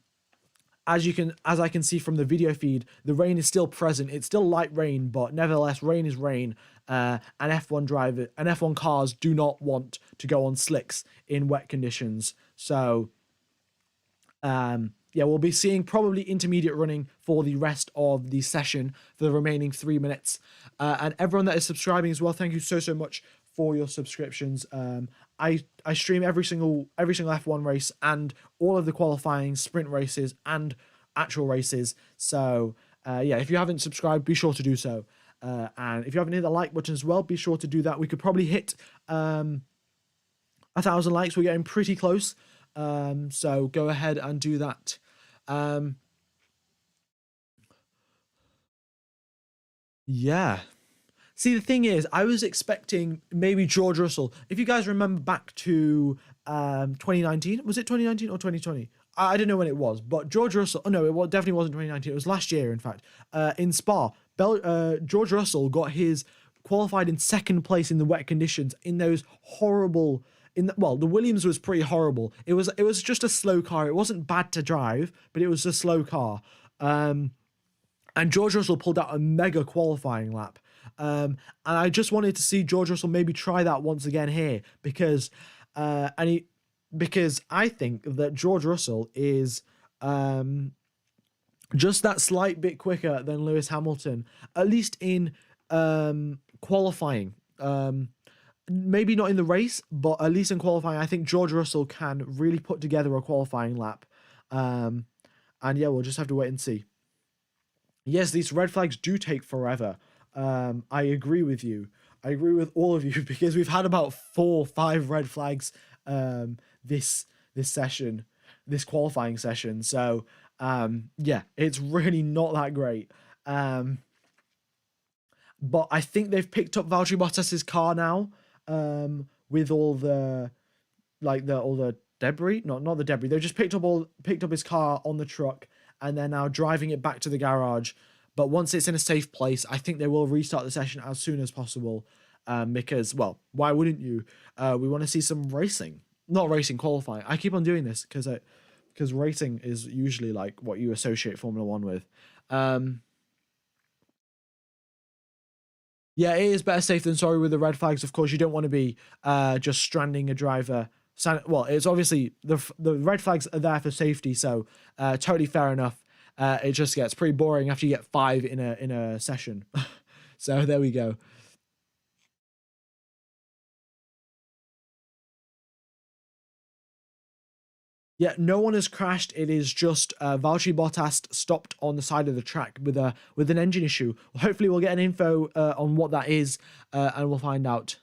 I can see from the video feed, the rain is still present. It's still light rain, but nevertheless, rain is rain. And F1 cars do not want to go on slicks in wet conditions. So, yeah, we'll be seeing probably intermediate running for the rest of the session for the remaining 3 minutes. And everyone that is subscribing as well, thank you so much for your subscriptions. I stream every single F1 race and all of the qualifying, sprint races, and actual races. So yeah, if you haven't subscribed, be sure to do so. And if you haven't hit the like button as well, be sure to do that. We could probably hit 1,000 likes. We're getting pretty close. So go ahead and do that. Yeah. See, the thing is, I was expecting maybe George Russell. If you guys remember back to 2019, was it 2019 or 2020? I don't know when it was, but George Russell, oh no, it definitely wasn't 2019. It was last year, in fact. In Spa, George Russell qualified in second place in the wet conditions in those horrible. Well, the Williams was pretty horrible. It was just a slow car. It wasn't bad to drive, but it was a slow car. And George Russell pulled out a mega qualifying lap. And I just wanted to see George Russell maybe try that once again here, because I think that George Russell is just that slight bit quicker than Lewis Hamilton, at least in qualifying. Maybe not in the race, but at least in qualifying, I think George Russell can really put together a qualifying lap. And yeah, we'll just have to wait and see. Yes, these red flags do take forever. I agree with you. I agree with all of you because we've had about 4 or 5 red flags this session, this qualifying session. So yeah, it's really not that great. But I think they've picked up Valtteri Bottas's car now, with all the all the debris. Not the debris. They've just picked up his car on the truck, and they're now driving it back to the garage. But once it's in a safe place, I think they will restart the session as soon as possible. Because, well, why wouldn't you? We want to see some racing, not racing, qualifying. I keep on doing this because racing is usually like what you associate Formula One with. Yeah, it is better safe than sorry with the red flags. Of course, you don't want to be just stranding a driver. Well, it's obviously the red flags are there for safety, so totally fair enough. It just gets pretty boring after you get 5 in a session. So there we go. Yeah, no one has crashed. It is just Valtteri Bottas stopped on the side of the track with an engine issue. Hopefully, we'll get an info on what that is, and we'll find out.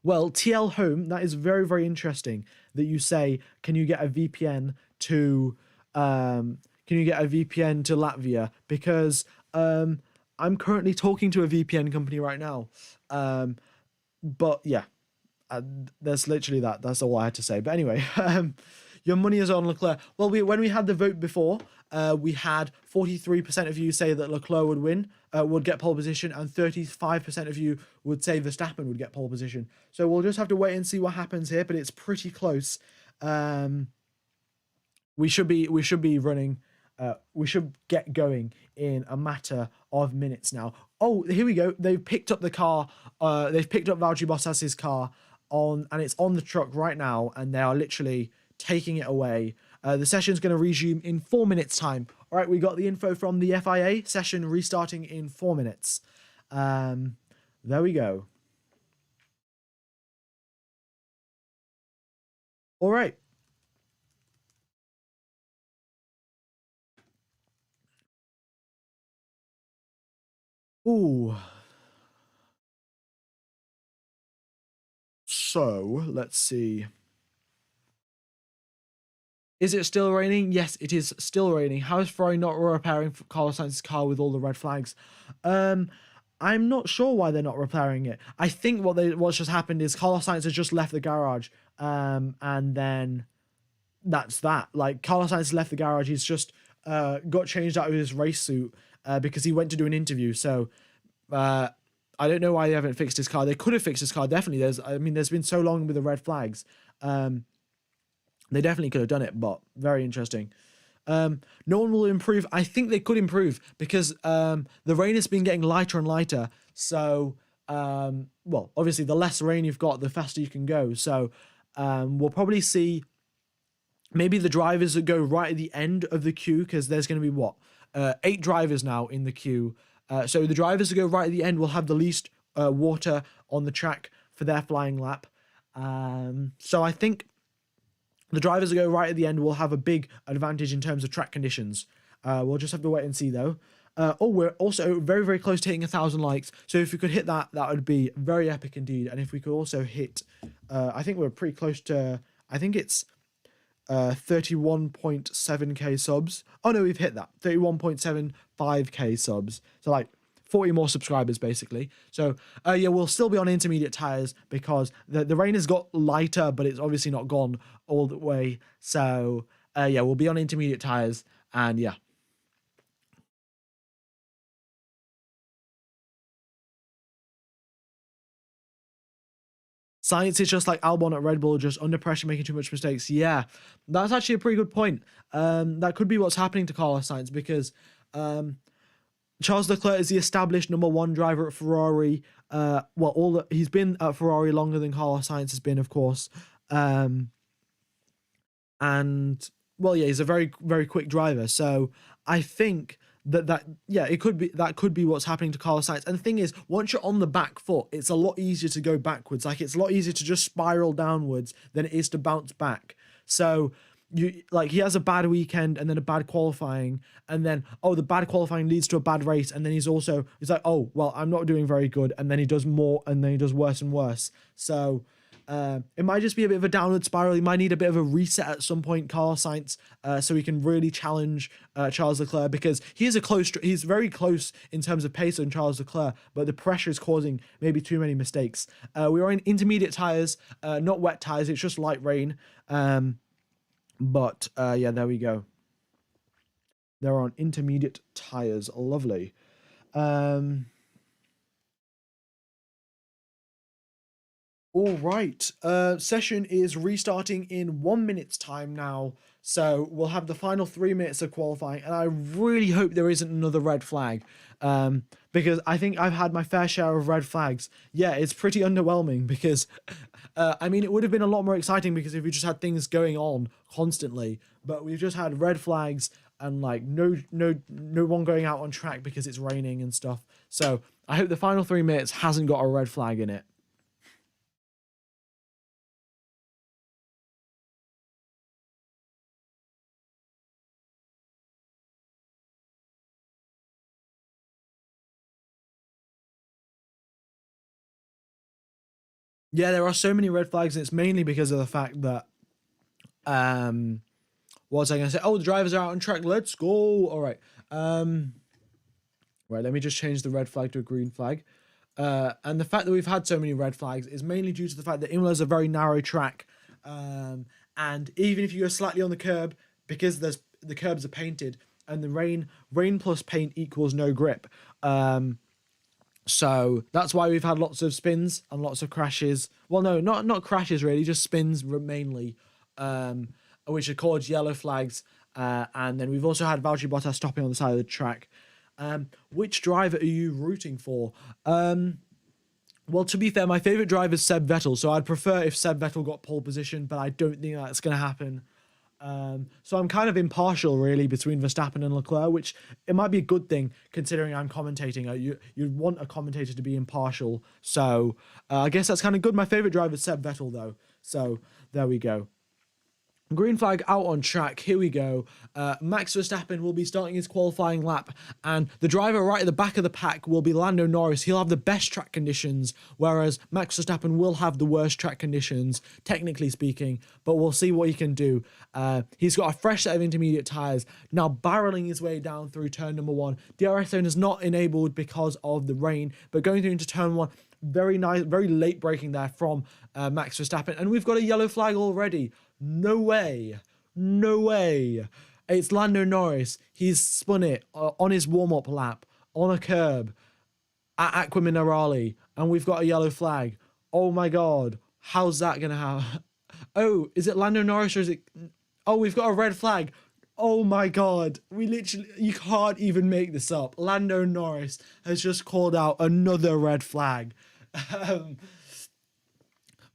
Well, TL Home, that is very, very interesting that you say, can you get a VPN to Latvia? Because I'm currently talking to a VPN company right now. But yeah, there's literally that. That's all I had to say. But anyway, your money is on Leclerc. Well, when we had the vote before, we had 43% of you say that Leclerc would win, would get pole position, and 35% of you would say Verstappen would get pole position. So we'll just have to wait and see what happens here, but it's pretty close. We should be running. We should get going in a matter of minutes now. Oh, here we go. They've picked up the car. They've picked up Valtteri Bottas's car and it's on the truck right now, and they are literally taking it away. The session's going to resume in 4 minutes time. All right, we got the info from the FIA, session restarting in 4 minutes. There we go. All right. Ooh. So, let's see. Is it still raining? Yes, it is still raining. How is Ferrari not repairing Carlos Sainz's car with all the red flags? I'm not sure why they're not repairing it. I think what's just happened is Carlos Sainz has just left the garage, and then that's that. Like, Carlos Sainz left the garage. He's just got changed out of his race suit because he went to do an interview. So I don't know why they haven't fixed his car. They could have fixed his car. Definitely. There's been so long with the red flags. They definitely could have done it, but very interesting. No one will improve. I think they could improve because the rain has been getting lighter and lighter. So, well, obviously, the less rain you've got, the faster you can go. So, we'll probably see maybe the drivers that go right at the end of the queue, because there's going to be 8 drivers now in the queue. So the drivers that go right at the end will have the least water on the track for their flying lap. So I think the drivers that go right at the end will have a big advantage in terms of track conditions. We'll just have to wait and see, though. We're also very, very close to hitting 1,000 likes. So if we could hit that, that would be very epic indeed. And if we could also hit, I think we're pretty close to, I think it's 31.7k subs. Oh no, we've hit that. 31.75k subs. So like 40 more subscribers basically. So yeah, we'll still be on intermediate tires because the rain has got lighter, but it's obviously not gone all the way. So yeah, we'll be on intermediate tires, and yeah. Science is just like Albon at Red Bull, just under pressure, making too much mistakes. Yeah, that's actually a pretty good point. That could be what's happening to Carlos Sainz because Charles Leclerc is the established #1 driver at Ferrari. Well, he's been at Ferrari longer than Carlos Sainz has been, of course. And well, yeah, he's a very, very quick driver. So I think it could be what's happening to Carlos Sainz. And the thing is, once you're on the back foot, it's a lot easier to go backwards. Like, it's a lot easier to just spiral downwards than it is to bounce back. So he has a bad weekend and then a bad qualifying, and then the bad qualifying leads to a bad race, and then he's like, oh well, I'm not doing very good, and then he does more, and then he does worse and worse. So it might just be a bit of a downward spiral. He might need a bit of a reset at some point, Carlos Sainz, so he can really challenge Charles Leclerc, because he's very close in terms of pace on Charles Leclerc, but the pressure is causing maybe too many mistakes. We are in intermediate tires, not wet tires. It's just light rain. But yeah, there we go. They're on intermediate tires. Lovely. All right. Session is restarting in 1 minute's time now. So we'll have the final 3 minutes of qualifying, and I really hope there isn't another red flag, because I think I've had my fair share of red flags. Yeah, it's pretty underwhelming because, I mean, it would have been a lot more exciting because if we just had things going on constantly, but we've just had red flags and like no one going out on track because it's raining and stuff. So I hope the final 3 minutes hasn't got a red flag in it. Yeah, there are so many red flags, and it's mainly because of the fact that, what was I going to say? Oh, the drivers are out on track. Let's go. All right. Right, let me just change the red flag to a green flag. And the fact that we've had so many red flags is mainly due to the fact that Imola is a very narrow track. And even if you go slightly on the curb, because the curbs are painted, and the rain plus paint equals no grip. So that's why we've had lots of spins and lots of crashes. Well, no, not crashes really, just spins mainly, which are called yellow flags. And then we've also had Valtteri Bottas stopping on the side of the track. Which driver are you rooting for? Well, to be fair, my favourite driver is Seb Vettel, so I'd prefer if Seb Vettel got pole position, but I don't think that's going to happen. So I'm kind of impartial, really, between Verstappen and Leclerc, which it might be a good thing considering I'm commentating. You'd want a commentator to be impartial, so I guess that's kind of good. My favourite driver is Seb Vettel, though, so there we go. Green flag out on track. Here we go. Max Verstappen will be starting his qualifying lap, and the driver right at the back of the pack will be Lando Norris. He'll have the best track conditions, whereas Max Verstappen will have the worst track conditions, technically speaking, but we'll see what he can do. He's got a fresh set of intermediate tyres, now barreling his way down through turn number 1. DRS zone is not enabled because of the rain, but going through into turn 1, very nice, very late braking there from Max Verstappen, and we've got a yellow flag already. No way. No way. It's Lando Norris. He's spun it on his warm-up lap, on a curb, at Aqua Minerale, and we've got a yellow flag. Oh my god. How's that going to happen? Oh, is it Lando Norris or is it... Oh, we've got a red flag. Oh my god. You can't even make this up. Lando Norris has just called out another red flag.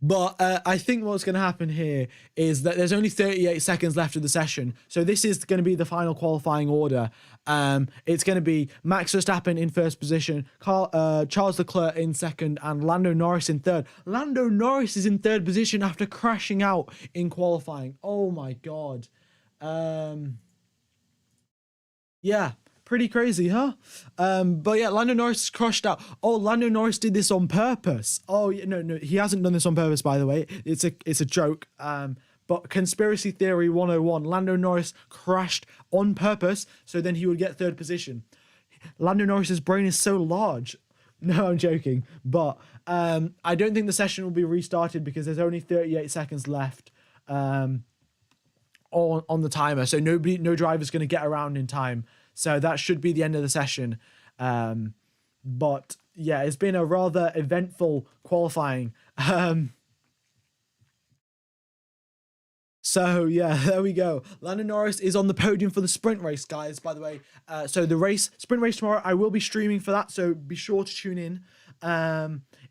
But I think what's going to happen here is that there's only 38 seconds left of the session. So this is going to be the final qualifying order. It's going to be Max Verstappen in first position, Charles Leclerc in second, and Lando Norris in third. Lando Norris is in third position after crashing out in qualifying. Oh my god. Yeah. Pretty crazy, huh? But yeah, Lando Norris crushed out. Oh, Lando Norris did this on purpose. Oh, no, he hasn't done this on purpose, by the way. It's a joke. But conspiracy theory 101, Lando Norris crashed on purpose so then he would get third position. Lando Norris's brain is so large. No, I'm joking. But I don't think the session will be restarted because there's only 38 seconds left on the timer. So no driver's going to get around in time. So that should be the end of the session. But yeah, it's been a rather eventful qualifying. So yeah, there we go. Lando Norris is on the podium for the sprint race, guys, by the way. So the sprint race tomorrow, I will be streaming for that, so be sure to tune in.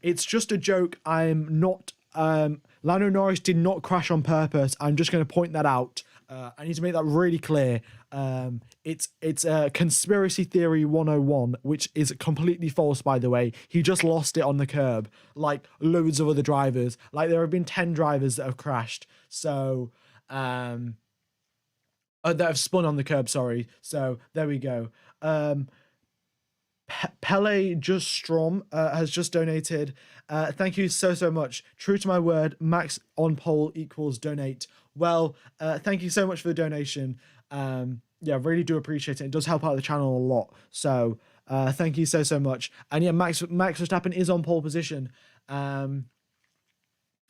It's just a joke. I'm not... Lando Norris did not crash on purpose. I'm just going to point that out. I need to make that really clear. It's a conspiracy theory 101, which is completely false, by the way. He just lost it on the curb, like loads of other drivers. Like there have been 10 drivers that have crashed. So, that have spun on the curb, sorry. So there we go. Pele Just Strom has just donated. Thank you so much. True to my word, Max on pole equals donate. Well, thank you so much for the donation. Yeah, really do appreciate it. It does help out the channel a lot. So thank you so much. And yeah, Max Verstappen is on pole position.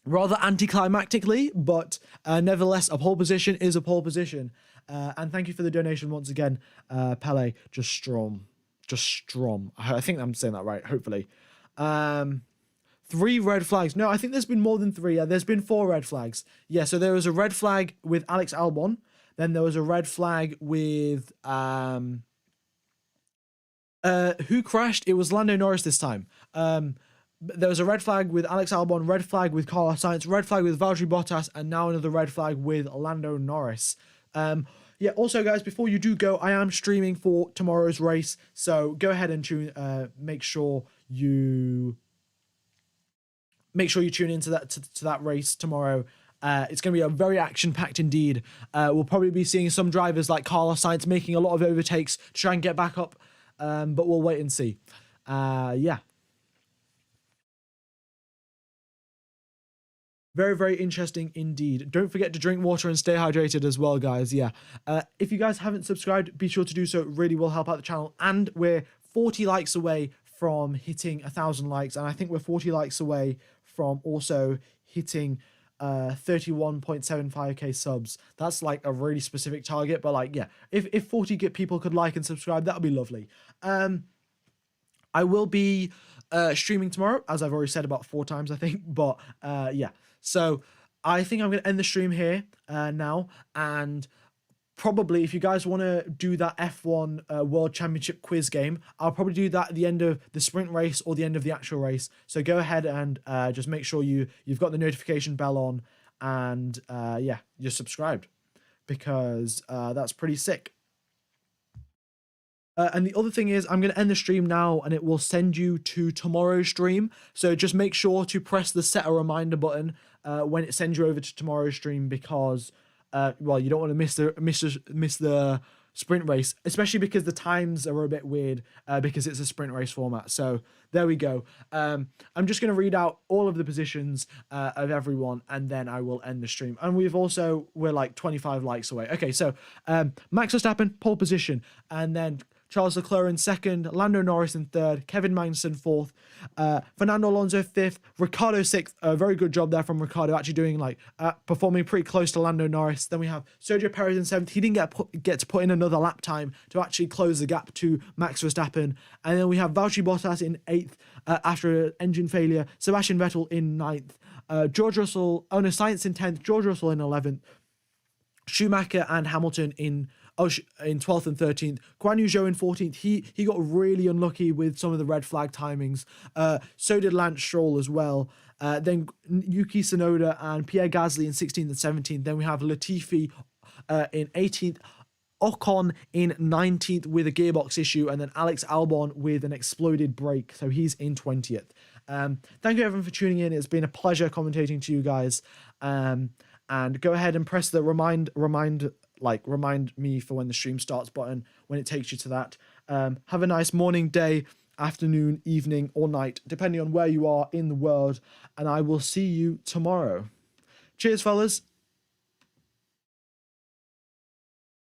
Rather anticlimactically, but nevertheless, a pole position is a pole position. And thank you for the donation once again, Pele Just Strom. I think I'm saying that right, hopefully. 3 red flags. No, I think there's been more than 3. Yeah, there's been 4 red flags. Yeah, so there was a red flag with Alex Albon. Then there was a red flag with who crashed? It was Lando Norris this time. There was a red flag with Alex Albon, red flag with Carlos Sainz, red flag with Valtteri Bottas, and now another red flag with Lando Norris. Yeah, also guys, before you do go, I am streaming for tomorrow's race, so go ahead and make sure you tune into that race tomorrow. It's going to be a very action-packed indeed. We'll probably be seeing some drivers like Carlos Sainz making a lot of overtakes to try and get back up, but we'll wait and see. Yeah. Very, very interesting indeed. Don't forget to drink water and stay hydrated as well, guys. Yeah. If you guys haven't subscribed, be sure to do so. It really will help out the channel. And we're 40 likes away from hitting 1,000 likes. And I think we're 40 likes away from also hitting 31.75k subs. That's like a really specific target. But like, yeah, if 40 people could like and subscribe, that would be lovely. I will be streaming tomorrow, as I've already said about 4 times, I think. But yeah. So I think I'm going to end the stream here now, and probably if you guys want to do that F1 World Championship quiz game, I'll probably do that at the end of the sprint race or the end of the actual race. So go ahead and just make sure you've got the notification bell on, and yeah, you're subscribed, because that's pretty sick. And the other thing is, I'm going to end the stream now, and it will send you to tomorrow's stream. So just make sure to press the set a reminder button when it sends you over to tomorrow's stream, because, well, you don't want to miss the sprint race, especially because the times are a bit weird because it's a sprint race format. So there we go. I'm just going to read out all of the positions of everyone, and then I will end the stream. And we're like 25 likes away. Okay, so Max Verstappen, pole position, and then Charles Leclerc in 2nd, Lando Norris in 3rd, Kevin Magnussen 4th, Fernando Alonso 5th, Ricciardo 6th. A very good job there from Ricciardo, actually doing like performing pretty close to Lando Norris. Then we have Sergio Perez in 7th. He didn't get to put in another lap time to actually close the gap to Max Verstappen. And then we have Valtteri Bottas in 8th after an engine failure, Sebastian Vettel in 9th, Sainz in 10th, George Russell in 11th, Schumacher and Hamilton in 12th and 13th, Guan Yu Zhou in 14th. He got really unlucky with some of the red flag timings. So did Lance Stroll as well. Then Yuki Tsunoda and Pierre Gasly in 16th and 17th. Then we have Latifi in 18th, Ocon in 19th with a gearbox issue, and then Alex Albon with an exploded brake, so he's in 20th. Thank you everyone for tuning in. It's been a pleasure commentating to you guys. And go ahead and press the remind me for when the stream starts button when it takes you to that. Have a nice morning, day, afternoon, evening, or night, depending on where you are in the world, and I will see you tomorrow. Cheers, fellas.